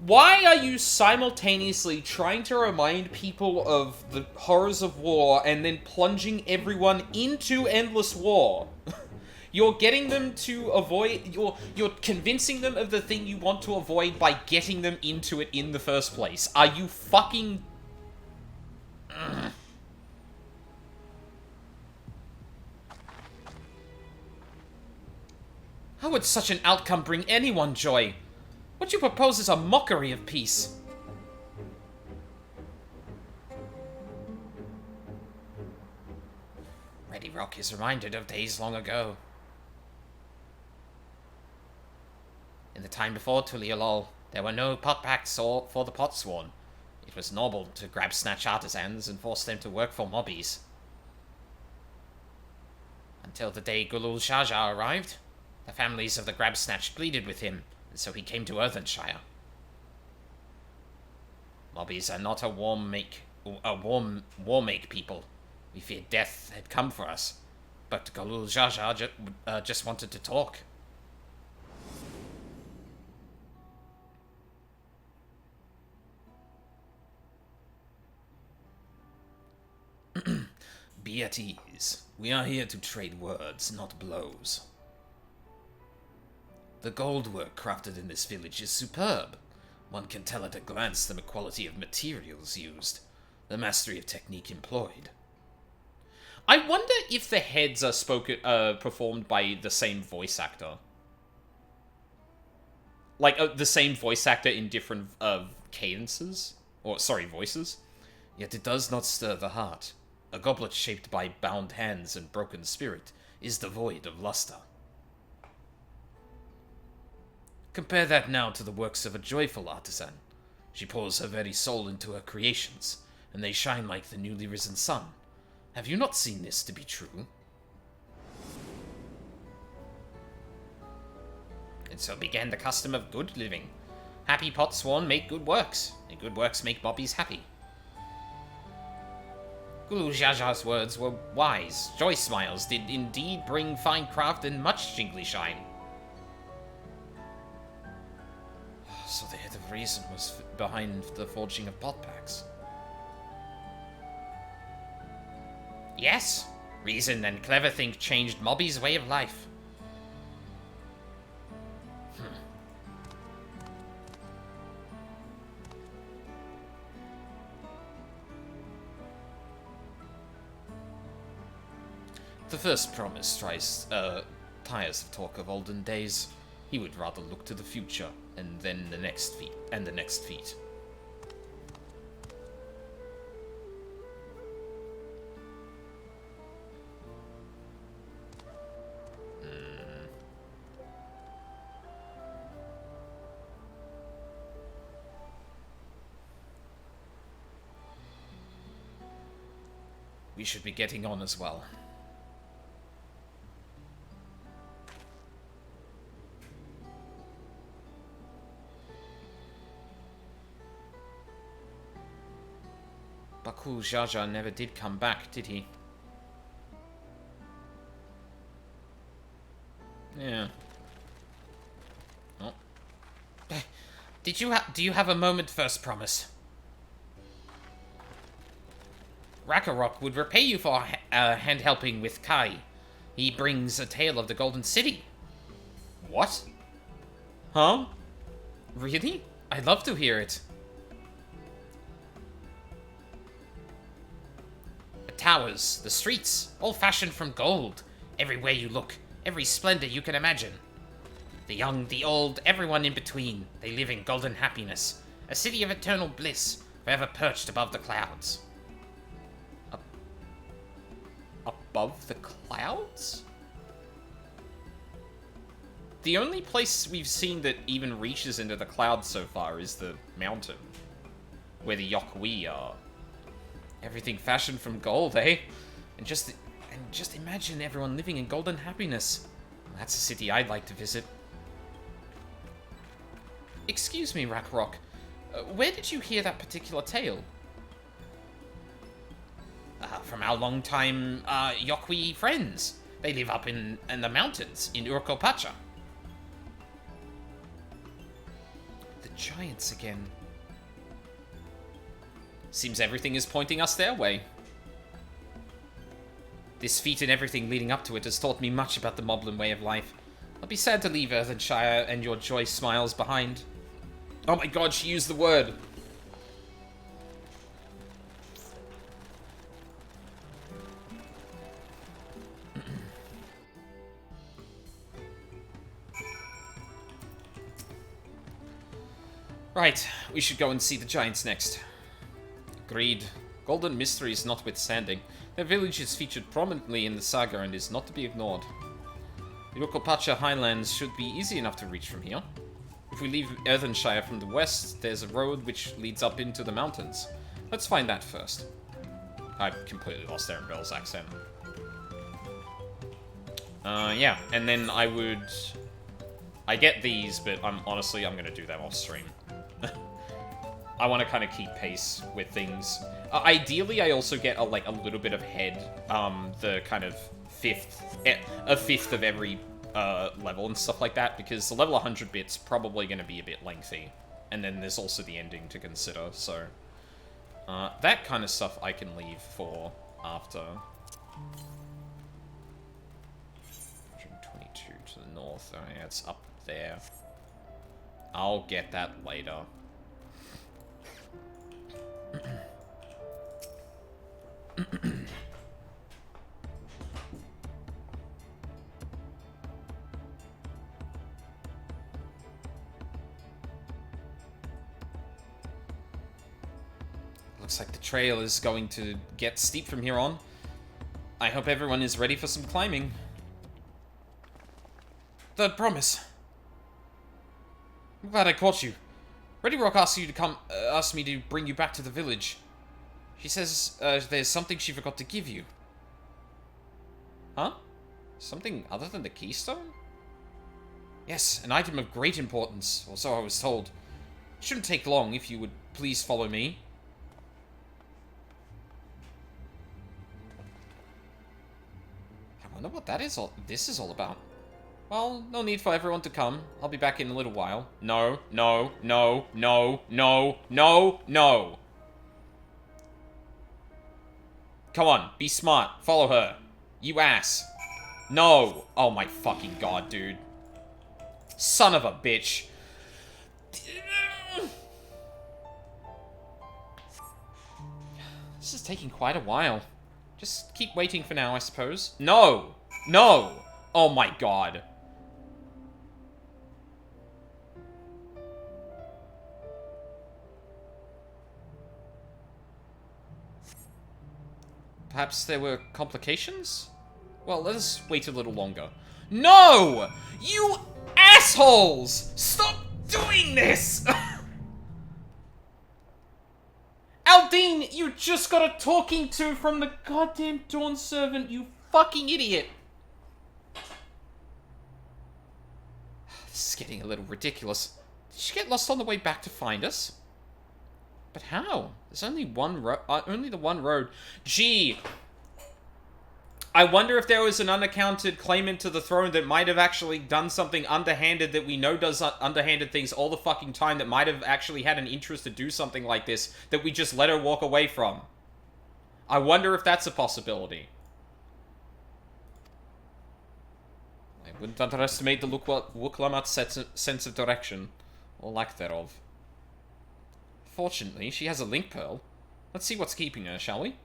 Why are you simultaneously trying to remind people of the horrors of war and then plunging everyone into endless war? You're getting them to avoid... You're convincing them of the thing you want to avoid by getting them into it in the first place. Are you fucking... Ugh. How would such an outcome bring anyone joy? What you propose is a mockery of peace. Ready Rock is reminded of days long ago. In the time before Tuliolol, there were no potpacks for the potsworn. It was normal to grab snatch artisans and force them to work for mobbies. Until the day Gulul Shaja arrived, the families of the grab snatch pleaded with him, and so he came to Earthenshire. Mobbies are not a war-make people. We feared death had come for us, but Gulul Shaja just wanted to talk. Be at ease. We are here to trade words, not blows. The gold work crafted in this village is superb. One can tell at a glance the quality of materials used, the mastery of technique employed. I wonder if the heads are performed by the same voice actor. Like, the same voice actor in different cadences? Or, sorry, voices? Yet it does not stir the heart. A goblet shaped by bound hands and broken spirit is devoid of luster. Compare that now to the works of a joyful artisan. She pours her very soul into her creations, and they shine like the newly risen sun. Have you not seen this to be true? And so began the custom of good living. Happy potsworn make good works, and good works make bobbies happy. Gulu Jaja's words were wise. Joy smiles did indeed bring fine craft and much jingly shine. So the reason was behind the forging of potpacks. Yes, reason and clever think changed Mobby's way of life. The first promise tires of talk of olden days. He would rather look to the future, and then the next feat, and the next feat. We should be getting on as well. Baku Jaja never did come back, did he? Yeah. Oh. Do you have a moment first, Promise? Rakarok would repay you for hand helping with Kai. He brings a tale of the Golden City. What? Huh? Really? I'd love to hear it. The towers, the streets, all fashioned from gold. Everywhere you look, every splendor you can imagine. The young, the old, everyone in between, they live in golden happiness. A city of eternal bliss, forever perched above the clouds. Above the clouds? The only place we've seen that even reaches into the clouds so far is the mountain, where the Yokwi are. Everything fashioned from gold, eh? And just imagine everyone living in golden happiness. That's a city I'd like to visit. Excuse me, Rakrok. Where did you hear that particular tale? From our long-time Yokwi friends. They live up in the mountains in Urkopacha. The Giants again. Seems everything is pointing us their way. This feat and everything leading up to it has taught me much about the Moblin way of life. I'll be sad to leave Earthenshire and your joy smiles behind. Oh my god, she used the word! Right, we should go and see the Giants next. Agreed. Golden mysteries notwithstanding, their village is featured prominently in the saga and is not to be ignored. The Yokopacha highlands should be easy enough to reach from here. If we leave Earthenshire from the west, there's a road which leads up into the mountains. Let's find that first. I completely lost Aaron Bell's accent. Yeah, and then I get these, but honestly, I'm gonna do them off stream. I want to kind of keep pace with things. Ideally, I also get a little bit of head, the kind of a fifth of every level and stuff like that, because the level 100 bit's probably going to be a bit lengthy, and then there's also the ending to consider. So that kind of stuff I can leave for after. 122 to the north. Oh yeah, it's up there. I'll get that later. Looks like the trail is going to get steep from here on. I hope everyone is ready for some climbing. Third promise. I'm glad I caught you. Ready Rock asked you to come, asked me to bring you back to the village. She says there's something she forgot to give you. Huh? Something other than the keystone? Yes, an item of great importance, or so I was told. It shouldn't take long if you would please follow me. I wonder what this is all about. Well, no need for everyone to come. I'll be back in a little while. No, no, no, no, no, no, no. Come on, be smart. Follow her. You ass. No. Oh my fucking god, dude. Son of a bitch. This is taking quite a while. Just keep waiting for now, I suppose. No. No. Oh my god. Perhaps there were complications? Well, let us wait a little longer. No! You assholes! Stop doing this! Aldine, you just got a talking to from the goddamn Dawn servant, you fucking idiot! This is getting a little ridiculous. Did she get lost on the way back to find us? But how? There's only one road. Only the one road. Gee. I wonder if there was an unaccounted claimant to the throne that might have actually done something underhanded that we know does underhanded things all the fucking time, that might have actually had an interest to do something like this that we just let her walk away from. I wonder if that's a possibility. I wouldn't underestimate the Wuklamat's sense of direction, or lack thereof. Fortunately, she has a link pearl. Let's see what's keeping her, shall we?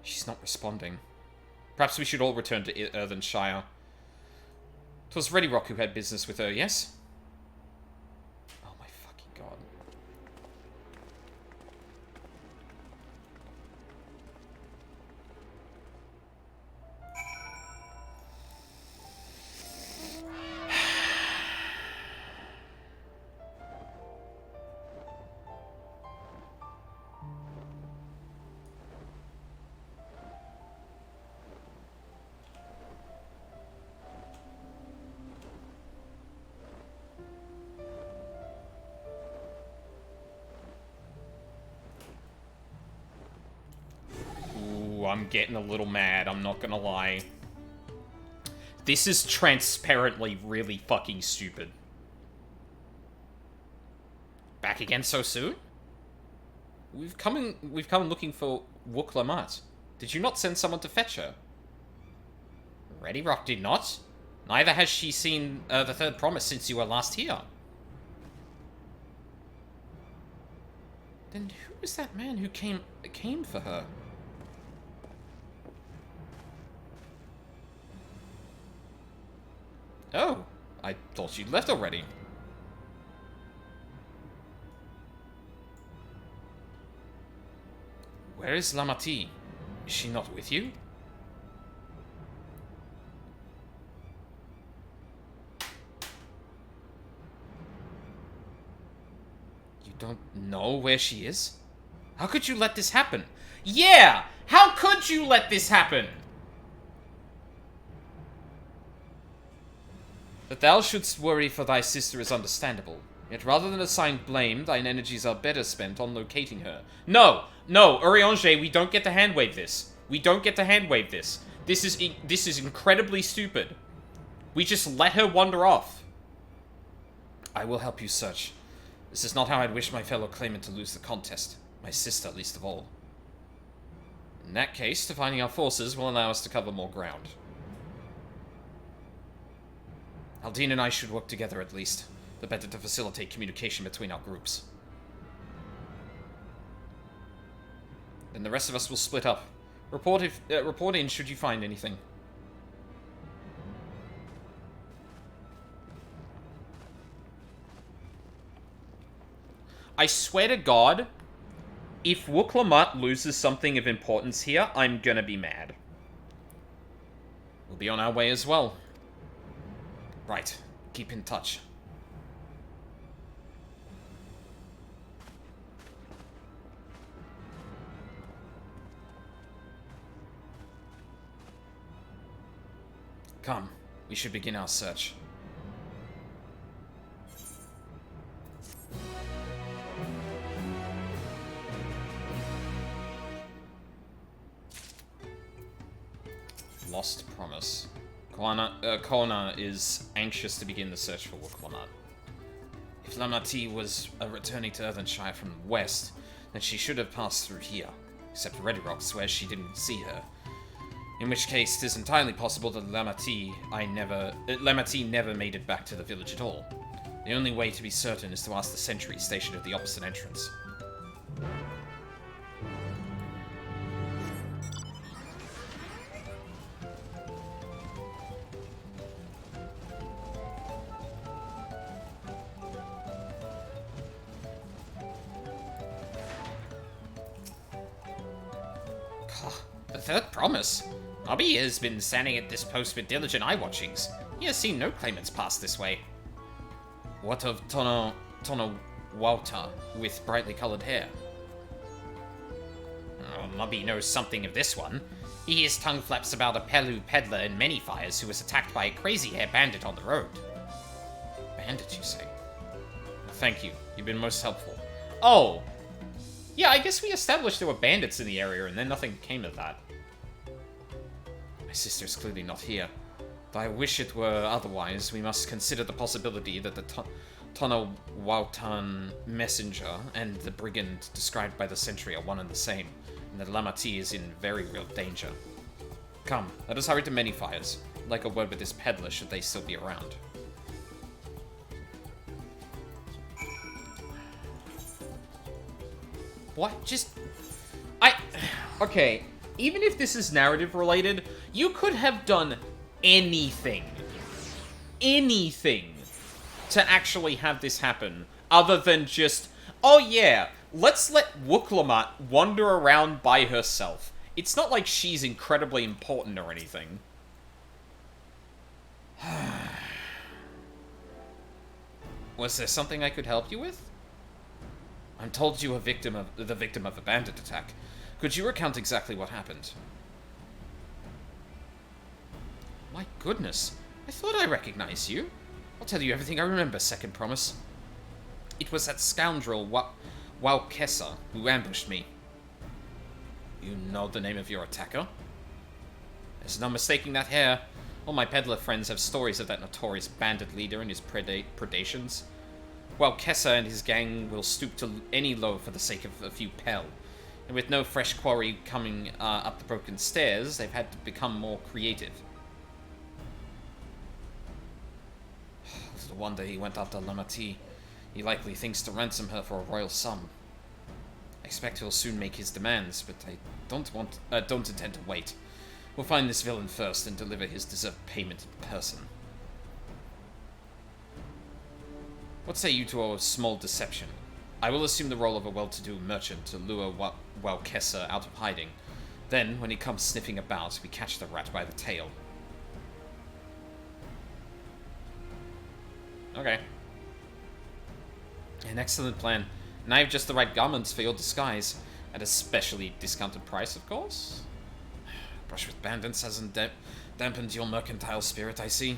She's not responding. Perhaps we should all return to Earthenshire. 'Twas Ready Rock who had business with her, yes? Oh my fucking god. I'm getting a little mad, I'm not gonna lie. This is transparently really fucking stupid. Back again so soon? We've come looking for Wook Lamat. Did you not send someone to fetch her? Ready Rock did not. Neither has she seen the third promise since you were last here. Then who was that man who came for her? Oh, I thought she'd left already. Where is Lamati? Is she not with you? You don't know where she is? How could you let this happen? Yeah! How could you let this happen? That thou shouldst worry for thy sister is understandable. Yet rather than assign blame, thine energies are better spent on locating her. No! No, Urianger, we don't get to handwave this. We don't get to handwave this. This is incredibly stupid. We just let her wander off. I will help you search. This is not how I'd wish my fellow claimant to lose the contest. My sister, least of all. In that case, defining our forces will allow us to cover more ground. Aldine and I should work together at least. The better to facilitate communication between our groups. Then the rest of us will split up. Report in should you find anything. I swear to God, if Wook Lamat loses something of importance here, I'm gonna be mad. We'll be on our way as well. Right, keep in touch. Come, we should begin our search. Lost Promise. Kona is anxious to begin the search for Wook Lamat. If Lamati was returning to Earthenshire from the west, then she should have passed through here. Except Red Rock swears she didn't see her. In which case, it is entirely possible that Lamati never made it back to the village at all. The only way to be certain is to ask the sentry stationed at the opposite entrance. The third promise? Nobby has been standing at this post with diligent eye watchings. He has seen no claimants pass this way. What of Tono Wauta with brightly colored hair? Oh, Nobby knows something of this one. He hears tongue flaps about a Pelu peddler in Many Fires who was attacked by a crazy hair bandit on the road. Bandit, you say? Thank you. You've been most helpful. Oh! Yeah, I guess we established there were bandits in the area and then nothing came of that. My sister's clearly not here. Though I wish it were otherwise, we must consider the possibility that the Tono Wautan messenger and the brigand described by the sentry are one and the same, and that Lamati is in very real danger. Come, let us hurry to Many Fires. I'd like a word with this peddler should they still be around. What? Okay, even if this is narrative related, you could have done anything to actually have this happen, other than just, oh yeah, let's let Wook Lamat wander around by herself. It's not like she's incredibly important or anything. Was there something I could help you with? I'm told you were the victim of a bandit attack. Could you recount exactly what happened? My goodness, I thought I recognized you. I'll tell you everything I remember, Second Promise. It was that scoundrel Waukesa who ambushed me. You know the name of your attacker? There's no mistaking that hair. All my peddler friends have stories of that notorious bandit leader and his predations. While Kessa and his gang will stoop to any low for the sake of a few pel. And with no fresh quarry coming up the broken stairs, they've had to become more creative. Little wonder he went after Lamati. He likely thinks to ransom her for a royal sum. I expect he'll soon make his demands, but I don't intend to wait. We'll find this villain first and deliver his deserved payment in person. What say you to a small deception? I will assume the role of a well-to-do merchant to lure Kessa out of hiding. Then, when he comes sniffing about, we catch the rat by the tail. Okay. An excellent plan. And I have just the right garments for your disguise. At a specially discounted price, of course. Brush with bandits hasn't dampened your mercantile spirit, I see.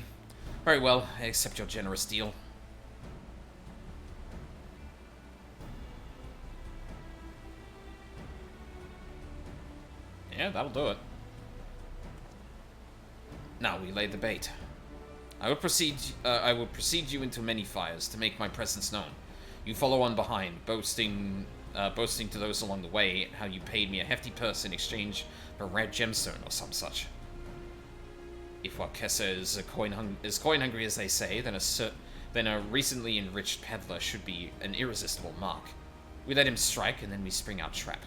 Very well, I accept your generous deal. Yeah, that'll do it. Now we lay the bait. I will precede you into many fires to make my presence known. You follow on behind, boasting to those along the way how you paid me a hefty purse in exchange for a rare gemstone or some such. If Wakessa is coin hungry as they say, then a recently enriched peddler should be an irresistible mark. We let him strike, and then we spring our trap.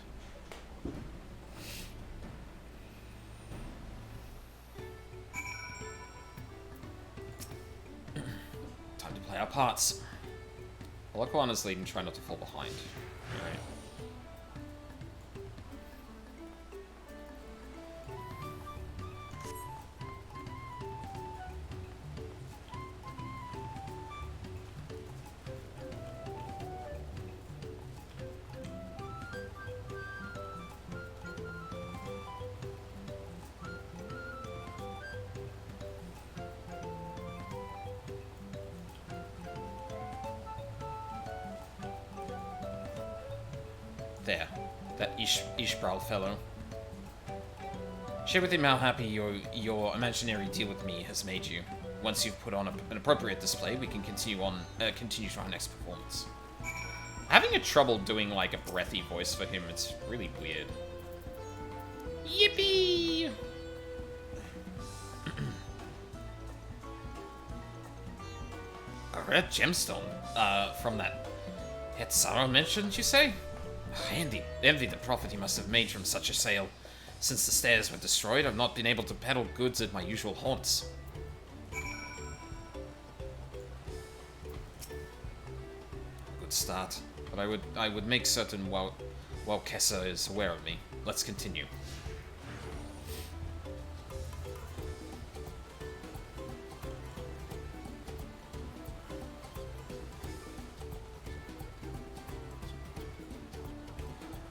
Time to play our parts. I'll look on as lead and try not to fall behind. Alright. There. That Ishbral fellow. Share with him how happy your imaginary deal with me has made you. Once you've put on an appropriate display, we can continue to our next performance. Having a trouble doing like a breathy voice for him, it's really weird. Yippee! A rare gemstone, from that Hetzara mentioned, you say? I envy the profit he must have made from such a sale. Since the stairs were destroyed, I've not been able to peddle goods at my usual haunts. Good start, but I would make certain while Kessa is aware of me. Let's continue.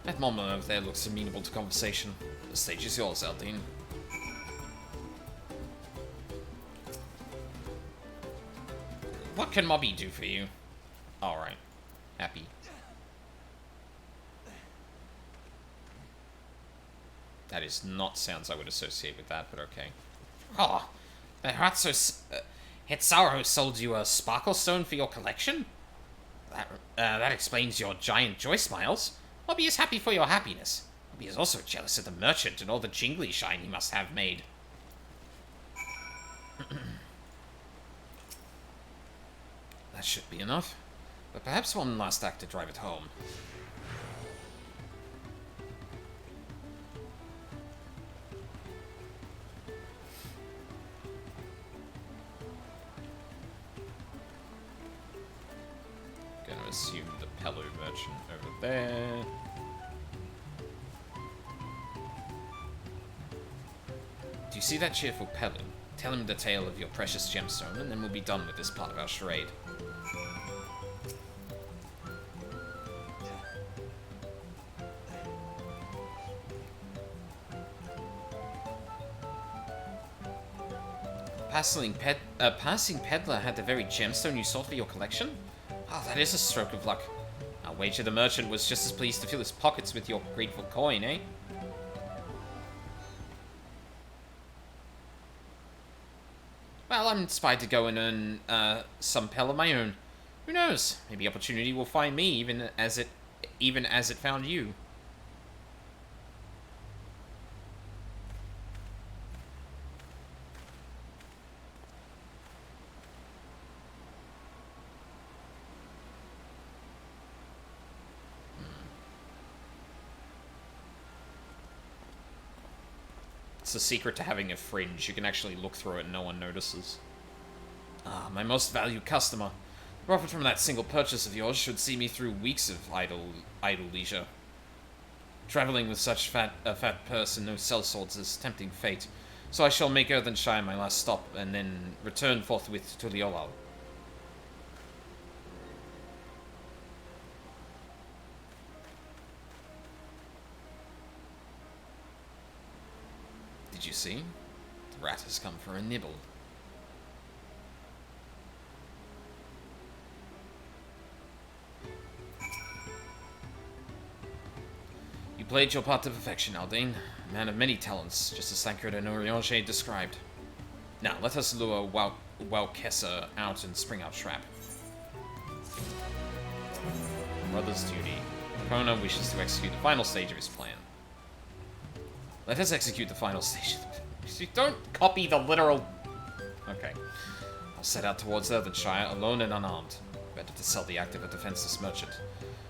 That moment over there looks amenable to conversation. The stage is yours, Eldine. What can Mobby do for you? Alright. Happy. That is not sounds I would associate with that, but okay. Oh, perhaps Hetzara sold you a sparkle stone for your collection? That explains your giant joy smiles. Mobby is happy for your happiness. Mobby is also jealous of the merchant and all the jingly shine he must have made. That should be enough. But perhaps one last act to drive it home. Gonna assume the Pelu merchant over there. Do you see that cheerful Pelu? Tell him the tale of your precious gemstone, and then we'll be done with this part of our charade. Passing peddler had the very gemstone you sought for your collection? Ah, that is a stroke of luck. I'll wager the merchant was just as pleased to fill his pockets with your grateful coin, eh? I'm inspired to go and earn some pell of my own. Who knows? Maybe opportunity will find me, even as it found you. It's the secret to having a fringe. You can actually look through it and no one notices. Ah, my most valued customer. The profit from that single purchase of yours should see me through weeks of idle leisure. Traveling with such a fat purse and no sellswords is tempting fate, so I shall make Earthenshire my last stop, and then return forthwith to Liolal. Did you see? The rat has come for a nibble. You played your part to perfection, Aldine. A man of many talents, just as Thancred and Oriange described. Now, let us lure Walkessa out and spring our trap. Brother's duty. Kona wishes to execute the final stage of his plan. Let us execute the final stage. Don't copy the literal... Okay. I'll set out towards Earthenshire, alone and unarmed. Better to sell the act of a defenseless merchant.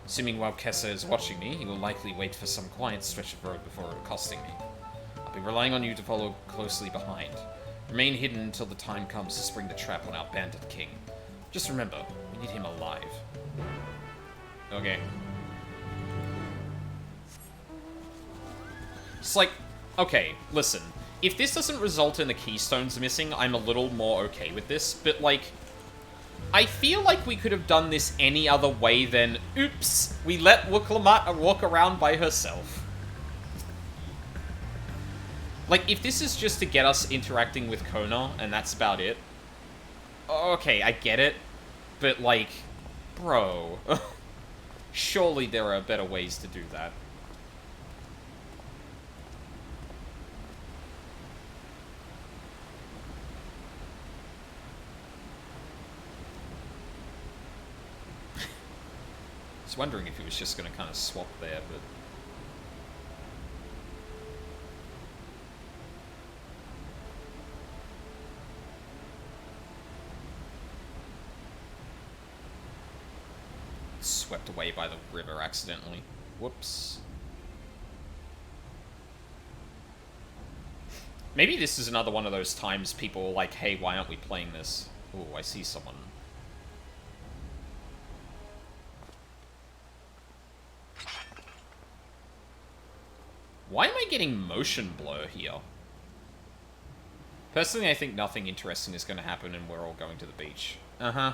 Assuming Walkessa is watching me, he will likely wait for some quiet stretch of road before accosting me. I'll be relying on you to follow closely behind. Remain hidden until the time comes to spring the trap on our bandit king. Just remember, we need him alive. Okay. It's like, okay, listen. If this doesn't result in the keystones missing, I'm a little more okay with this. But, like, I feel like we could have done this any other way than, oops, we let Wuklamata walk around by herself. Like, if this is just to get us interacting with Kona, and that's about it, okay, I get it. But, like, bro, surely there are better ways to do that. I was wondering if he was just going to kind of swap there, but... Swept away by the river accidentally. Whoops. Maybe this is another one of those times people are like, hey, why aren't we playing this? Ooh, I see someone. Why am I getting motion blur here? Personally, I think nothing interesting is going to happen and we're all going to the beach. Uh-huh.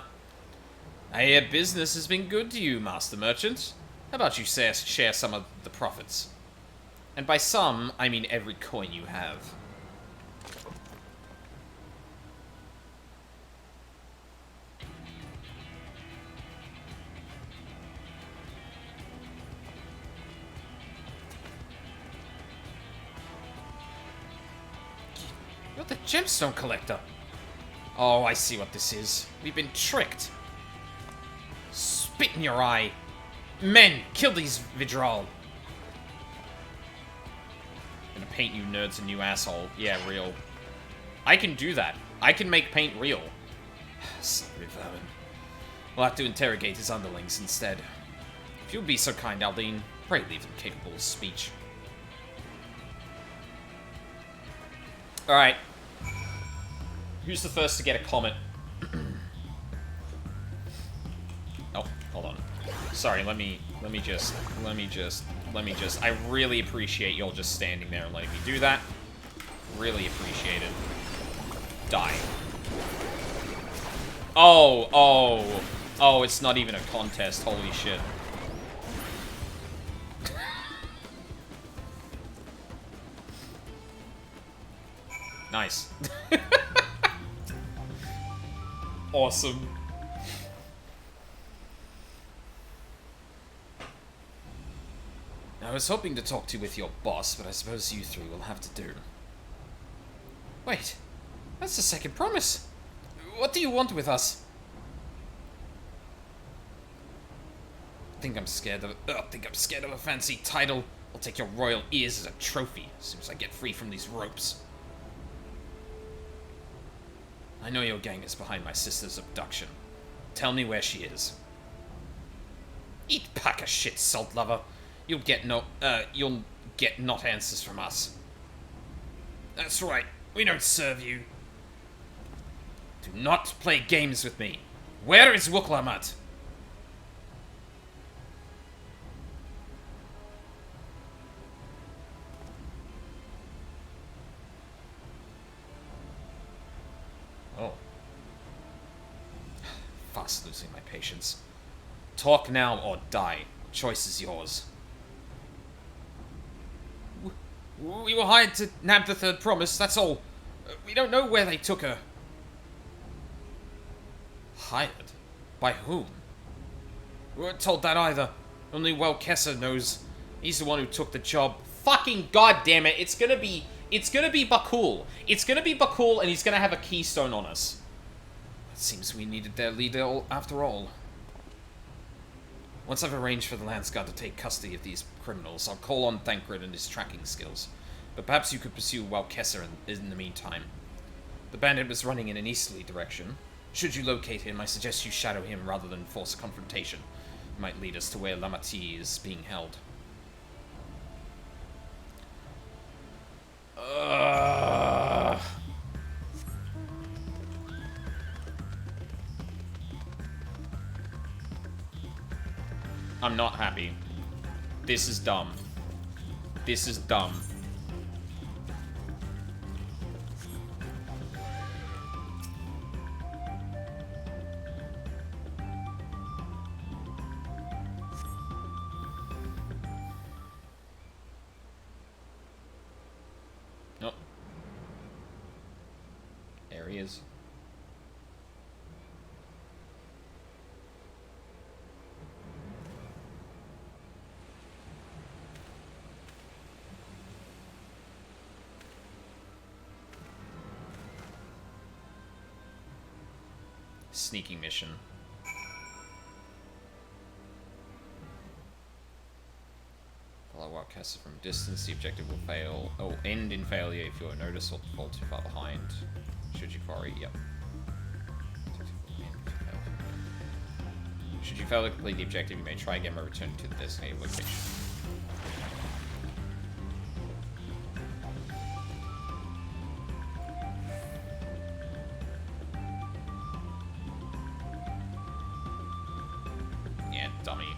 I hear business has been good to you, Master Merchant. How about you share some of the profits? And by some, I mean every coin you have. You're the gemstone collector. Oh, I see what this is. We've been tricked. Spit in your eye. Men, kill these Vidral. Gonna paint you nerds a new asshole. Yeah, real. I can do that. I can make paint real. Sorry, vermin. We'll have to interrogate his underlings instead. If you'll be so kind, Aldine, pray leave them capable of speech. Alright. Who's the first to get a comet? Oh, hold on. Sorry, let me just, I really appreciate y'all just standing there and letting me do that. Really appreciate it. Die. Oh, it's not even a contest, holy shit. Nice. Awesome. I was hoping to talk to you with your boss, but I suppose you three will have to do. Wait, that's the second promise. What do you want with us? Think I'm scared of a fancy title. I'll take your royal ears as a trophy as soon as I get free from these ropes. I know your gang is behind my sister's abduction. Tell me where she is. Eat pack of shit, salt lover. You'll get not answers from us. That's right. We don't serve you. Do not play games with me. Where is Wuklamat? Oh. Fast losing my patience. Talk now or die. Choice is yours. We were hired to nab the third promise, that's all. We don't know where they took her. Hired? By whom? We weren't told that either. Only Kesser knows. He's the one who took the job. Fucking goddamn it! It's gonna be Bakul. It's gonna be Bakul, and he's gonna have a keystone on us. It seems we needed their leader after all. Once I've arranged for the Lance Guard to take custody of these criminals, I'll call on Thancred and his tracking skills. But perhaps you could pursue Kesser in the meantime. The bandit was running in an easterly direction. Should you locate him, I suggest you shadow him rather than force a confrontation. It might lead us to where Lamati is being held. I'm not happy. This is dumb. This is dumb. Nope. There he is. Sneaking mission. Follow Kesser from distance. The objective will fail. Oh, end in failure if you are noticed or fall too far behind. Should you quarry? Yep. Should you fail to complete the objective, you may try again by returning to the designated location. Dummy.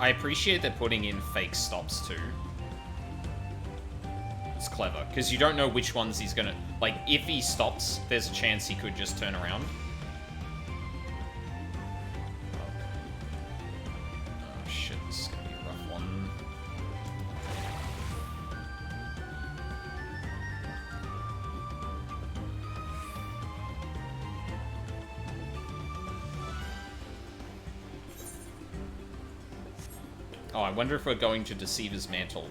I appreciate they're putting in fake stops too. It's clever, because you don't know which ones he's gonna... Like, if he stops, there's a chance he could just turn around. Oh shit, this is gonna be a rough one. Oh, I wonder if we're going to Deceiver's Mantle.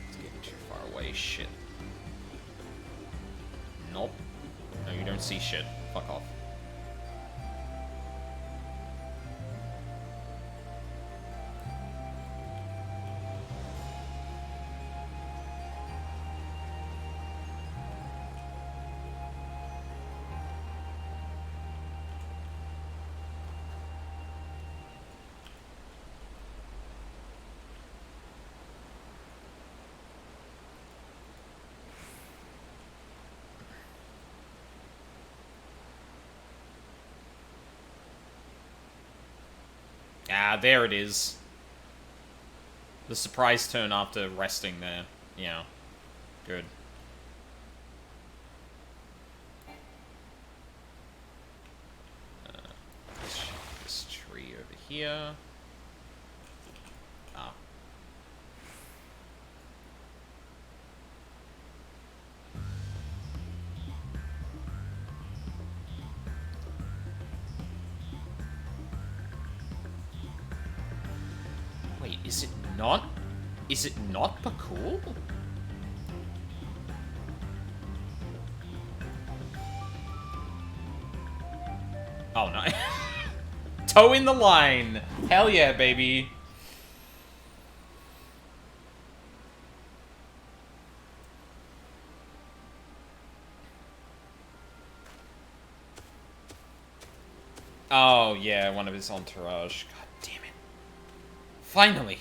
It's getting too far away, shit. Nope. No, you don't see shit. Fuck off. Ah, there it is. The surprise turn after resting there. Yeah. Good. Let's check this tree over here. Ah. Wait, is it not? Is it not Bakul? Oh no. Toe in the line. Hell yeah, baby. Oh yeah, one of his entourage. God damn it. Finally!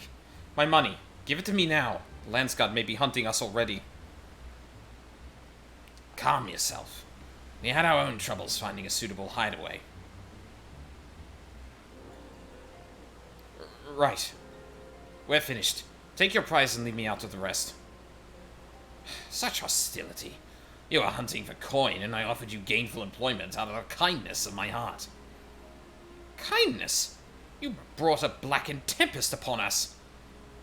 My money. Give it to me now. The Landsguard may be hunting us already. Calm yourself. We had our own troubles finding a suitable hideaway. Right. We're finished. Take your prize and leave me out of the rest. Such hostility. You were hunting for coin, and I offered you gainful employment out of the kindness of my heart. Kindness? You brought a blackened tempest upon us.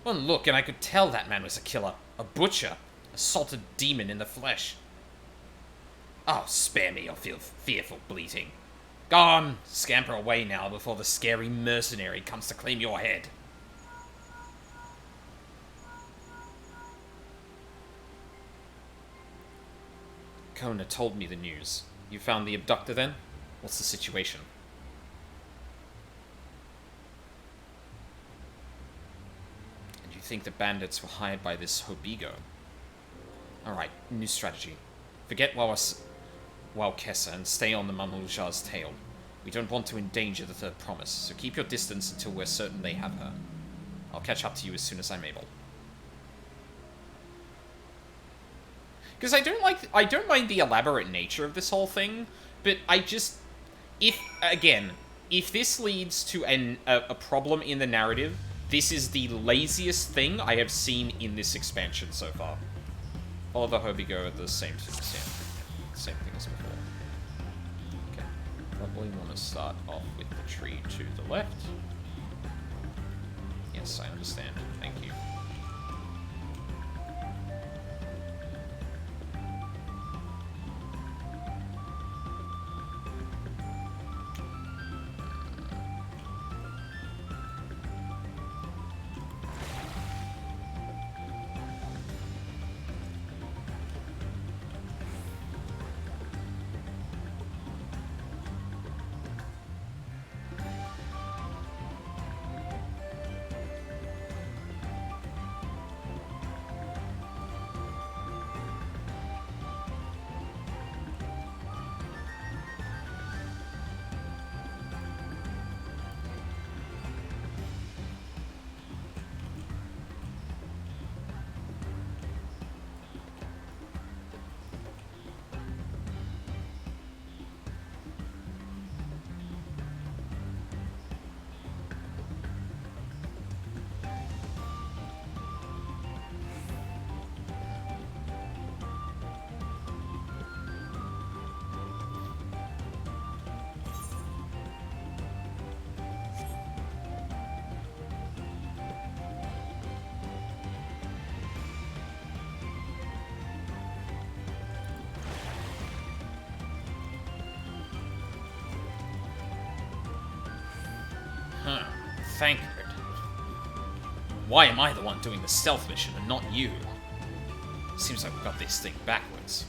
One look, and I could tell that man was a killer, a butcher, a salted demon in the flesh. Oh, spare me your fearful bleating. Go on, scamper away now before the scary mercenary comes to claim your head. Kona told me the news. You found the abductor then? What's the situation? And you think the bandits were hired by this Hobigo? Alright, new strategy. Forget Wowkessa and stay on the Mamuljar's tail. We don't want to endanger the third promise, so keep your distance until we're certain they have her. I'll catch up to you as soon as I'm able. Because I don't mind the elaborate nature of this whole thing, but I just, if this leads to a problem in the narrative, this is the laziest thing I have seen in this expansion so far. All the Hobigo are the same thing as before. Okay, probably want to start off with the tree to the left. Yes, I understand. Thank you. Thankford. Why am I the one doing the stealth mission and not you? Seems like we got this thing backwards.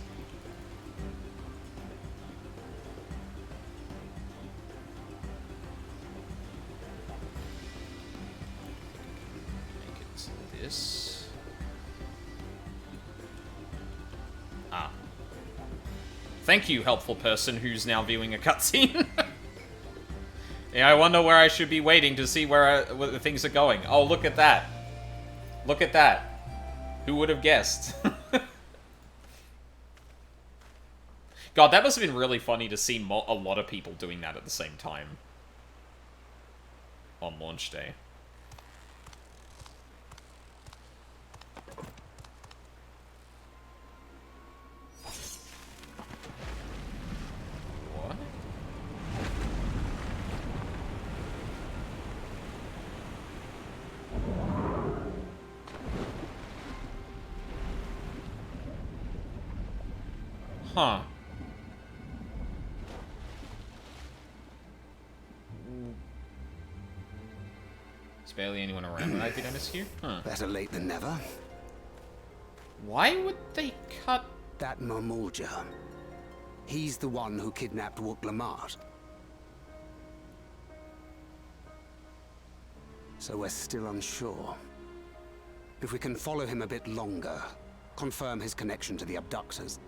Make it this. Ah. Thank you, helpful person who's now viewing a cutscene. Yeah, I wonder where I should be waiting to see where the things are going. Oh, look at that. Look at that. Who would have guessed? God, that must have been really funny to see a lot of people doing that at the same time. on launch day. What? Huh. There's barely anyone around when I did MSQ? Huh. Better late than never. Why would they cut... That Momulja. He's the one who kidnapped Wook Lamart. So we're still unsure. If we can follow him a bit longer, confirm his connection to the abductors.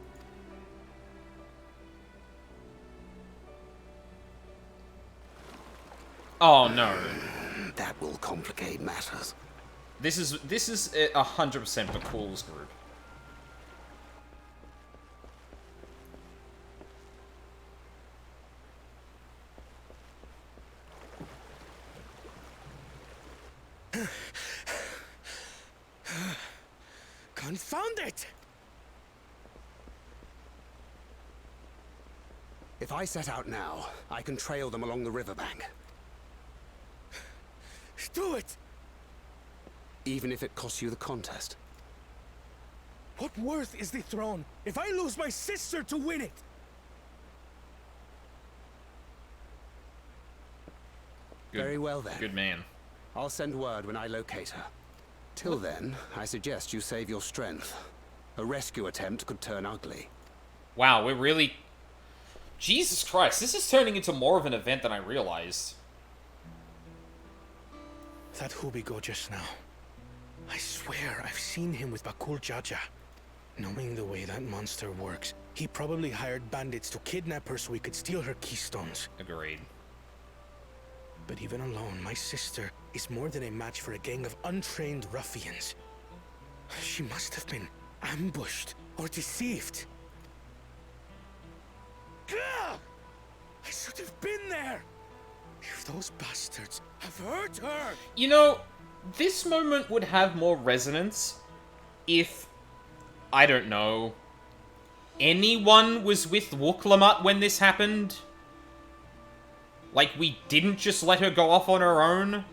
Oh, no. That will complicate matters. This is 100% Bakul's group. Confound it! If I set out now, I can trail them along the riverbank. Do it! Even if it costs you the contest. What worth is the throne if I lose my sister to win it? Good, Very well then. Good man. I'll send word when I locate her. Till then, I suggest you save your strength. A rescue attempt could turn ugly. Wow, we're really... Jesus Christ, this is turning into more of an event than I realized. That Hubigo just now. I swear I've seen him with Bakul Jaja. Knowing the way that monster works, he probably hired bandits to kidnap her so he could steal her keystones. Agreed. But even alone, my sister is more than a match for a gang of untrained ruffians. She must have been ambushed or deceived. Gah! I should have been there! If those bastards have hurt her! You know, this moment would have more resonance if, I don't know, anyone was with Wook when this happened. Like, we didn't just let her go off on her own.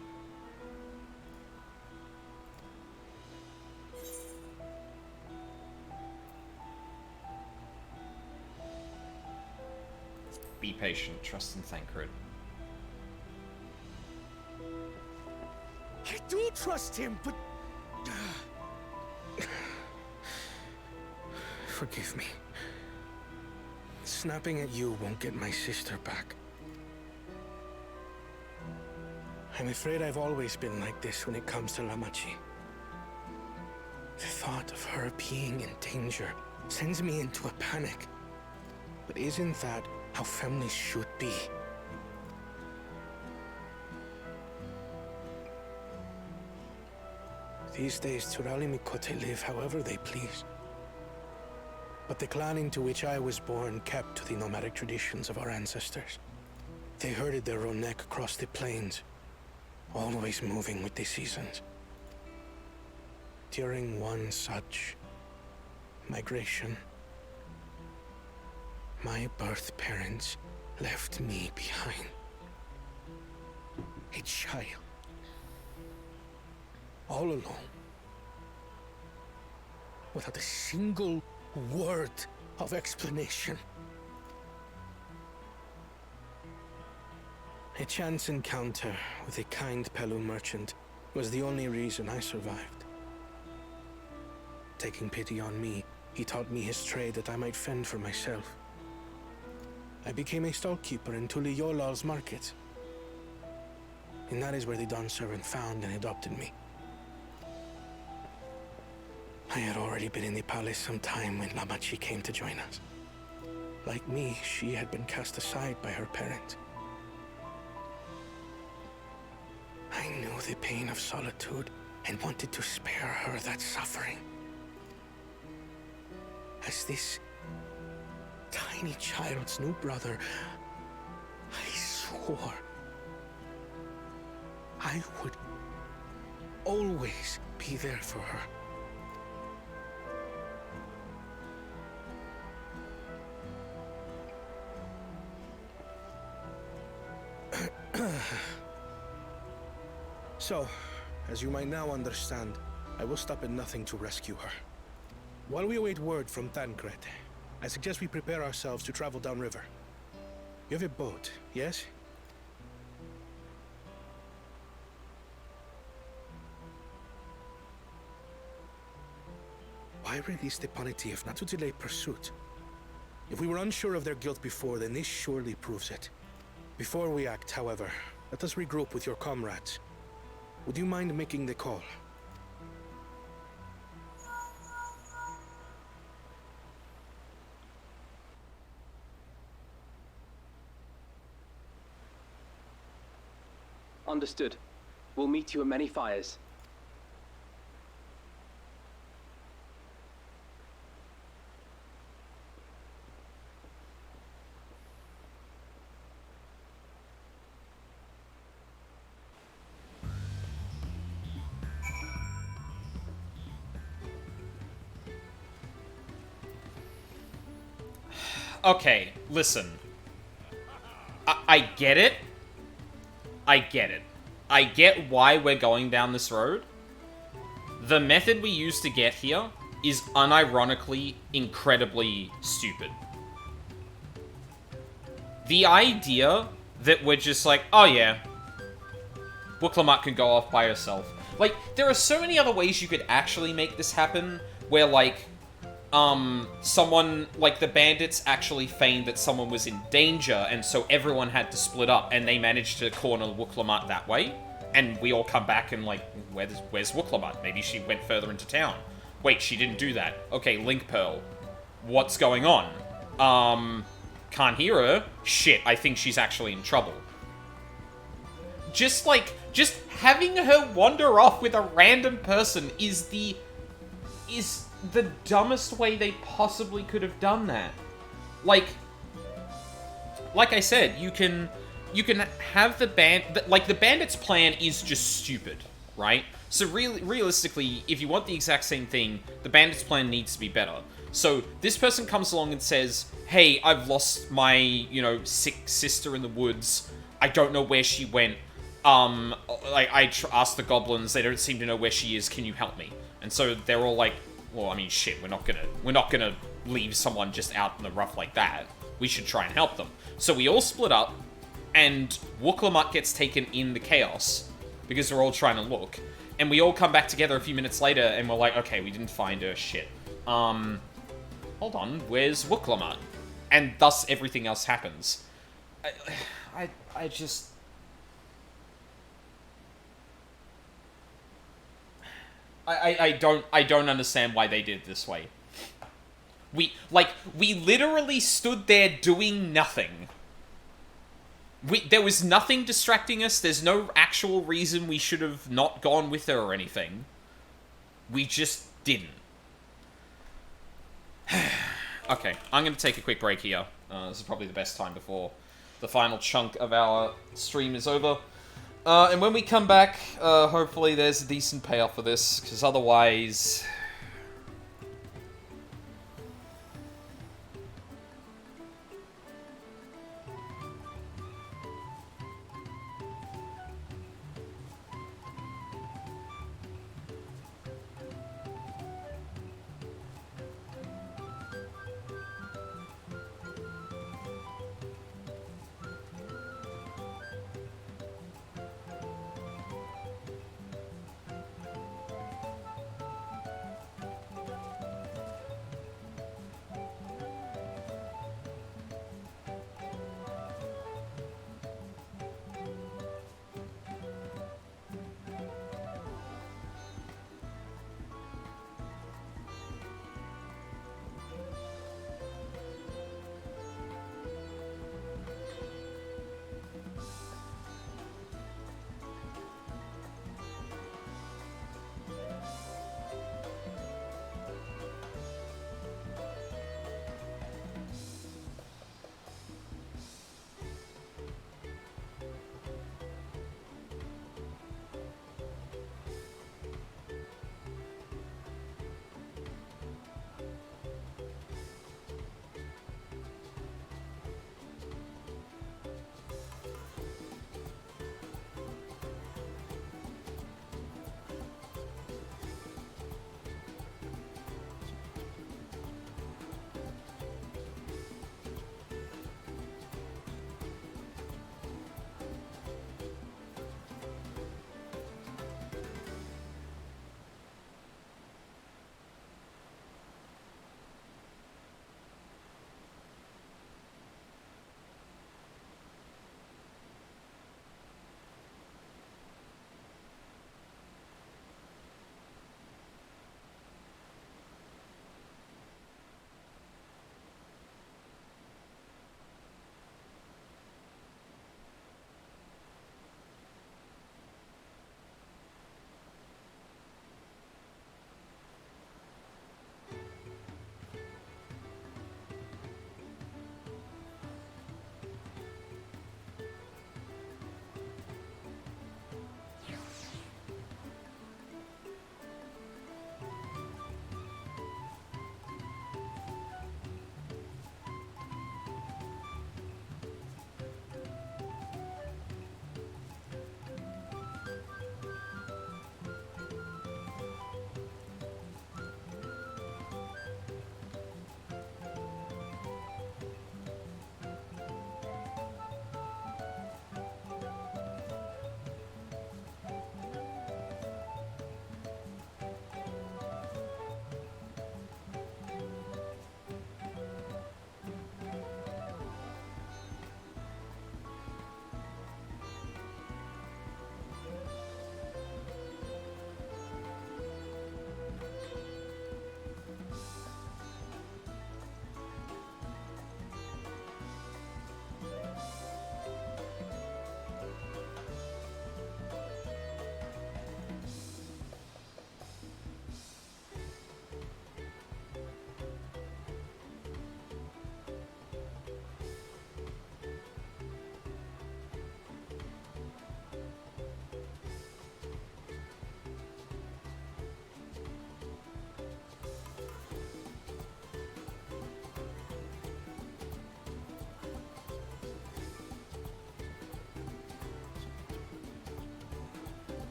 Be patient, trust and Thancred. I do trust him, but... Forgive me. Snapping at you won't get my sister back. I'm afraid I've always been like this when it comes to Lamachi. The thought of her being in danger sends me into a panic. But isn't that how families should be? These days, Turali Mikote live however they please. But the clan into which I was born kept to the nomadic traditions of our ancestors. They herded their own neck across the plains, always moving with the seasons. During one such migration, my birth parents left me behind. A child. All alone. Without a single word of explanation. A chance encounter with a kind Pelu merchant was the only reason I survived. Taking pity on me, he taught me his trade that I might fend for myself. I became a stallkeeper in Tuliyolal's market. And that is where the Dawn servant found and adopted me. I had already been in the palace some time when Lamachi came to join us. Like me, she had been cast aside by her parents. I knew the pain of solitude and wanted to spare her that suffering. As this tiny child's new brother, I swore I would always be there for her. So, as you might now understand, I will stop at nothing to rescue her. While we await word from Thancred, I suggest we prepare ourselves to travel downriver. You have a boat, yes? Why release the Ponity if not to delay pursuit? If we were unsure of their guilt before, then this surely proves it. Before we act, however, let us regroup with your comrades. Would you mind making the call? Understood. We'll meet you at many fires. Okay, listen. I get it. I get it. I get why we're going down this road. The method we use to get here is unironically incredibly stupid. The idea that we're just like, oh yeah, Wuklamut can go off by herself. Like, there are so many other ways you could actually make this happen, where, like, someone, like, the bandits actually feigned that someone was in danger, and so everyone had to split up, and they managed to corner Wuklamut that way. And we all come back and, like, where's Wuklamut? Maybe she went further into town. Wait, she didn't do that. Okay, Link Pearl. What's going on? Can't hear her. Shit, I think she's actually in trouble. Just having her wander off with a random person is the dumbest way they possibly could have done that. Like I said, you can have the the bandit's plan is just stupid, right? So realistically, if you want the exact same thing, the bandit's plan needs to be better. So this person comes along and says, hey, I've lost my, sick sister in the woods. I don't know where she went. I asked the goblins, they don't seem to know where she is, can you help me? And so they're all like, well, I mean, shit, we're not gonna leave someone just out in the rough like that. We should try and help them. So we all split up, and Wuklamut gets taken in the chaos, because we're all trying to look. And we all come back together a few minutes later, and we're like, okay, we didn't find her, shit. Hold on, where's Wuklamut? And thus everything else happens. I just... I don't understand why they did it this way. We literally stood there doing nothing. There was nothing distracting us. There's no actual reason we should have not gone with her or anything. We just didn't. Okay, I'm going to take a quick break here. This is probably the best time before the final chunk of our stream is over. And when we come back, hopefully there's a decent payoff for this, because otherwise...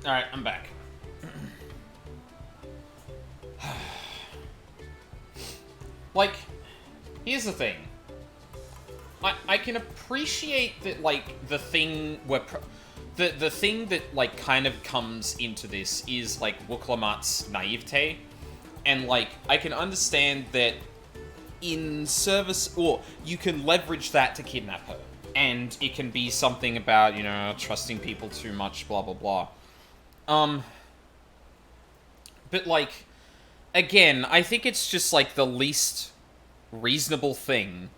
Alright, I'm back. Like, here's the thing. I can appreciate that, like, the thing where... The thing that, like, kind of comes into this is, like, Wuklamut's naivete. And, like, I can understand that in service... Or you can leverage that to kidnap her. And it can be something about, you know, trusting people too much, blah, blah, blah. But, like, again, I think it's just, like, the least reasonable thing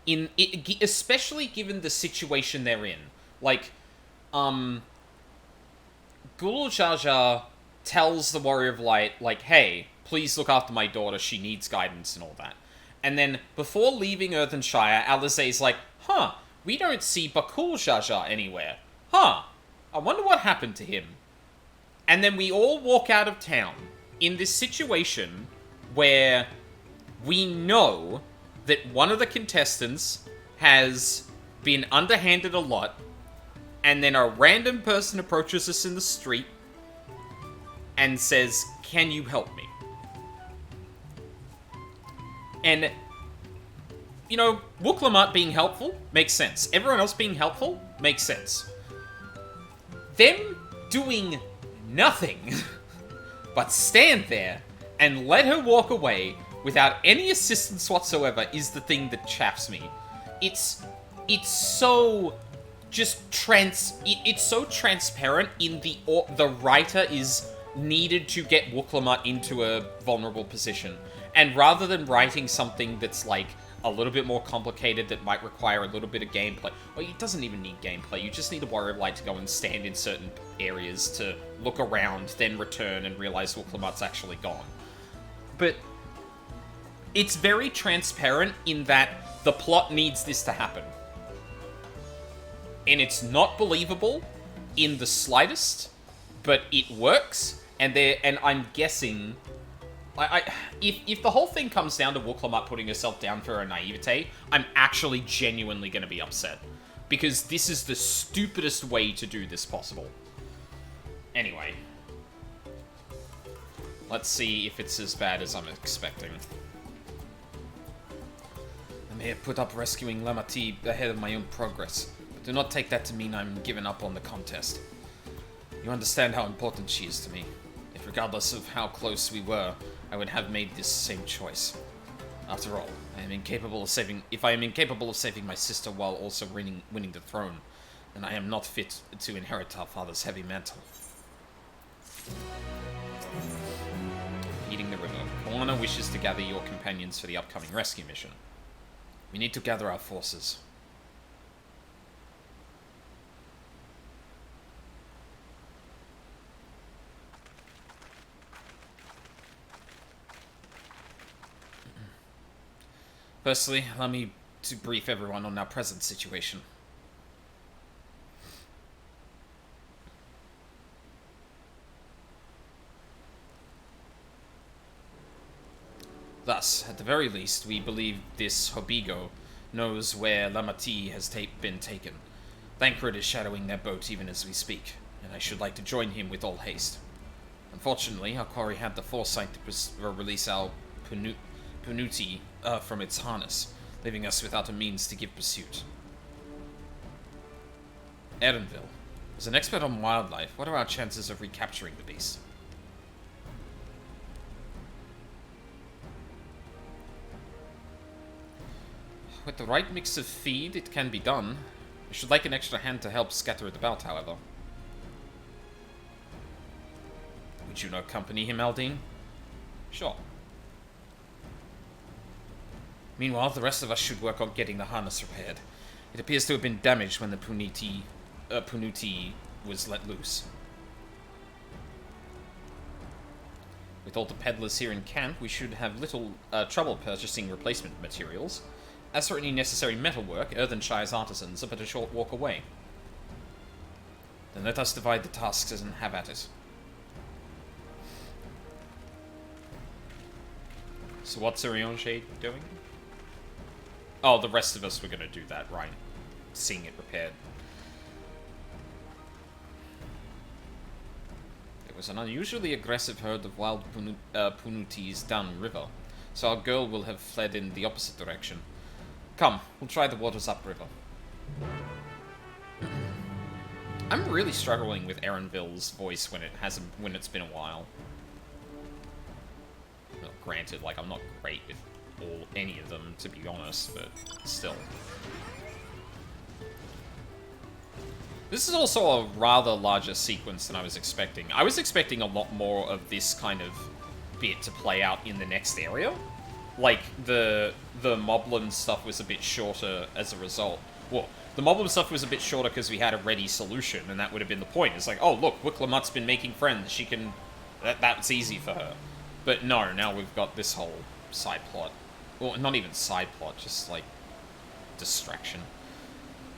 in it, especially given the situation they're in. Like, Gulul Jar Jar tells the Warrior of Light, like, hey, please look after my daughter, she needs guidance and all that. And then, before leaving Earthenshire, Alizé's like, huh, we don't see Bakul Jar Jar anywhere. Huh, I wonder what happened to him. And then we all walk out of town in this situation where we know that one of the contestants has been underhanded a lot, and then a random person approaches us in the street and says, can you help me? And, you know, Wuklamut being helpful makes sense. Everyone else being helpful makes sense. Them doing nothing but stand there and let her walk away without any assistance whatsoever is the thing that chaffs me. It's so just it's so transparent in the writer is needed to get Wuklamut into a vulnerable position. And rather than writing something that's like a little bit more complicated that might require a little bit of gameplay, well, it doesn't even need gameplay. You just need a Warrior of Light to go and stand in certain areas to look around, then return and realize Wuklamut's actually gone. But it's very transparent in that the plot needs this to happen. And it's not believable in the slightest, but it works, and I'm guessing... If the whole thing comes down to Wuklamut putting herself down for her naivete, I'm actually genuinely going to be upset. Because this is the stupidest way to do this possible. Anyway. Let's see if it's as bad as I'm expecting. I may have put up rescuing Lamati ahead of my own progress, but do not take that to mean I'm giving up on the contest. You understand how important she is to me. If regardless of how close we were, I would have made this same choice. After all, if I am incapable of saving my sister while also winning the throne, then I am not fit to inherit our father's heavy mantle. Eating the river. Koana wishes to gather your companions for the upcoming rescue mission. We need to gather our forces. Firstly, allow me to brief everyone on our present situation. Thus, at the very least, we believe this Hobigo knows where Lamati has been taken. Thancred is shadowing their boat even as we speak, and I should like to join him with all haste. Unfortunately, our quarry had the foresight to release our Punuti from its harness, leaving us without a means to give pursuit. Erenville, as an expert on wildlife, what are our chances of recapturing the beast? With the right mix of feed, it can be done. I should like an extra hand to help scatter it about, however. Would you not accompany him, Aldine? Sure. Meanwhile, the rest of us should work on getting the harness repaired. It appears to have been damaged when the Punuti was let loose. With all the peddlers here in camp, we should have little trouble purchasing replacement materials. As for any necessary metalwork, Earthenshire's artisans are but a short walk away. Then let us divide the tasks and have at it. So what's Orionshade doing? Oh, the rest of us were going to do that, right? Seeing it repaired. was an unusually aggressive herd of wild Punutis downriver, so our girl will have fled in the opposite direction. Come, we'll try the waters upriver. I'm really struggling with Erenville's voice when it's been a while. Well, granted, like, I'm not great with any of them, to be honest, but still. This is also a rather larger sequence than I was expecting. I was expecting a lot more of this kind of bit to play out in the next area. Like, the Moblin stuff was a bit shorter as a result. Well, the Moblin stuff was a bit shorter because we had a ready solution, and that would have been the point. It's like, oh, look, Wicklemut's been making friends. She can... That's easy for her. But no, now we've got this whole side plot. Well, not even side plot, just, like, distraction.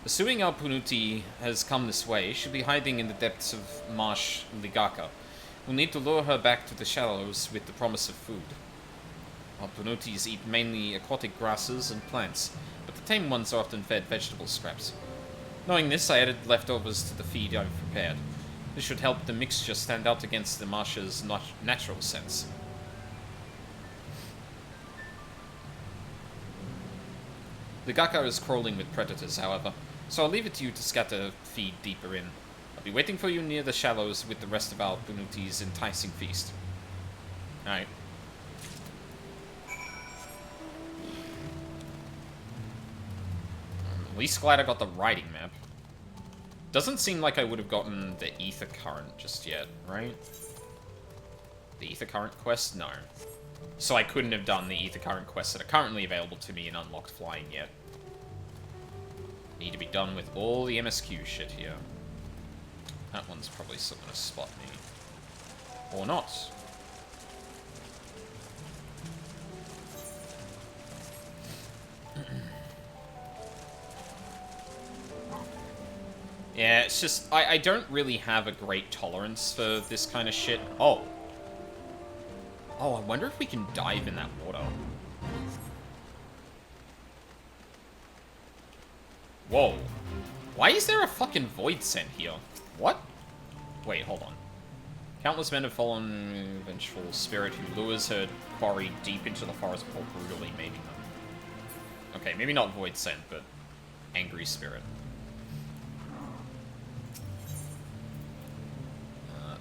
Assuming our Punuti has come this way, she'll be hiding in the depths of Marsh Ligaka. We'll need to lure her back to the shallows with the promise of food. Our Punutis eat mainly aquatic grasses and plants, but the tame ones are often fed vegetable scraps. Knowing this, I added leftovers to the feed I've prepared. This should help the mixture stand out against the marsh's natural scents. Ligaka is crawling with predators, however, so I'll leave it to you to scatter feed deeper in. I'll be waiting for you near the shallows with the rest of our Punuti's enticing feast. Alright. I'm at least glad I got the riding map. Doesn't seem like I would have gotten the Ether Current just yet, right? The Ether Current quest? No. So I couldn't have done the Ether Current quests that are currently available to me in Unlocked Flying yet. Need to be done with all the MSQ shit here. That one's probably still gonna spot me. Or not. Yeah, it's just, I don't really have a great tolerance for this kind of shit. Oh. Oh, I wonder if we can dive in that water. Whoa. Why is there a fucking void scent here? What? Wait, hold on. Countless men have fallen vengeful spirit who lures her quarry deep into the forest before brutally maiming them. Okay, maybe not void scent, but angry spirit.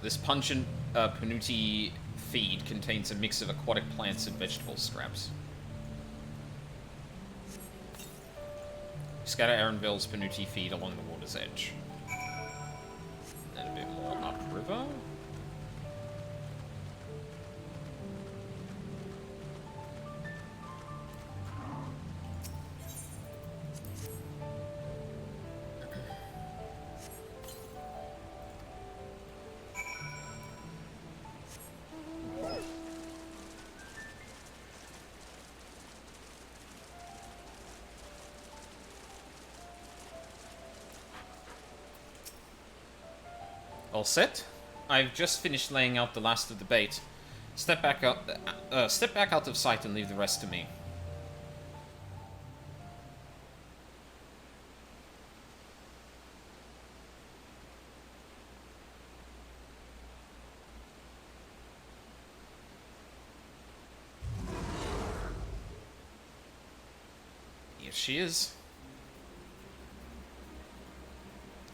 This pungent Punuti feed contains a mix of aquatic plants and vegetable scraps. Scatter Erenville's Punuti feed along the water's edge. And a bit more upriver. All set. I've just finished laying out the last of the bait. Step back out of sight and leave the rest to me. Here she is.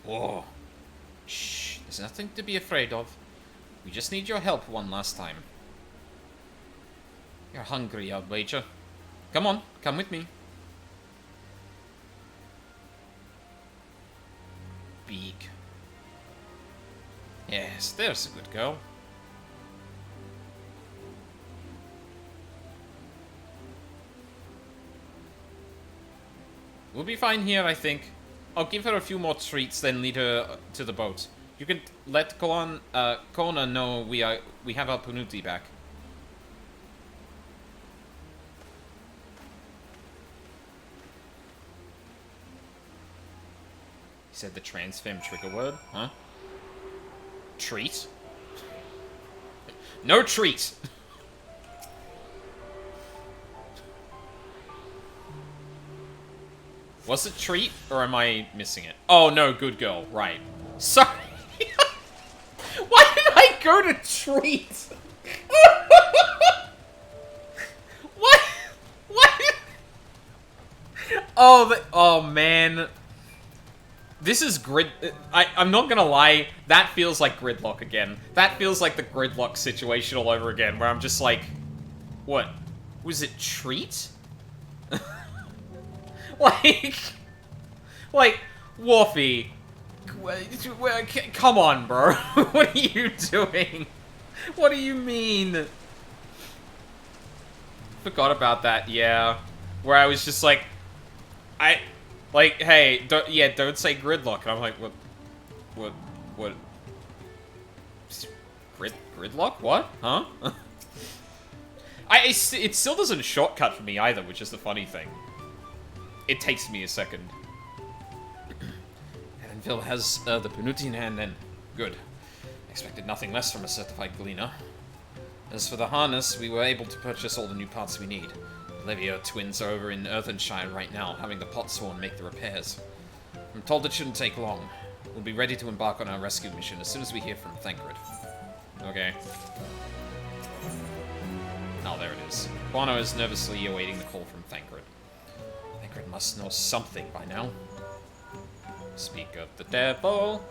Whoa. Shh, there's nothing to be afraid of. We just need your help one last time. You're hungry, I'll wager. Come on, come with me. Big. Yes, there's a good girl. We'll be fine here, I think. I'll give her a few more treats, then lead her to the boat. You can let Kona know we have our Punuti back. He said the transfem trigger word, huh? Treat? No treat! Was it treat, or am I missing it? Oh, no, good girl. Right. Sorry. Why did I go to treat? What? What? Oh man. This is I'm not gonna lie, that feels like Gridlock again. That feels like the Gridlock situation all over again, where I'm just like, what? Was it treat? Like, Wolfie, come on, bro. What are you doing? What do you mean? Forgot about that, yeah. Where I was just like, hey, don't say Gridlock. And I'm like, what? Gridlock? What? Huh? It still doesn't shortcut for me either, which is the funny thing. It takes me a second. Edenville has the Panuti in hand then. Good. Expected nothing less from a certified gleaner. As for the harness, we were able to purchase all the new parts we need. The Levio twins are over in Earthenshire right now, having the Potsworn make the repairs. I'm told it shouldn't take long. We'll be ready to embark on our rescue mission as soon as we hear from Thancred. Okay. Oh, there it is. Guano is nervously awaiting the call from Thancred. Thancred must know something by now. Speak of the devil.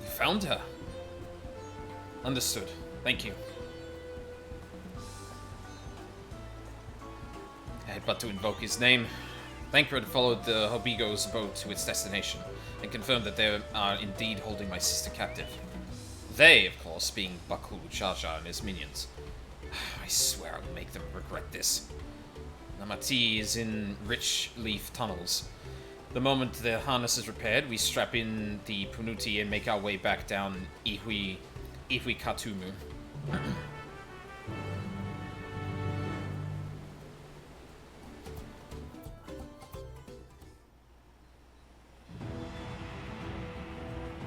You found her. Understood. Thank you. I had but to invoke his name. Thancred followed the Hobigo's boat to its destination, and confirmed that they are indeed holding my sister captive. They, of course, being Baku, Jaja, and his minions. I swear I will make them regret this. Namati is in rich leaf tunnels. The moment the harness is repaired, we strap in the Panuti and make our way back down Ihui Katumu.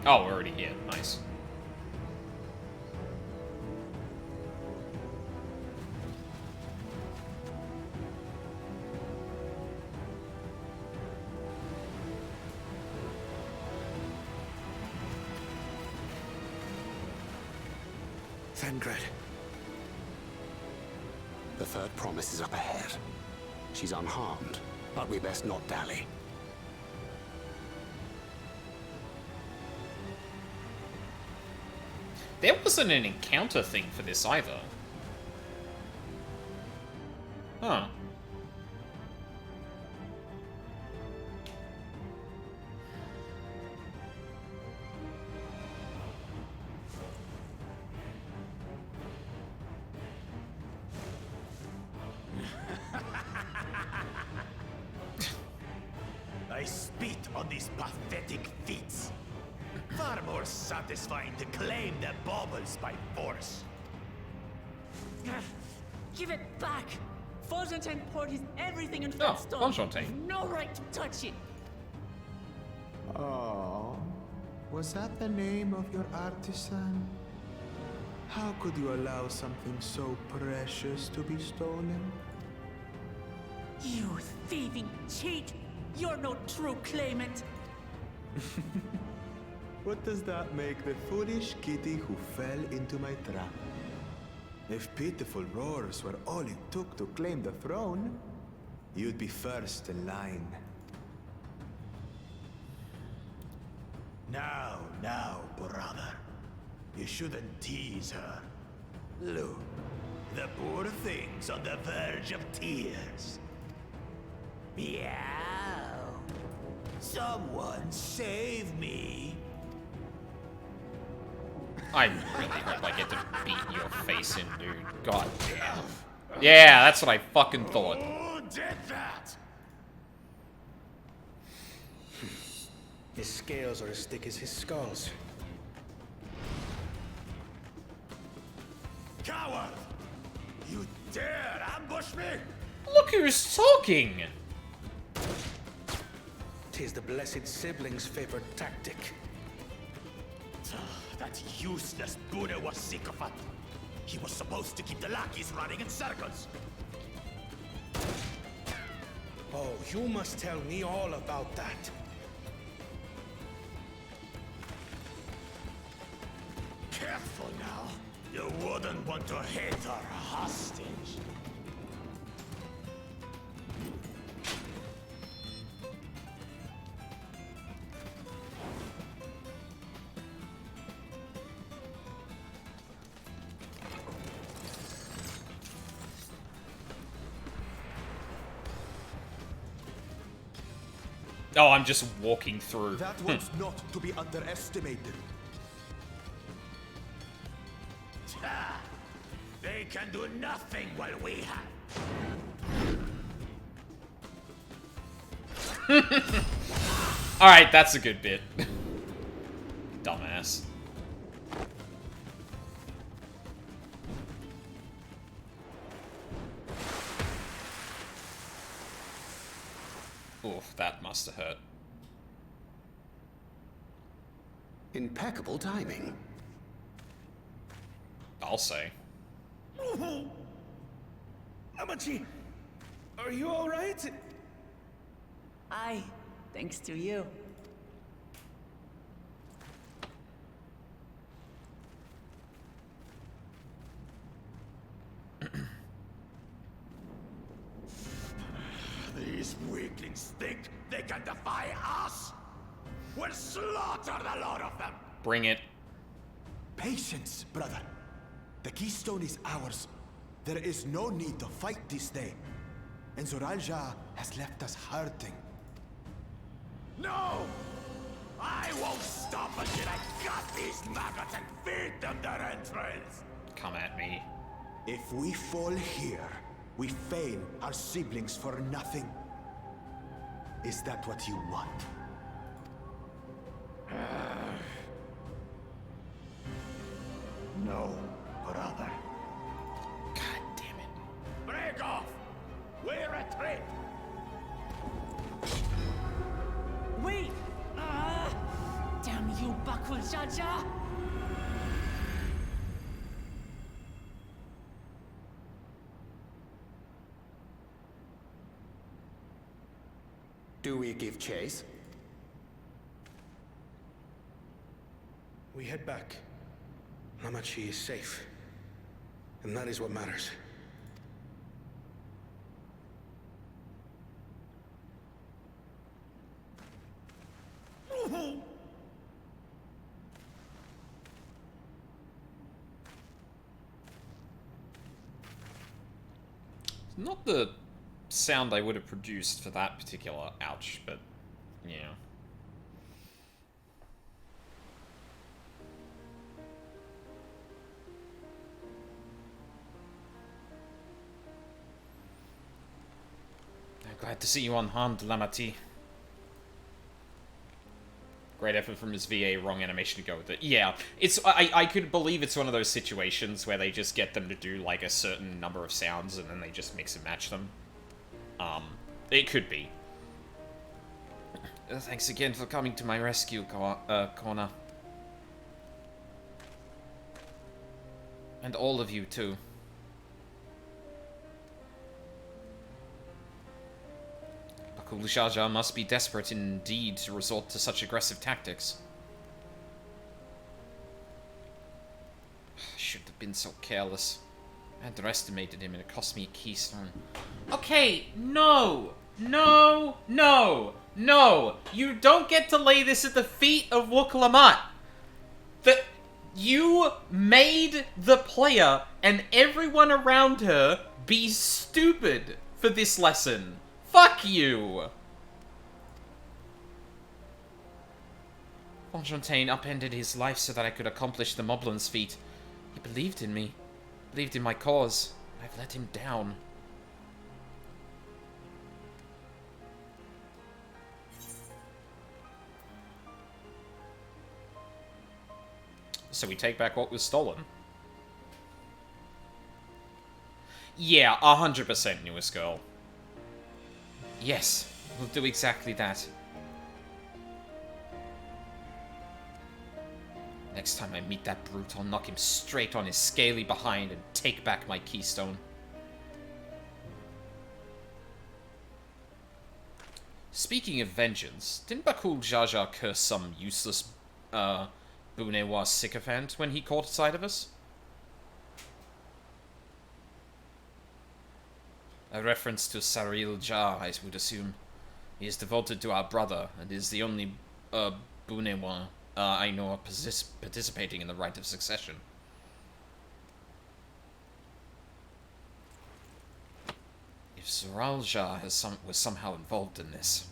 Oh, we're already here. Nice. Thancred. The third promise is up ahead. She's unharmed, but we best not dally. There wasn't an encounter thing for this either. Huh. I spit on these pathetic feats. Far more satisfying to claim the baubles by force. Give it back! Fontaine poured his everything into Oh, that stone. Fontaine. No right to touch it. Oh, was that the name of your artisan? How could you allow something so precious to be stolen? You thieving cheat! You're no true claimant. What does that make the foolish kitty who fell into my trap? If pitiful roars were all it took to claim the throne, you'd be first in line. Now, brother. You shouldn't tease her. Look, the poor thing's on the verge of tears. Meow. Someone save me. I really hope I get to beat your face in, dude. God damn. Yeah, that's what I fucking thought. Who did that? His scales are as thick as his skulls. Coward! You dare ambush me? Look who's talking! 'Tis the blessed sibling's favorite tactic. That useless Buddha was sycophant. He was supposed to keep the lackeys running in circles. Oh, you must tell me all about that. Careful now. You wouldn't want to hit her hostage. Oh, I'm just walking through. That one's not to be underestimated. They can do nothing while we have. Alright, that's a good bit. Dumbass. Oof, that must have hurt. Impeccable timing. I'll say. Amachi, are you all right? Aye, thanks to you. These weaklings think they can defy us. We'll slaughter the lot of them. Bring it. Patience, brother. The keystone is ours. There is no need to fight this day. And Zoralja has left us hurting. No! I won't stop until I gut these maggots and feed them their entrails. Come at me. If we fall here, we feign our siblings for nothing. Is that what you want? No, brother. God damn it. Break off! We retreat! Wait! Damn you, Bakul Jaja! Do we give chase? We head back. Hamachi is safe. And that is what matters. Not the sound I would have produced for that particular ouch, but yeah. Glad to see you unharmed, Lamati. Great effort from his VA, wrong animation to go with it. Yeah, it's I could believe it's one of those situations where they just get them to do like a certain number of sounds and then they just mix and match them. It could be. Thanks again for coming to my rescue, Connor. And all of you, too. Bakul Jaja must be desperate indeed to resort to such aggressive tactics. I should have been so careless. I underestimated him and it cost me a keystone. Okay, no! No! No! No! You don't get to lay this at the feet of Wuklamat! You made the player and everyone around her be stupid for this lesson. Fuck you! Fontaine upended his life so that I could accomplish the Moblin's feat. He believed in me. Believed in my cause. I've let him down. So we take back what was stolen. Yeah, 100% newest girl. Yes, we'll do exactly that. Next time I meet that brute, I'll knock him straight on his scaly behind and take back my keystone. Speaking of vengeance, didn't Bakul Jaja curse some useless, Bunewa sycophant when he caught sight of us? A reference to Saril Jar, I would assume. He is devoted to our brother, and is the only Bunewa I know of participating in the rite of succession. If Saralja was somehow involved in this,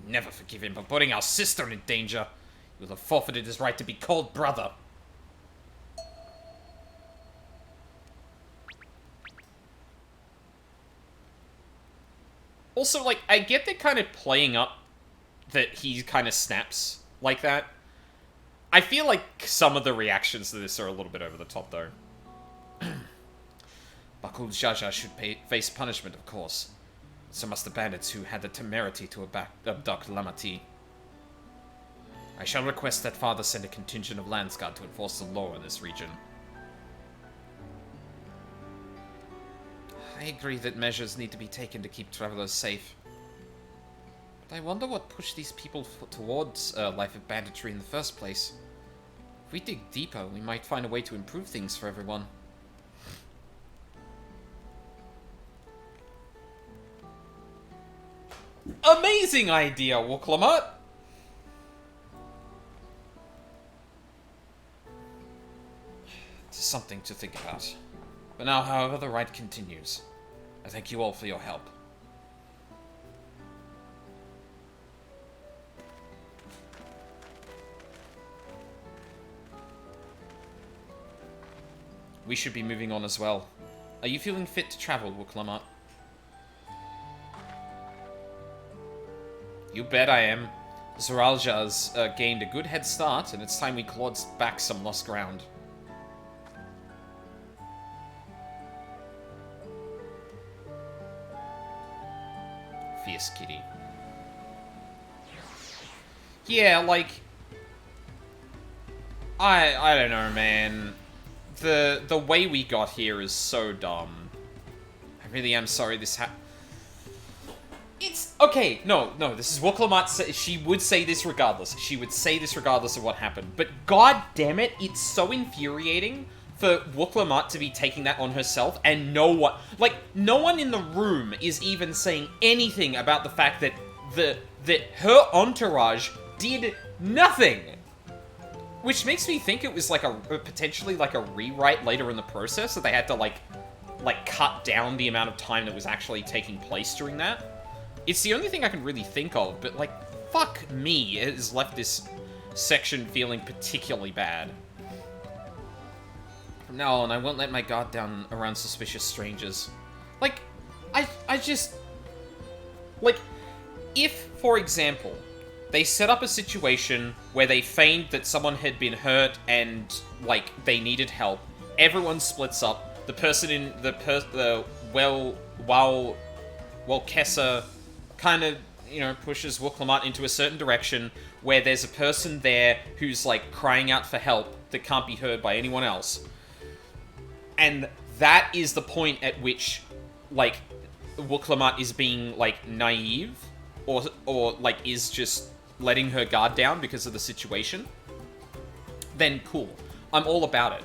I'll never forgive him for putting our sister in danger. He will have forfeited his right to be called brother. Also, like, I get they're kind of playing up that he kind of snaps like that. I feel like some of the reactions to this are a little bit over the top, though. Bakul Jaja should face punishment, of course. So must the bandits who had the temerity to abduct Lamati. I shall request that Father send a contingent of Landsguard to enforce the law in this region. I agree that measures need to be taken to keep travelers safe. But I wonder what pushed these people towards a life of banditry in the first place. If we dig deeper, we might find a way to improve things for everyone. Amazing idea, Wooklamat! It's something to think about. But now, however, the ride continues. I thank you all for your help. We should be moving on as well. Are you feeling fit to travel, Wooklamat? You bet I am. Zoralja's gained a good head start, and it's time we clawed back some lost ground. Fierce kitty. Yeah, like... I don't know, man. The way we got here is so dumb. I really am sorry this happened. It's... Okay, no, this is Wooklamat. She would say this regardless. She would say this regardless of what happened. But god damn it, it's so infuriating for Wooklamat to be taking that on herself and no one... Like, no one in the room is even saying anything about the fact that that her entourage did nothing. Which makes me think it was like potentially like a rewrite later in the process, that they had to like cut down the amount of time that was actually taking place during that. It's the only thing I can really think of, but like, fuck me, it has left this section feeling particularly bad. From now on, I won't let my guard down around suspicious strangers. Like, I just... Like, if, for example, they set up a situation where they feigned that someone had been hurt and, like, they needed help, everyone splits up, the person in while Kessa kind of, you know, pushes Wooklamat into a certain direction where there's a person there who's, like, crying out for help that can't be heard by anyone else. And that is the point at which, like, Wooklamat is being, like, naive or like, is just letting her guard down because of the situation. Then cool. I'm all about it.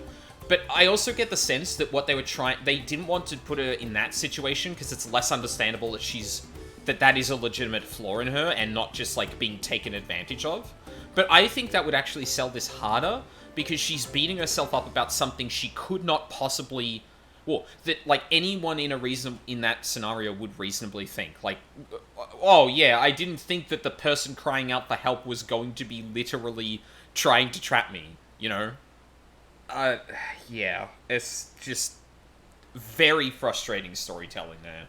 But I also get the sense that what they were they didn't want to put her in that situation because it's less understandable that that is a legitimate flaw in her and not just, like, being taken advantage of. But I think that would actually sell this harder because she's beating herself up about something she could not possibly... Well, that, like, anyone in that scenario would reasonably think. Like, oh, yeah, I didn't think that the person crying out for help was going to be literally trying to trap me, you know? Yeah, it's just very frustrating storytelling there.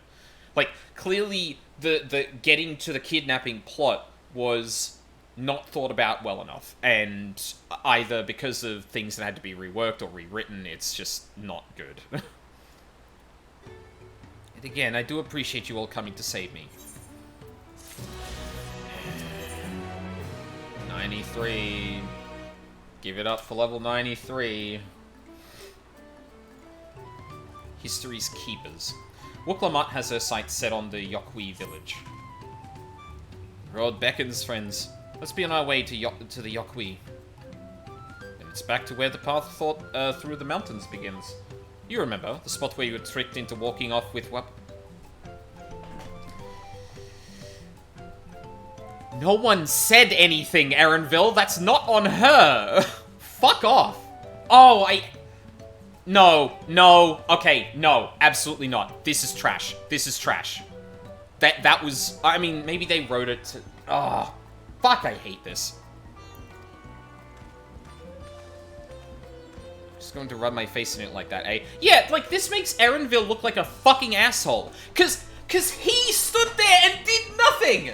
Like, clearly, the getting to the kidnapping plot was not thought about well enough, and either because of things that had to be reworked or rewritten, it's just not good. And again, I do appreciate you all coming to save me. 93. Give it up for level 93. History's Keepers. Wooklamat has her sights set on the Yokwi village. The road beckons, friends. Let's be on our way to the Yokwi. It's back to where the path through the mountains begins. You remember, the spot where you were tricked into walking off with what? No one said anything, Erenville. That's not on her. Fuck off. Oh, No. Okay, no. Absolutely not. This is trash. This is trash. That was... I mean, maybe they wrote it to... Oh, fuck, I hate this. Just going to rub my face in it like that, eh? Yeah, like, this makes Erenville look like a fucking asshole. Cause he stood there and did nothing!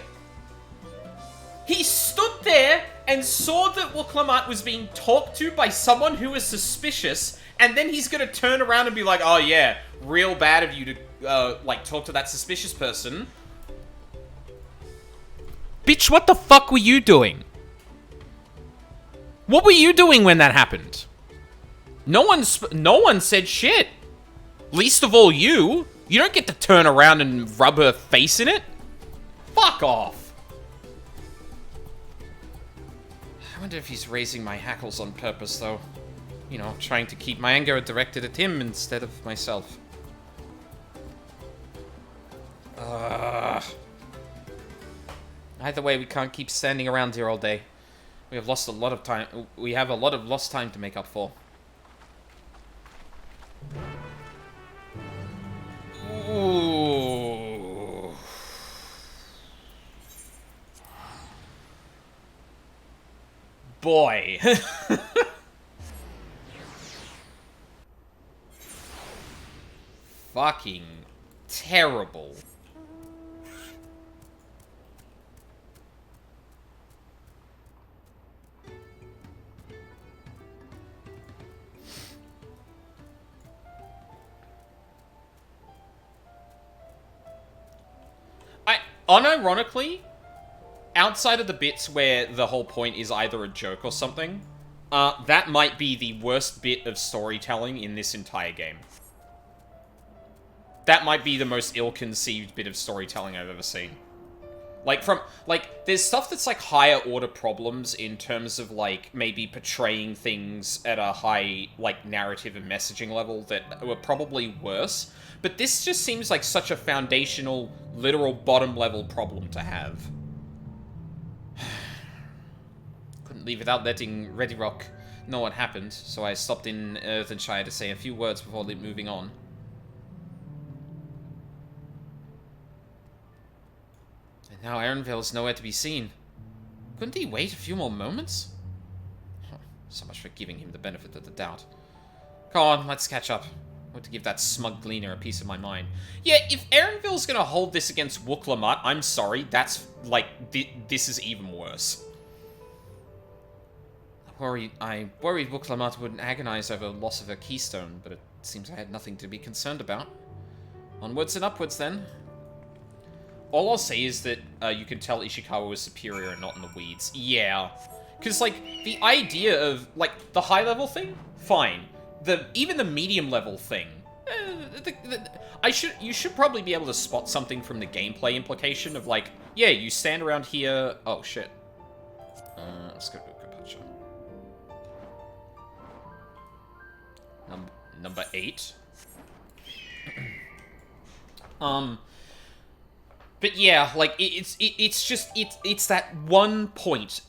He stood there and saw that Wuklamat was being talked to by someone who was suspicious, and then he's gonna turn around and be like, oh yeah, real bad of you to, like, talk to that suspicious person. Bitch, what the fuck were you doing? What were you doing when that happened? No one said shit. Least of all you. You don't get to turn around and rub her face in it. Fuck off. I wonder if he's raising my hackles on purpose, though. You know, trying to keep my anger directed at him instead of myself. Either way, we can't keep standing around here all day. We have lost a lot of time. We have a lot of lost time to make up for. Ooh. Boy. Fucking terrible. Unironically, outside of the bits where the whole point is either a joke or something, that might be the worst bit of storytelling in this entire game. That might be the most ill-conceived bit of storytelling I've ever seen. Like, there's stuff that's, like, higher order problems in terms of, like, maybe portraying things at a high, like, narrative and messaging level that were probably worse. But this just seems like such a foundational, literal bottom-level problem to have. Couldn't leave without letting Ready Rock know what happened, so I stopped in Earthenshire to say a few words before moving on. And now Erenville's nowhere to be seen. Couldn't he wait a few more moments? So much for giving him the benefit of the doubt. Come on, let's catch up. I want to give that smug gleaner a piece of my mind. Yeah, if Erenville's gonna hold this against Wuklamat, I'm sorry, that's, like, this is even worse. I worried Wuklamat would agonize over the loss of her keystone, but it seems I had nothing to be concerned about. Onwards and upwards, then. All I'll say is that you can tell Ishikawa was superior and not in the weeds. Yeah. Because, like, the idea of, like, the high-level thing? Fine. Even the medium-level thing. You should probably be able to spot something from the gameplay implication of, like, yeah, you stand around here... Oh, shit. Let's go to Kapacha. Number 8. But yeah, like, it's that one point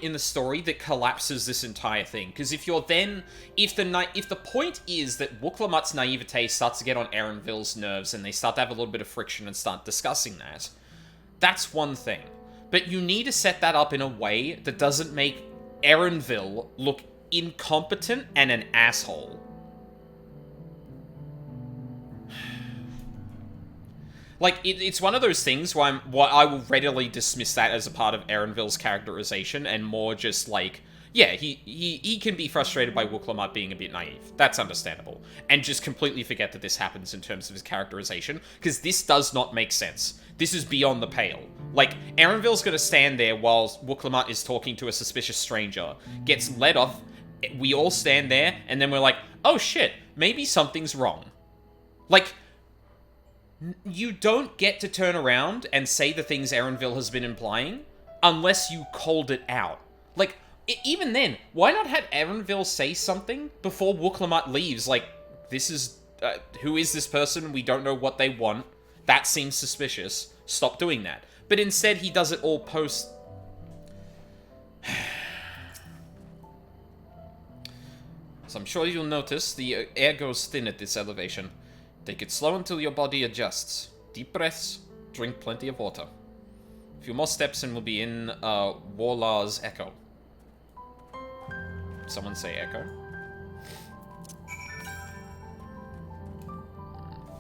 in the story that collapses this entire thing. Because if the point is that Wuklamat's naivete starts to get on Erenville's nerves and they start to have a little bit of friction and start discussing that, that's one thing. But you need to set that up in a way that doesn't make Erenville look incompetent and an asshole. Like, it's one of those things where I will readily dismiss that as a part of Erenville's characterization, and more just like, yeah, he can be frustrated by Wuklamat being a bit naive. That's understandable. And just completely forget that this happens in terms of his characterization, because this does not make sense. This is beyond the pale. Like, Erenville's gonna stand there while Wuklamat is talking to a suspicious stranger, gets led off, we all stand there, and then we're like, oh shit, maybe something's wrong. Like, you don't get to turn around and say the things Erenville has been implying unless you called it out. Like, even then, why not have Erenville say something before Wooklamat leaves? Like, this is, who is this person? We don't know what they want. That seems suspicious. Stop doing that. But instead, he does it all post... So I'm sure you'll notice the air goes thin at this elevation. Take it slow until your body adjusts. Deep breaths, drink plenty of water. A few more steps and we'll be in Warlar's Echo. Someone say Echo?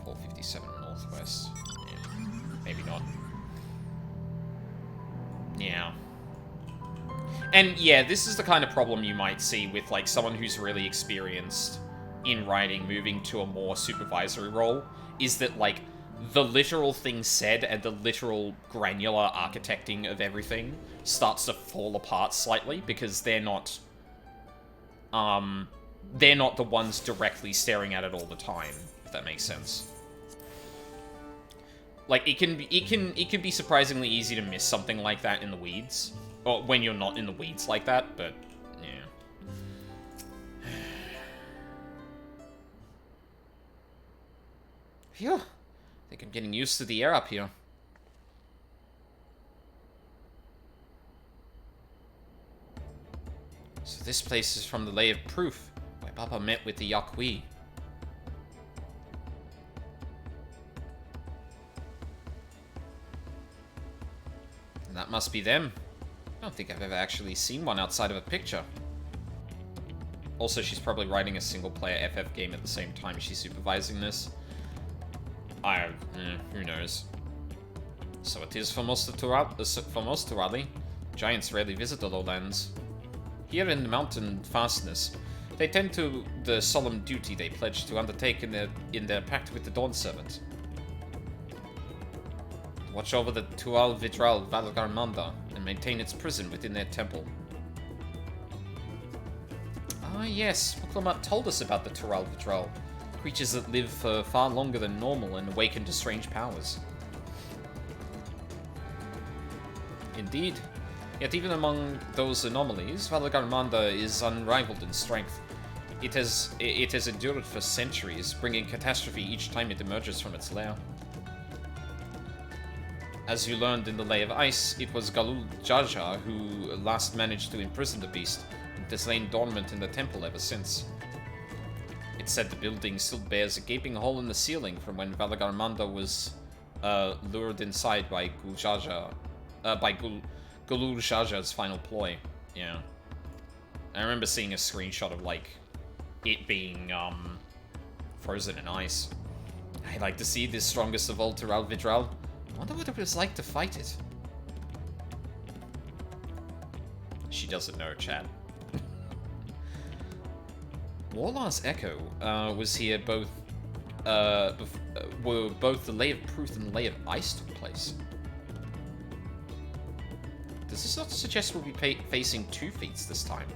457 northwest. Yeah, maybe not. Yeah. And yeah, this is the kind of problem you might see with like someone who's really experienced in writing moving to a more supervisory role, is that like the literal thing said and the literal granular architecting of everything starts to fall apart slightly because they're not the ones directly staring at it all the time, if that makes sense. Like it can be surprisingly easy to miss something like that in the weeds. Or when you're not in the weeds like that, but yeah. Phew. I think I'm getting used to the air up here. So this place is from the Lay of Proof, where Papa met with the Yakui. And that must be them. I don't think I've ever actually seen one outside of a picture. Also, she's probably writing a single-player FF game at the same time she's supervising this. Who knows. So it is for most Turali. Giants rarely visit the lowlands. Here in the mountain fastness, they tend to the solemn duty they pledge to undertake in their pact with the Dawn Servant. Watch over the Tual Vidral Valgarmanda and maintain its prison within their temple. Ah yes, Muklamat told us about the Tural Vidral. Creatures that live for far longer than normal and awaken to strange powers. Indeed. Yet even among those anomalies, Valgarmanda is unrivaled in strength. It has endured for centuries, bringing catastrophe each time it emerges from its lair. As you learned in the Lay of Ice, it was Galul Jaja who last managed to imprison the beast, and it has lain dormant in the temple ever since. It's said the building still bears a gaping hole in the ceiling from when Valgarmanda was lured inside by Galul Jaja's final ploy. Yeah. I remember seeing a screenshot of, like, it being, frozen in ice. I'd like to see this strongest of all Tural Vidral. I wonder what it was like to fight it. She doesn't know, chat. Warlar's Echo was here both the Lay of Proof and the Lay of Ice took place. Does this not suggest we'll be facing 2 feats this time?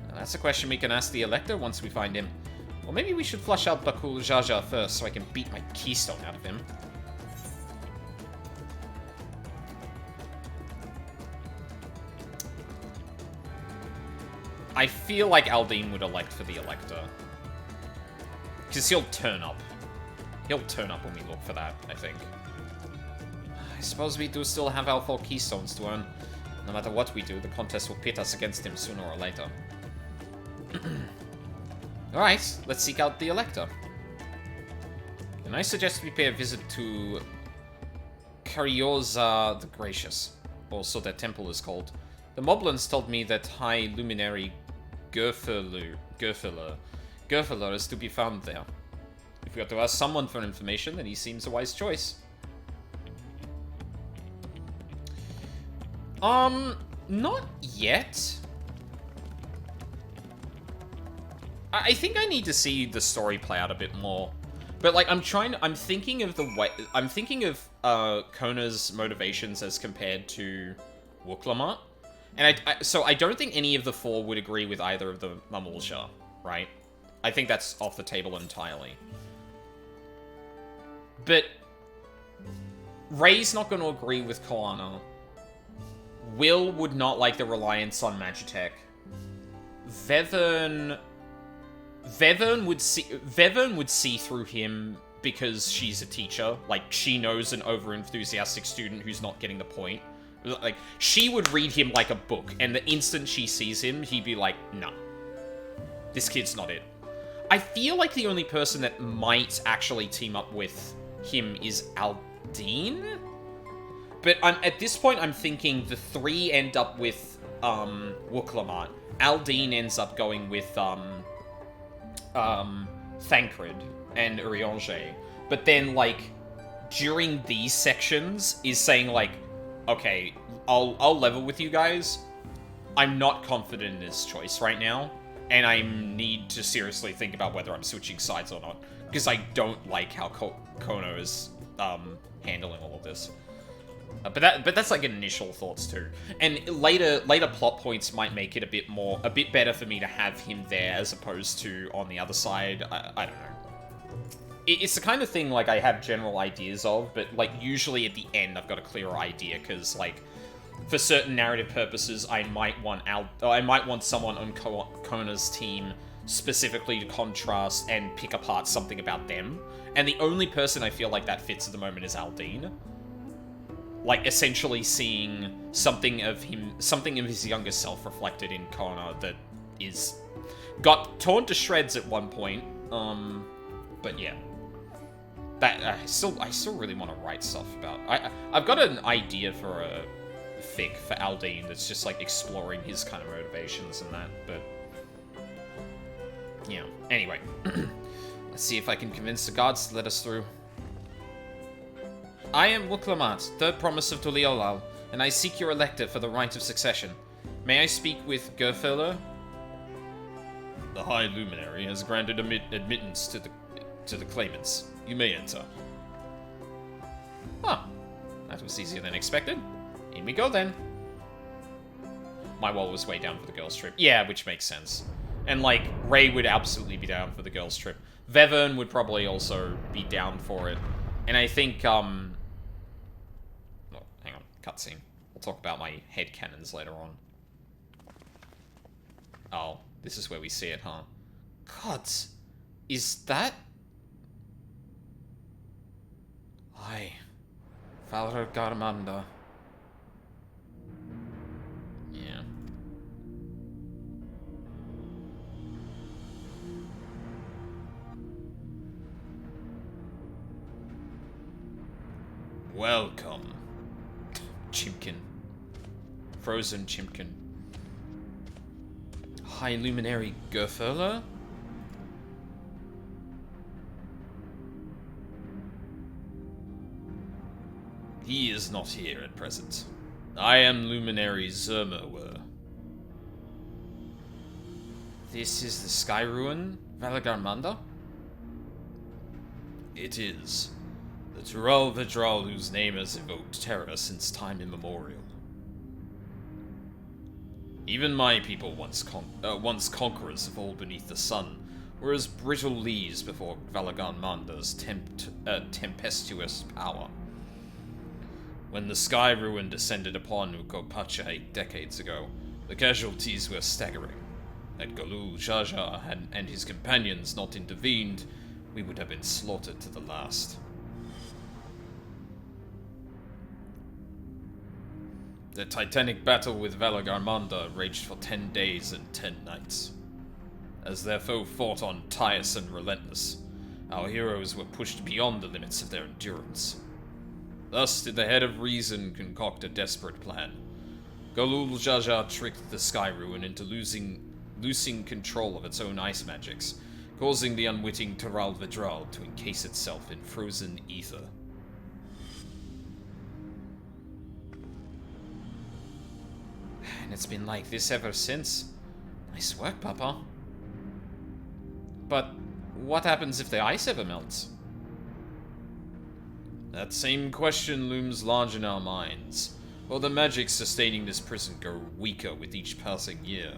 Now, that's a question we can ask the Elector once we find him. Or maybe we should flush out Bakul Jaja first so I can beat my keystone out of him. I feel like Aldine would elect for the Elector. Because he'll turn up. He'll turn up when we look for that, I think. I suppose we do still have our 4 keystones to earn. No matter what we do, the contest will pit us against him sooner or later. Alright, let's seek out the Elector. And I suggest we pay a visit to Karioza the Gracious, or so their temple is called. The Moblins told me that High Luminary Gerfeler is to be found there. If we are to ask someone for information, then he seems a wise choice. Not yet. I think I need to see the story play out a bit more. But, like, I'm thinking of Kona's motivations as compared to Wooklamat. And so I don't think any of the 4 would agree with either of the Mamulsha, right? I think that's off the table entirely. But Ray's not going to agree with Koana. Will would not like the reliance on Magitech. Vevern would see through him because she's a teacher. Like, she knows an over-enthusiastic student who's not getting the point. Like, she would read him like a book, and the instant she sees him, he'd be like, nah. This kid's not it. I feel like the only person that might actually team up with him is Aldine? But at this point, I'm thinking the three end up with Wooklamat. Aldine ends up going with Thancred and Urianger. But then, like, during these sections, is saying, like, okay, I'll level with you guys. I'm not confident in this choice right now, and I need to seriously think about whether I'm switching sides or not, because I don't like how Kono is handling all of this. But that's like initial thoughts too, and later plot points might make it a bit better for me to have him there as opposed to on the other side. I don't know. It's the kind of thing like I have general ideas of, but like usually at the end I've got a clearer idea because like for certain narrative purposes I might want someone on Kona's team specifically to contrast and pick apart something about them, and the only person I feel like that fits at the moment is Aldine. Like, essentially seeing something of his younger self reflected in Kona that got torn to shreds at one point. But yeah. That, I still really want to write stuff about. I've got an idea for a fic for Aldine that's just, like, exploring his kind of motivations and that, but... Yeah. Anyway. Let's see if I can convince the gods to let us through. I am Wooklamat, third promise of Tuliolal, and I seek your elector for the right of succession. May I speak with Gerfeller? The High Luminary has granted admittance to the claimants. You may enter. Ah, that was easier than expected. In we go then. My wall was way down for the girls' trip. Yeah, which makes sense. And, like, Ray would absolutely be down for the girls' trip. Vevern would probably also be down for it. And I think, cutscene. We'll talk about my headcanons later on. Oh, this is where we see it, huh? God, is that... Aye. Valor Garmanda. Yeah. Welcome. Chimkin. Frozen Chimkin. High Luminary Gerfeller? He is not here at present. I am Luminary Zermerwer. This is the Sky Ruin, Valagarmanda? It is. The Tural Vidral whose name has evoked terror since time immemorial. Even my people, once conquerors of all beneath the sun, were as brittle leaves before Valagarmanda's tempestuous power. When the Sky Ruin descended upon Ukopacha 8 decades ago, the casualties were staggering. Had Galul Jaja and his companions not intervened, we would have been slaughtered to the last. The titanic battle with Valagarmanda raged for 10 days and 10 nights. As their foe fought on tiresome and relentless, our heroes were pushed beyond the limits of their endurance. Thus did the head of reason concoct a desperate plan. Galul Jaja tricked the Sky Ruin into losing control of its own ice magics, causing the unwitting Taral Vidral to encase itself in frozen ether. And it's been like this ever since. Nice work, Papa. But what happens if the ice ever melts? That same question looms large in our minds, while the magic sustaining this prison grow weaker with each passing year.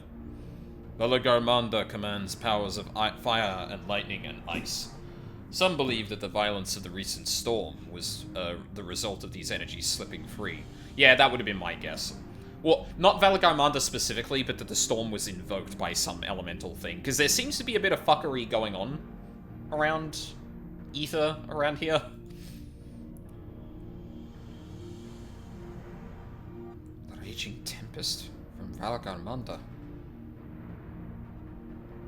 Valagarmanda commands powers of fire and lightning and ice. Some believe that the violence of the recent storm was the result of these energies slipping free. Yeah, that would have been my guess. Well, not Valagarmanda specifically, but that the storm was invoked by some elemental thing. Because there seems to be a bit of fuckery going on around Ether around here. The Raging Tempest from Valagarmanda.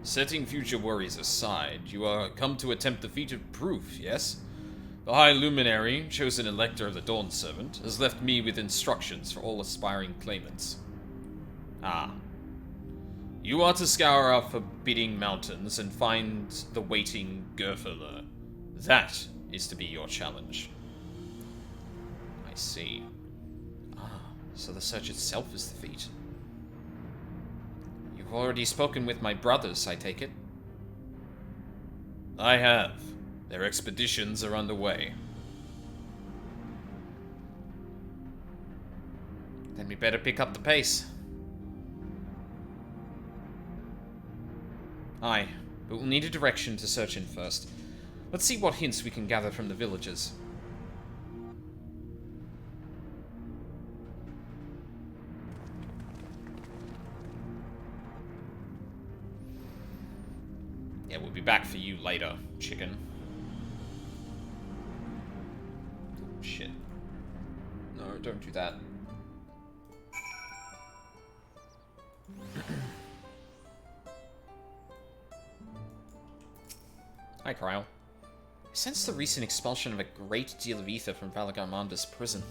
Setting future worries aside, you are come to attempt the feat of proof, yes? The High Luminary, chosen elector of the Dawn Servant, has left me with instructions for all aspiring claimants. Ah. You are to scour our forbidding mountains and find the waiting Gerfurler. That is to be your challenge. I see. Ah, so the search itself is the feat. You've already spoken with my brothers, I take it? I have. Their expeditions are underway. Then we better pick up the pace. Aye, but we'll need a direction to search in first. Let's see what hints we can gather from the villagers. Yeah, we'll be back for you later, chicken. Shit. No, don't do that. Hi, Cryle. I sense the recent expulsion of a great deal of ether from Valagarmanda's prison.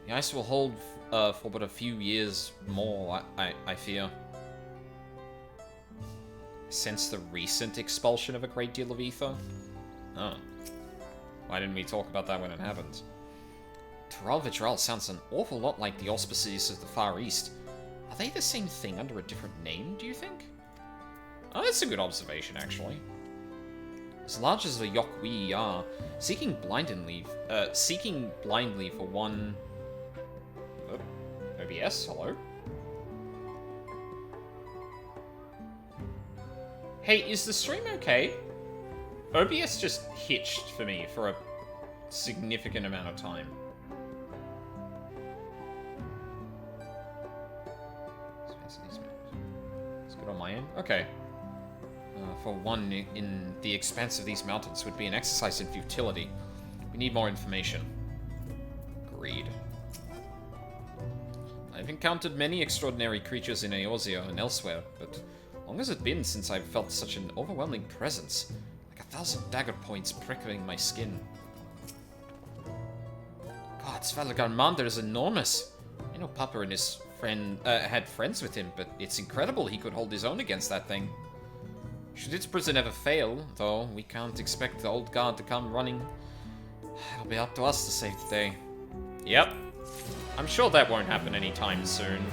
The ice will hold for but a few years more, I fear. Sense the recent expulsion of a great deal of ether? Oh. Why didn't we talk about that when it happened? Tural Vitral sounds an awful lot like the auspices of the Far East. Are they the same thing under a different name, do you think? Oh, that's a good observation, actually. As large as the Yokwi are, seeking blindly for one... Oh, OBS, hello? Hey, is the stream okay? OBS just hitched for me for a significant amount of time. It's good on my end? Okay. For one, in the expanse of these mountains would be an exercise in futility. We need more information. Agreed. I've encountered many extraordinary creatures in Eorzea and elsewhere, but long has it been since I've felt such an overwhelming presence, like 1,000 dagger points prickling my skin. God, Svalagarmander is enormous. I know Papa and his friend had friends with him, but it's incredible he could hold his own against that thing. Should its prison ever fail, though, we can't expect the old guard to come running. It'll be up to us to save the day. Yep. I'm sure that won't happen anytime soon.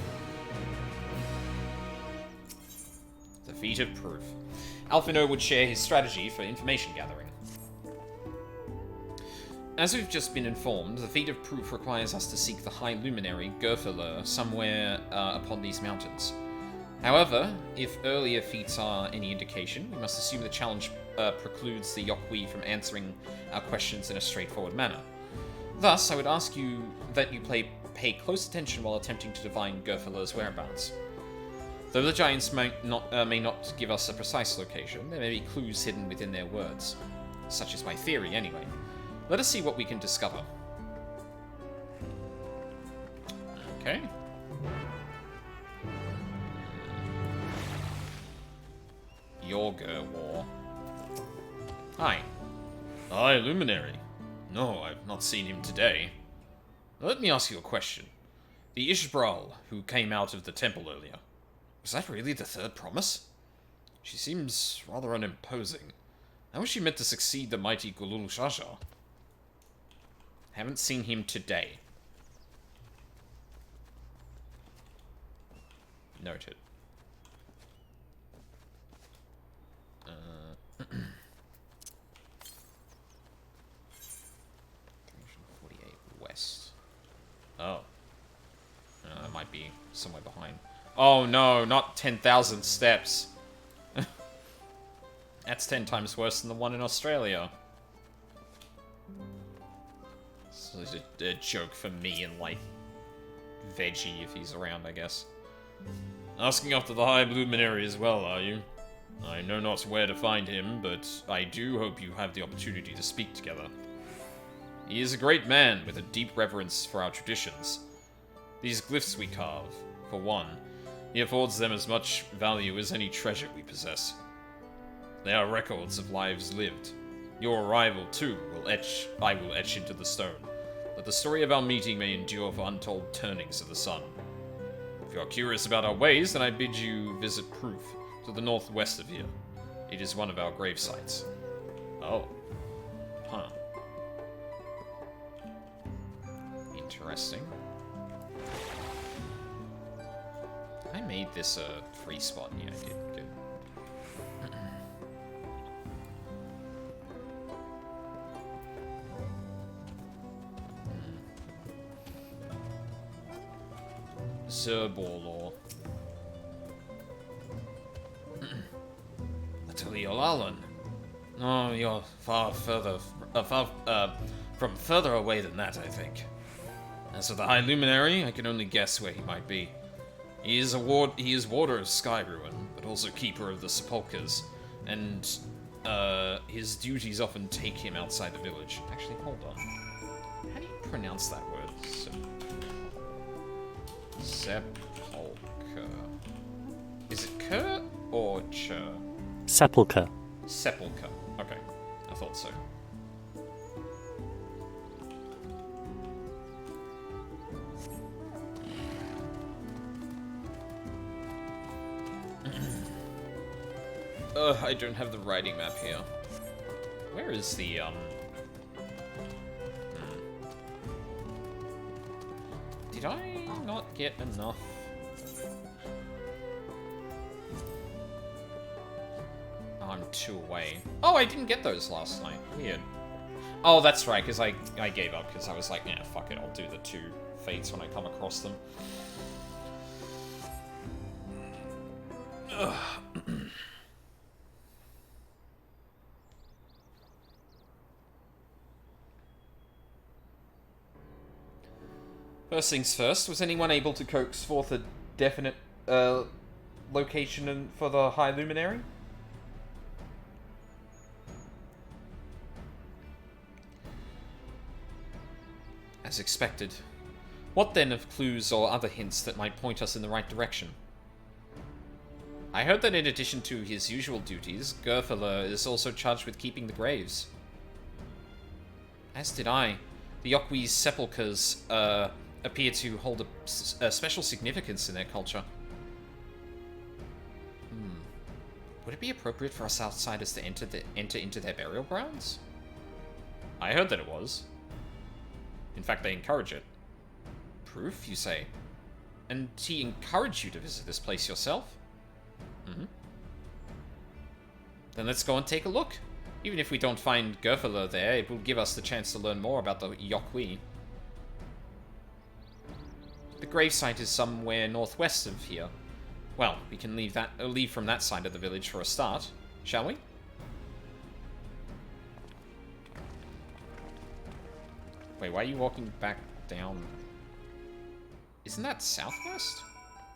The feat of proof. Alphino would share his strategy for information gathering. As we've just been informed, the feat of proof requires us to seek the High Luminary, Gerfurler, somewhere upon these mountains. However, if earlier feats are any indication, we must assume the challenge precludes the Yokwi from answering our questions in a straightforward manner. Thus, I would ask you that you pay close attention while attempting to divine Gerfurler's whereabouts. Though the giants may not give us a precise location, there may be clues hidden within their words. Such is my theory, anyway. Let us see what we can discover. Okay. Yorger War. Hi. Hi, Luminary. No, I've not seen him today. Let me ask you a question. The Ishbral, who came out of the temple earlier, was that really the third promise? She seems rather unimposing. How was she meant to succeed the mighty Gulul Shaja? Haven't seen him today. Noted. 348 west. Oh. That might be somewhere behind. Oh no, not 10,000 steps. That's 10 times worse than the one in Australia. This is a joke for me in like Veggie if he's around, I guess. Asking after the High Luminary as well, are you? I know not where to find him, but I do hope you have the opportunity to speak together. He is a great man with a deep reverence for our traditions. These glyphs we carve, for one, he affords them as much value as any treasure we possess. They are records of lives lived. Your arrival, too, I will etch into the stone, that the story of our meeting may endure for untold turnings of the sun. If you are curious about our ways, then I bid you visit Proof, to the northwest of here. It is one of our grave sites. Oh. Huh. Interesting. I made this a free spot. Yeah, I did. Good. Zerbolo. Ateliolalan. Oh, you're far further, from further away than that, I think. As for the High Luminary, I can only guess where he might be. He is warder of Skyruin, but also keeper of the sepulchres, and his duties often take him outside the village. Actually, hold on. How do you pronounce that word? Sepulchre. Is it cur or chur? Sepulchre. Sepulchre. Okay, I thought so. I don't have the writing map here. Where is the, Did I not get enough? Oh, I'm 2 away. Oh, I didn't get those last night. Weird. Oh, that's right, because I gave up, because I was like, yeah, fuck it, I'll do the 2 fates when I come across them. Ugh. First things first, was anyone able to coax forth a definite location for the High Luminary? As expected. What then of clues or other hints that might point us in the right direction? I heard that in addition to his usual duties, Gerfala is also charged with keeping the graves. As did I. The Yokwi's sepulchres, appear to hold a special significance in their culture. Would it be appropriate for us outsiders to enter into their burial grounds? I heard that it was. In fact, they encourage it. Proof, you say? And he encouraged you to visit this place yourself? Then let's go and take a look. Even if we don't find Gerfala there, it will give us the chance to learn more about the Yokwi. The gravesite is somewhere northwest of here. Well, we can leave from that side of the village for a start, shall we? Wait, why are you walking back down? Isn't that southwest?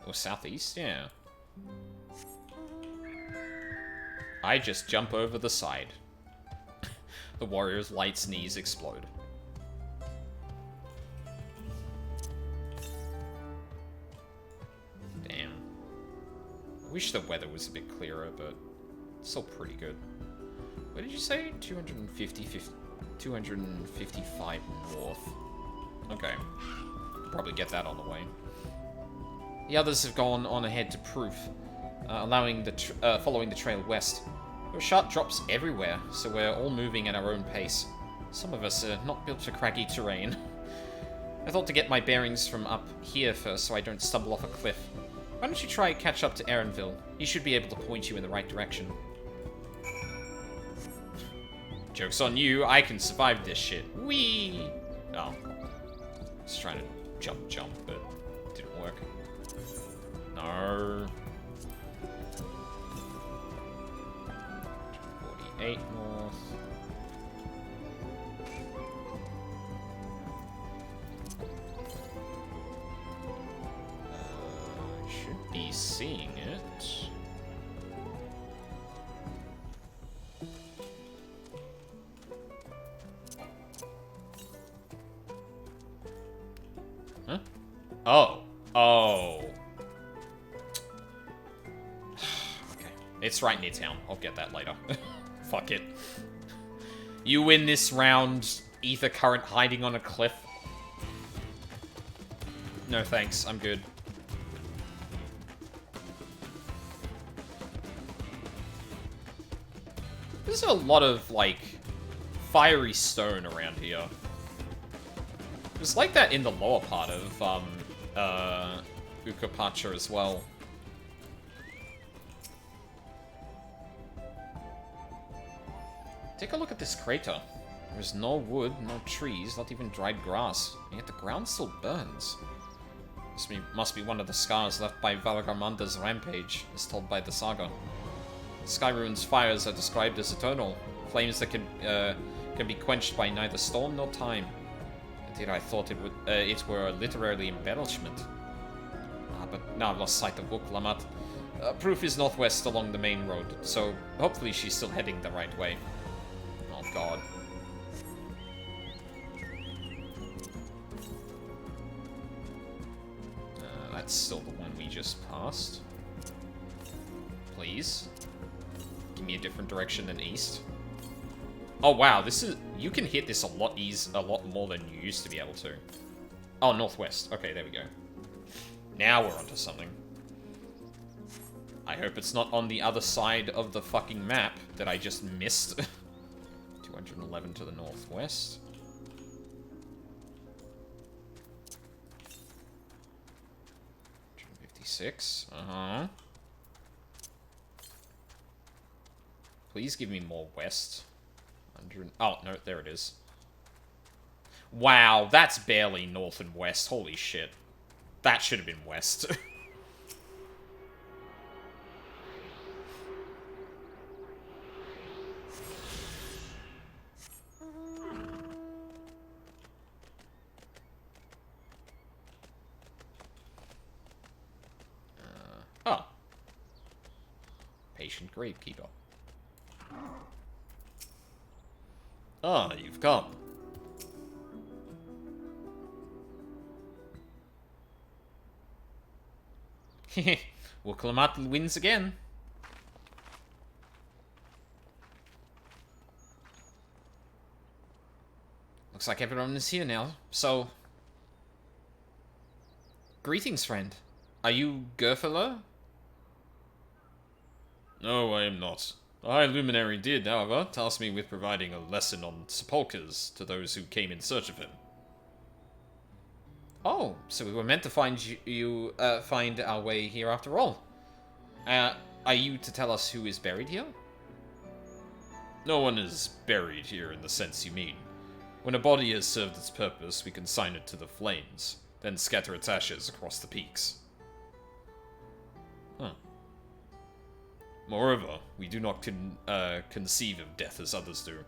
Or southeast? Yeah. I just jump over the side. The warrior's light sneeze explode. Damn. I wish the weather was a bit clearer, but it's still pretty good. What did you say? 255 north. Okay. Probably get that on the way. The others have gone on ahead to Proof, following the trail west. There are sharp drops everywhere, so we're all moving at our own pace. Some of us are not built for craggy terrain. I thought to get my bearings from up here first so I don't stumble off a cliff. Why don't you try catch up to Erenville? He should be able to point you in the right direction. Joke's on you, I can survive this shit. Whee! Oh. I was trying to jump, but it didn't work. No. 48 north. Huh? Oh. Oh. Okay. It's right near town. I'll get that later. Fuck it. You win this round, ether current hiding on a cliff. No thanks, I'm good. There's a lot of, like, fiery stone around here. It's like that in the lower part of, Ukapacha as well. Take a look at this crater. There's no wood, no trees, not even dried grass. And yet the ground still burns. This must be one of the scars left by Valgarmanda's rampage, as told by the saga. Skyrune's fires are described as eternal, flames that can be quenched by neither storm nor time. Indeed, I thought it were a literary embellishment. But now I've lost sight of Wuklamat. Proof is northwest along the main road, so hopefully she's still heading the right way. Oh god. That's still the one we just passed. Please. Give me a different direction than east. Oh wow, this is... You can hit this a lot more than you used to be able to. Oh, northwest. Okay, there we go. Now we're onto something. I hope it's not on the other side of the fucking map that I just missed. 211 to the northwest. Uh-huh. Please give me more west. 100... Oh, no, there it is. Wow, that's barely north and west. Holy shit. That should have been west. Oh. Patient Gravekeeper. Ah, you've come. Hehe. Well, Klamat wins again. Looks like everyone is here now, so... Greetings, friend. Are you Gerfala? No, I am not. The High Luminary did, however, task me with providing a lesson on sepulchres to those who came in search of him. Oh, so we were meant to find find our way here after all. Are you to tell us who is buried here? No one is buried here in the sense you mean. When a body has served its purpose, we consign it to the flames, then scatter its ashes across the peaks. Huh. Moreover, we do not conceive of death as others do.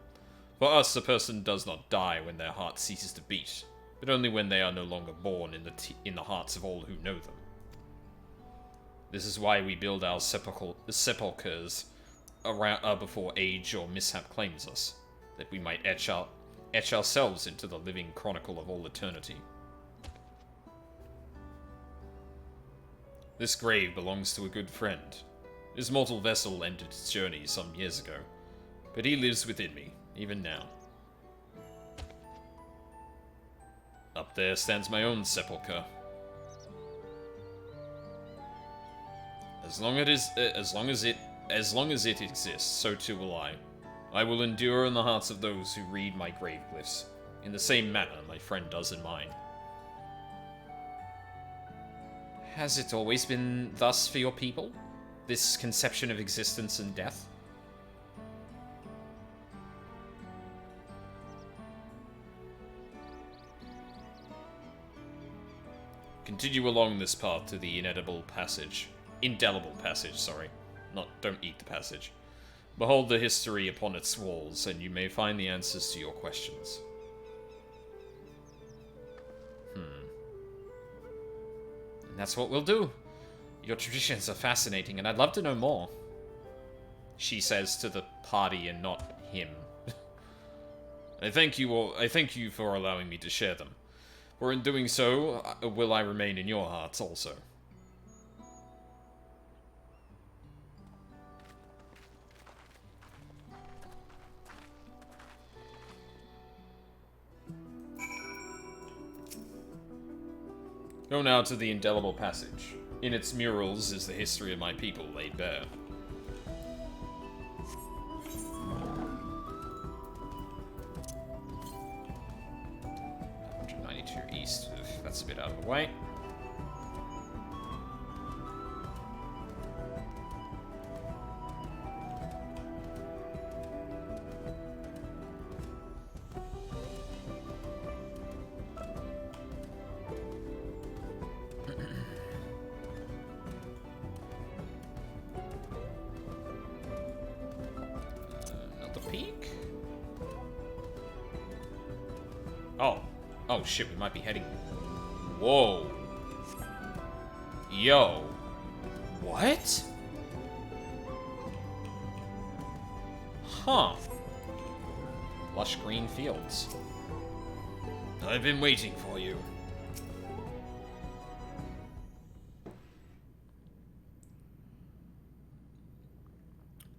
For us, a person does not die when their heart ceases to beat, but only when they are no longer born in the hearts of all who know them. This is why we build our sepulchres around, before age or mishap claims us, that we might etch ourselves into the living chronicle of all eternity. This grave belongs to a good friend. His mortal vessel ended its journey some years ago, but he lives within me, even now. Up there stands my own sepulchre. As long as it exists, so too will I. I will endure in the hearts of those who read my grave glyphs, in the same manner my friend does in mine. Has it always been thus for your people? This conception of existence and death? Continue along this path to the indelible passage, sorry. Don't eat the passage. Behold the history upon its walls, and you may find the answers to your questions. And that's what we'll do. Your traditions are fascinating, and I'd love to know more. She says to the party and not him. I thank you for allowing me to share them. For in doing so, will I remain in your hearts also. Go now to the indelible passage. In its murals is the history of my people laid bare. 192 east. Ugh, that's a bit out of the way. Oh shit, we might be heading... Whoa. Yo. What? Huh. Lush green fields. I've been waiting for you.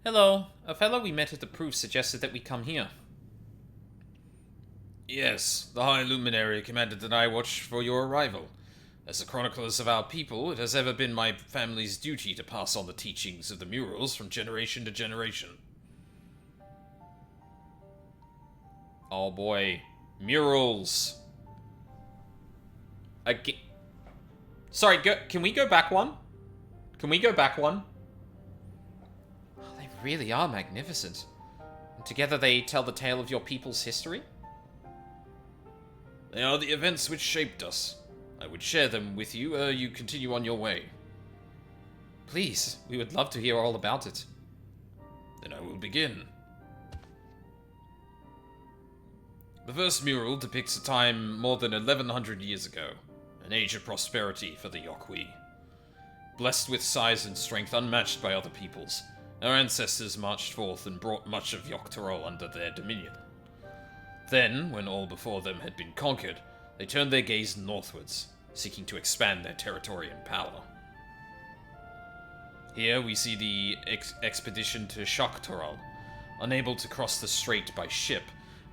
Hello. A fellow we met at the proof suggested that we come here. Yes, the High Luminary commanded that I watch for your arrival. As the chroniclers of our people, it has ever been my family's duty to pass on the teachings of the murals from generation to generation. Oh boy. Murals. Again. Sorry, can we go back one? Can we go back one? Oh, they really are magnificent. And together they tell the tale of your people's history? They are the events which shaped us. I would share them with you ere you continue on your way. Please, we would love to hear all about it. Then I will begin. The first mural depicts a time more than 1100 years ago, an age of prosperity for the Yokwi. Blessed with size and strength unmatched by other peoples, our ancestors marched forth and brought much of Yoktorol under their dominion. Then, when all before them had been conquered, they turned their gaze northwards, seeking to expand their territory and power. Here we see the expedition to Shoktorol. Unable to cross the strait by ship,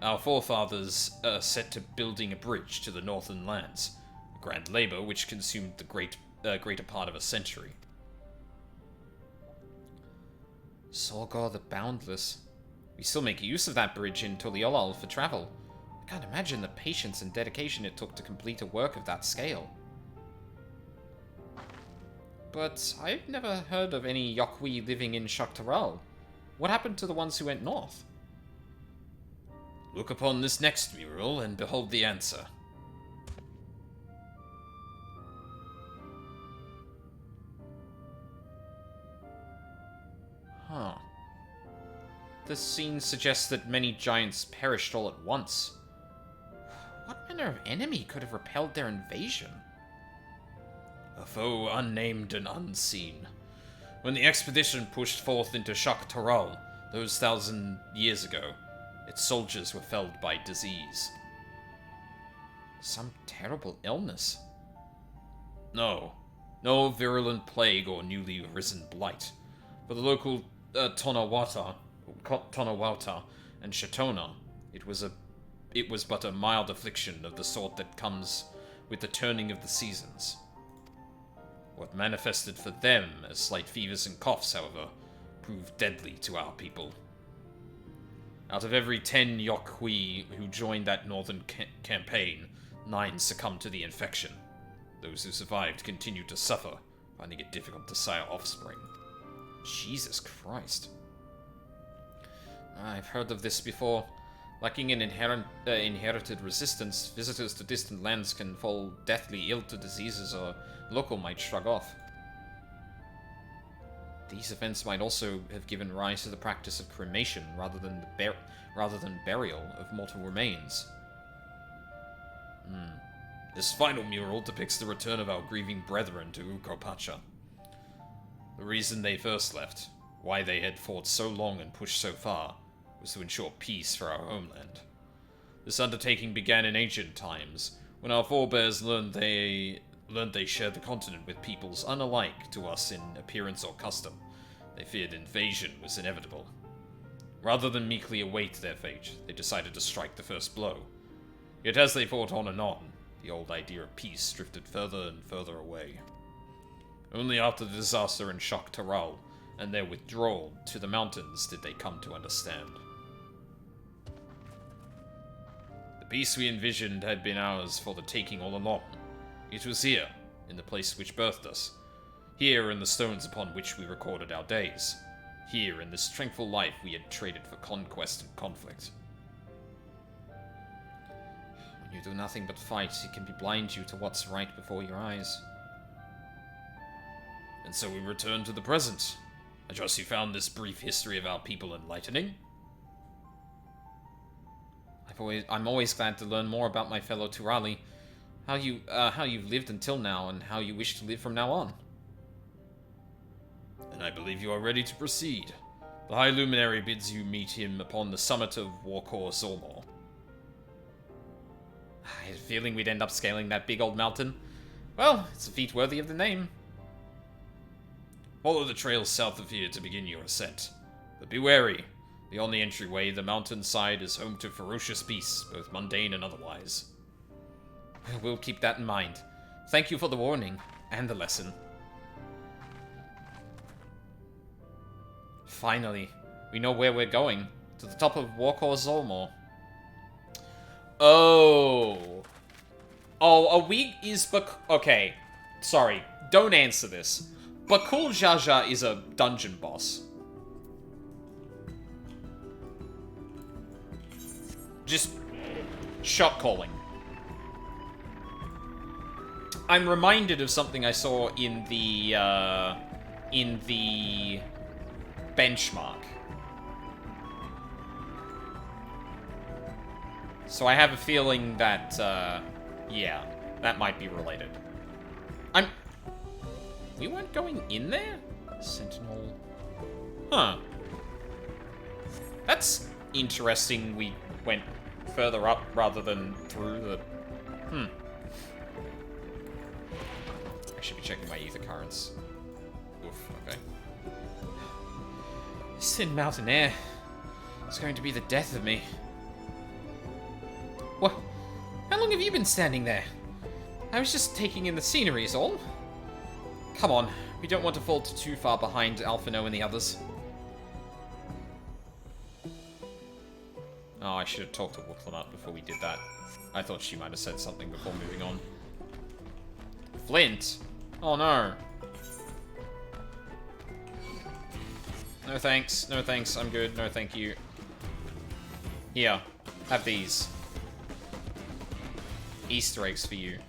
our forefathers set to building a bridge to the northern lands, a grand labor which consumed the greater part of a century. Sorgor the Boundless. We still make use of that bridge in Tuliolal for travel. I can't imagine the patience and dedication it took to complete a work of that scale. But I've never heard of any Yokwi living in Shoktorol. What happened to the ones who went north? Look upon this next mural and behold the answer. Huh. This scene suggests that many giants perished all at once. What manner of enemy could have repelled their invasion? A foe unnamed and unseen. When the expedition pushed forth into Shoktorol, those 1,000 years ago, its soldiers were felled by disease. Some terrible illness. No virulent plague or newly arisen blight. For the local Tonawata and Shatona, it was but a mild affliction of the sort that comes with the turning of the seasons. What manifested for them as slight fevers and coughs, however, proved deadly to our people. Out of every 10 Yokwi who joined that northern campaign, 9 succumbed to the infection. Those who survived continued to suffer, finding it difficult to sire offspring. Jesus Christ. I've heard of this before. Lacking an inherited resistance, visitors to distant lands can fall deathly ill to diseases or local might shrug off. These events might also have given rise to the practice of cremation rather than burial of mortal remains. This final mural depicts the return of our grieving brethren to Ukropacha. The reason they first left, why they had fought so long and pushed so far, was to ensure peace for our homeland. This undertaking began in ancient times, when our forebears learned they shared the continent with peoples unalike to us in appearance or custom. They feared invasion was inevitable. Rather than meekly await their fate, they decided to strike the first blow. Yet as they fought on and on, the old idea of peace drifted further and further away. Only after the disaster in Shock Taral and their withdrawal to the mountains did they come to understand. The peace we envisioned had been ours for the taking all along. It was here, in the place which birthed us. Here in the stones upon which we recorded our days. Here in this tranquil life we had traded for conquest and conflict. When you do nothing but fight, it can blind you to what's right before your eyes. And so we return to the present. I trust you found this brief history of our people enlightening? I'm always glad to learn more about my fellow Turali. How you've lived until now, and how you wish to live from now on. And I believe you are ready to proceed. The High Luminary bids you meet him upon the summit of Warkor Zormor. I had a feeling we'd end up scaling that big old mountain. Well, it's a feat worthy of the name. Follow the trail south of here to begin your ascent. But be wary. Beyond the entryway, the mountainside is home to ferocious beasts, both mundane and otherwise. We'll keep that in mind. Thank you for the warning, and the lesson. Finally, we know where we're going. To the top of Warkor Zormor. Oh. Oh, okay. Sorry, don't answer this. Bakul Jaja is a dungeon boss. Just shot calling. I'm reminded of something I saw in the benchmark. So I have a feeling that, yeah, that might be related. We weren't going in there? Sentinel. Huh. That's interesting we went further up rather than through the... I should be checking my ether currents. Oof, okay. This thin mountain air is going to be the death of me. What? How long have you been standing there? I was just taking in the scenery is all. Come on, we don't want to fall too far behind Alphino and the others. Oh, I should have talked to Wooklamat before we did that. I thought she might have said something before moving on. Flint? Oh no. No thanks, no thanks, I'm good, no thank you. Here, have these. Easter eggs for you.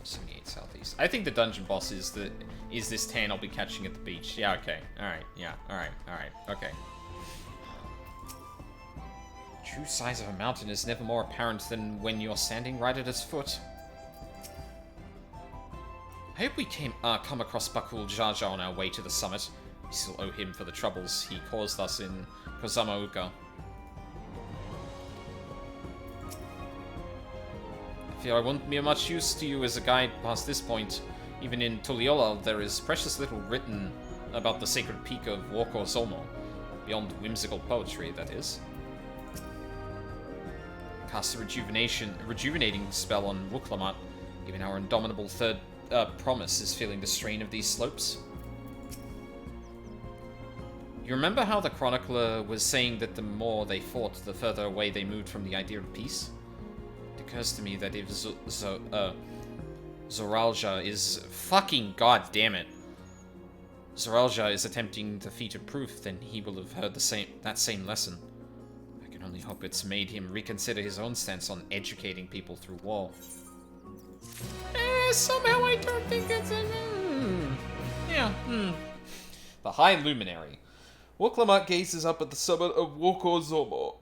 78 southeast. I think the dungeon boss is this tan I'll be catching at the beach. Yeah, okay. Alright, yeah, alright, okay. The true size of a mountain is never more apparent than when you're standing right at its foot. I hope we come across Bakul Jaja on our way to the summit. We still owe him for the troubles he caused us in Kozamauka. I fear I won't be of much use to you as a guide past this point. Even in Tuliola, there is precious little written about the sacred peak of Warkor Zormor. Beyond whimsical poetry, that is. Cast a rejuvenating spell on Wooklamat, given our indomitable third promise is feeling the strain of these slopes. You remember how the chronicler was saying that the more they fought, the further away they moved from the idea of peace? It occurs to me that if Zoralja is... Fucking goddammit. Zoralja is attempting the feat of proof, then he will have heard that same lesson. I can only hope it's made him reconsider his own stance on educating people through war. Somehow I don't think it's a... The High Luminary. Wooklamat gazes up at the summit of Warkor Zormor.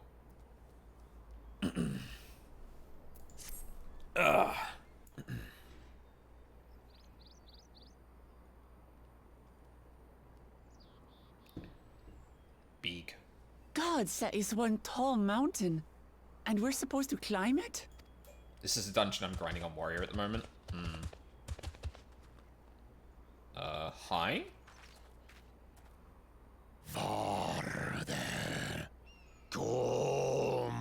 gods, that is one tall mountain. And we're supposed to climb it? This is a dungeon I'm grinding on warrior at the moment. Hi? Farther. Tomar.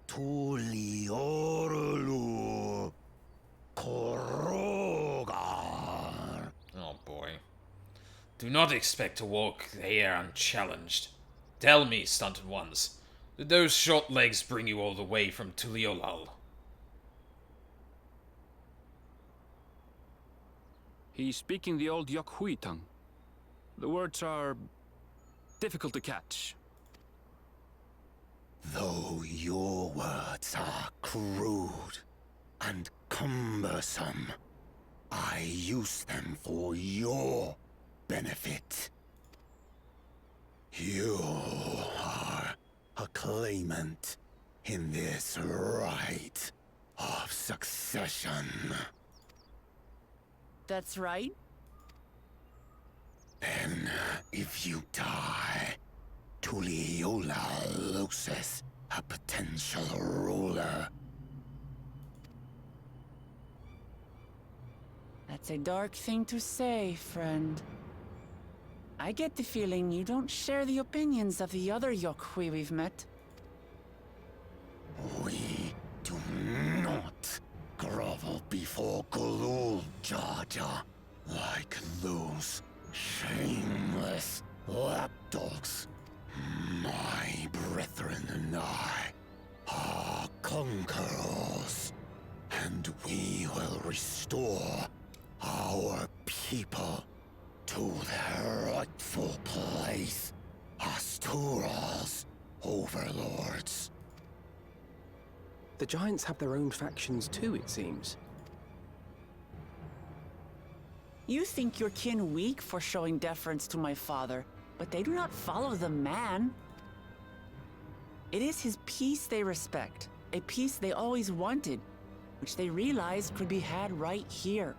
Tuliorlu. Korogar. Oh boy. Do not expect to walk here unchallenged. Tell me, stunted ones, did those short legs bring you all the way from Tuliolal? He's speaking the old Yokhui tongue. The words are difficult to catch. Though your words are crude and cumbersome, I use them for your benefit. You are a claimant in this right of succession. That's right. Then, if you die, Tuliola loses a potential ruler. That's a dark thing to say, friend. I get the feeling you don't share the opinions of the other Yokhui we've met. We do not grovel before Gulul, Jar Jar, like those shameless lapdogs. My brethren and I are conquerors, and we will restore our people to their rightful place as Tural's overlords. The Giants have their own factions too, it seems. You think your kin weak for showing deference to my father, but they do not follow the man. It is his peace they respect, a peace they always wanted, which they realized could be had right here.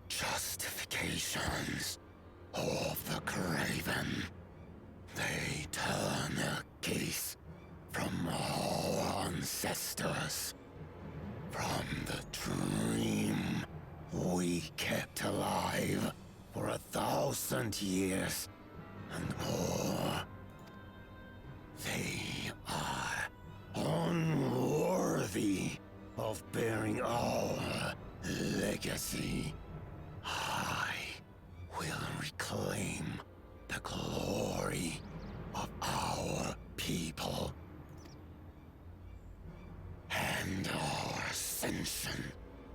Justifications of the craven. They turn their gaze from our ancestors, from the dream we kept alive for 1,000 years and more. They are unworthy of bearing our legacy. I will reclaim the glory of our people. And our ascension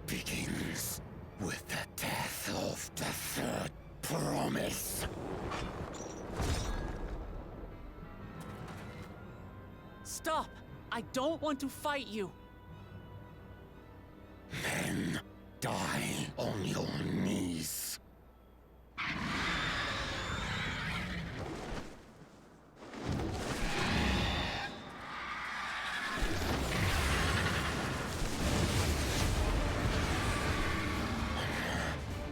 begins with the death of the third promise. Stop! I don't want to fight you! Then die on your knees.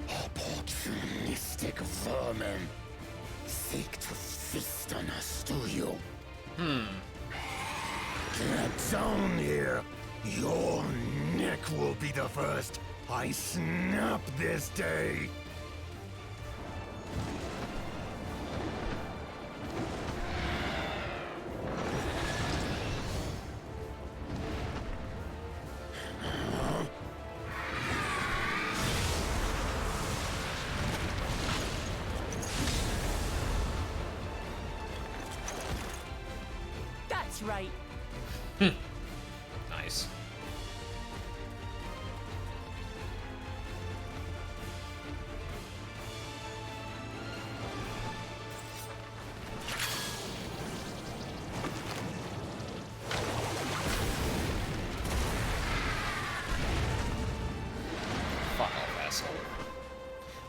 Opportunistic vermin seek to feast on us, do you? Get down here! Your neck will be the first I snap this day! That's right. Nice. Fuck off, asshole.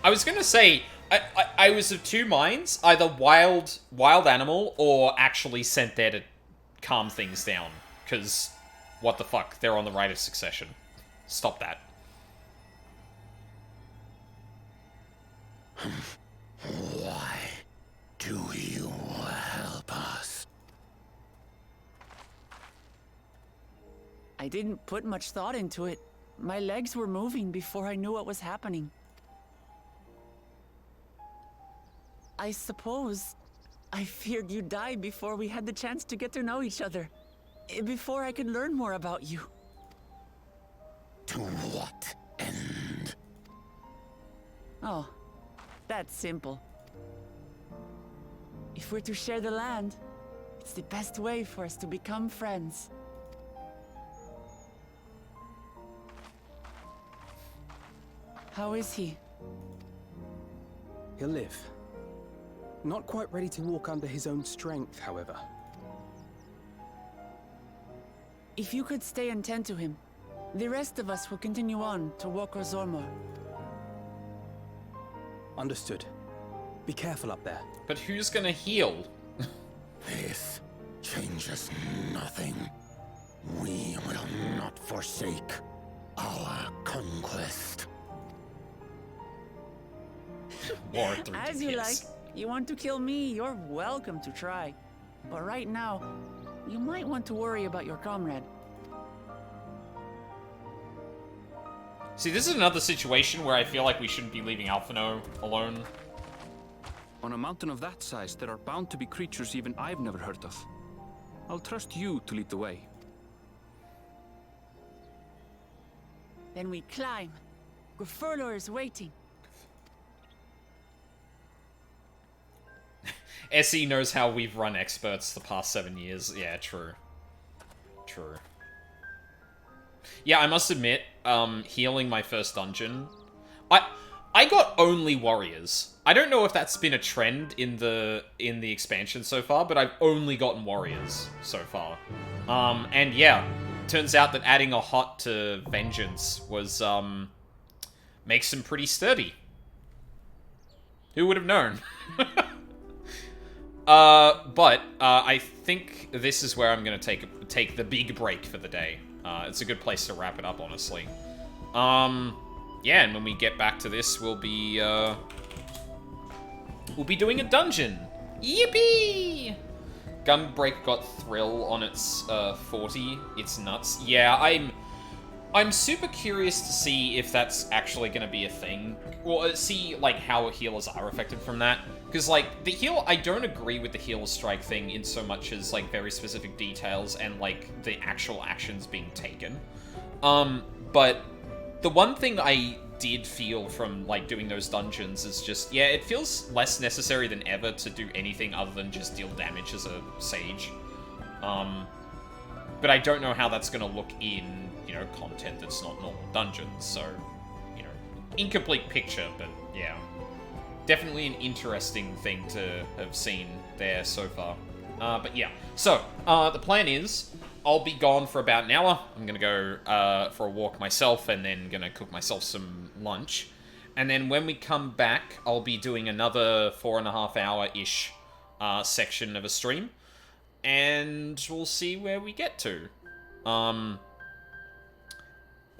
I was gonna say, I was of two minds, either wild animal or actually sent there to calm things down. Because, what the fuck, they're on the right of succession. Stop that. Why do you help us? I didn't put much thought into it. My legs were moving before I knew what was happening. I suppose I feared you'd die before we had the chance to get to know each other. Before I could learn more about you. To what end? Oh, that's simple. If we're to share the land, it's the best way for us to become friends. How is he? He'll live. Not quite ready to walk under his own strength, however. If you could stay and tend to him, the rest of us will continue on to Woko Zormor. Understood. Be careful up there. But who's gonna heal? This changes nothing. We will not forsake our conquest. War through As the you kiss. like. You want to kill me, you're welcome to try. But right now, you might want to worry about your comrade. See, this is another situation where I feel like we shouldn't be leaving Alphino alone. On a mountain of that size, there are bound to be creatures even I've never heard of. I'll trust you to lead the way. Then we climb. Grifurlor is waiting. SE knows how we've run experts the past 7 years. Yeah, true. True. Yeah, I must admit, healing my first dungeon, I got only warriors. I don't know if that's been a trend in the expansion so far, but I've only gotten warriors so far. And yeah, turns out that adding a hot to Vengeance was makes him pretty sturdy. Who would have known? But I think this is where I'm gonna take the big break for the day. It's a good place to wrap it up, honestly. Yeah, and when we get back to this, we'll be doing a dungeon. Yippee! Gunbreak got Thrill on its 40. It's nuts. Yeah, I'm super curious to see if that's actually going to be a thing. Well, see, like, how healers are affected from that. Because, like, the heal... I don't agree with the healer strike thing in so much as, like, very specific details and, like, the actual actions being taken. But the one thing I did feel from, like, doing those dungeons is just, yeah, it feels less necessary than ever to do anything other than just deal damage as a sage. But I don't know how that's going to look in, you know, content that's not normal dungeons, so, you know, incomplete picture, but yeah. Definitely an interesting thing to have seen there so far. But yeah, so, the plan is, I'll be gone for about an hour. I'm gonna go for a walk myself, and then gonna cook myself some lunch. And then when we come back, I'll be doing another 4.5 hour-ish section of a stream. And we'll see where we get to.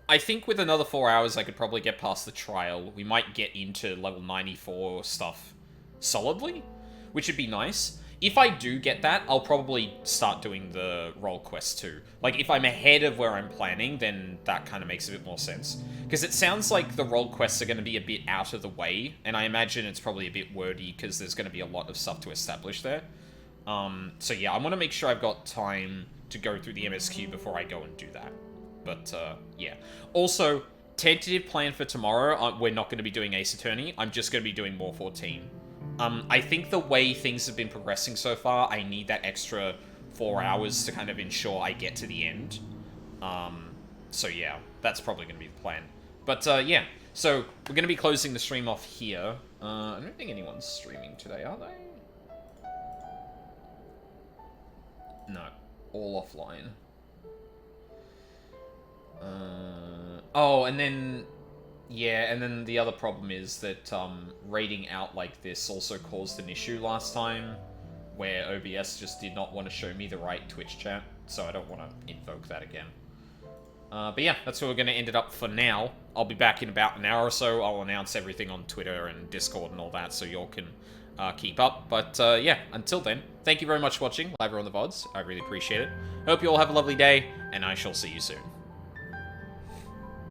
I think with another 4 hours, I could probably get past the trial. We might get into level 94 stuff solidly, which would be nice. If I do get that, I'll probably start doing the role quest too. Like, if I'm ahead of where I'm planning, then that kind of makes a bit more sense. Because it sounds like the role quests are going to be a bit out of the way, and I imagine it's probably a bit wordy because there's going to be a lot of stuff to establish there. So yeah, I want to make sure I've got time to go through the MSQ before I go and do that. But, yeah. Also, tentative plan for tomorrow, we're not going to be doing Ace Attorney. I'm just going to be doing War 14. I think the way things have been progressing so far, I need that extra 4 hours to kind of ensure I get to the end. So yeah, that's probably going to be the plan. But, yeah. So, we're going to be closing the stream off here. I don't think anyone's streaming today, are they? No. All offline. Oh, and then... Yeah, and then the other problem is that raiding out like this also caused an issue last time, where OBS just did not want to show me the right Twitch chat, so I don't want to invoke that again. But yeah, that's where we're going to end it up for now. I'll be back in about an hour or so. I'll announce everything on Twitter and Discord and all that, so y'all can keep up. But yeah, until then, thank you very much for watching live or on the VODs. I really appreciate it. Hope you all have a lovely day, and I shall see you soon.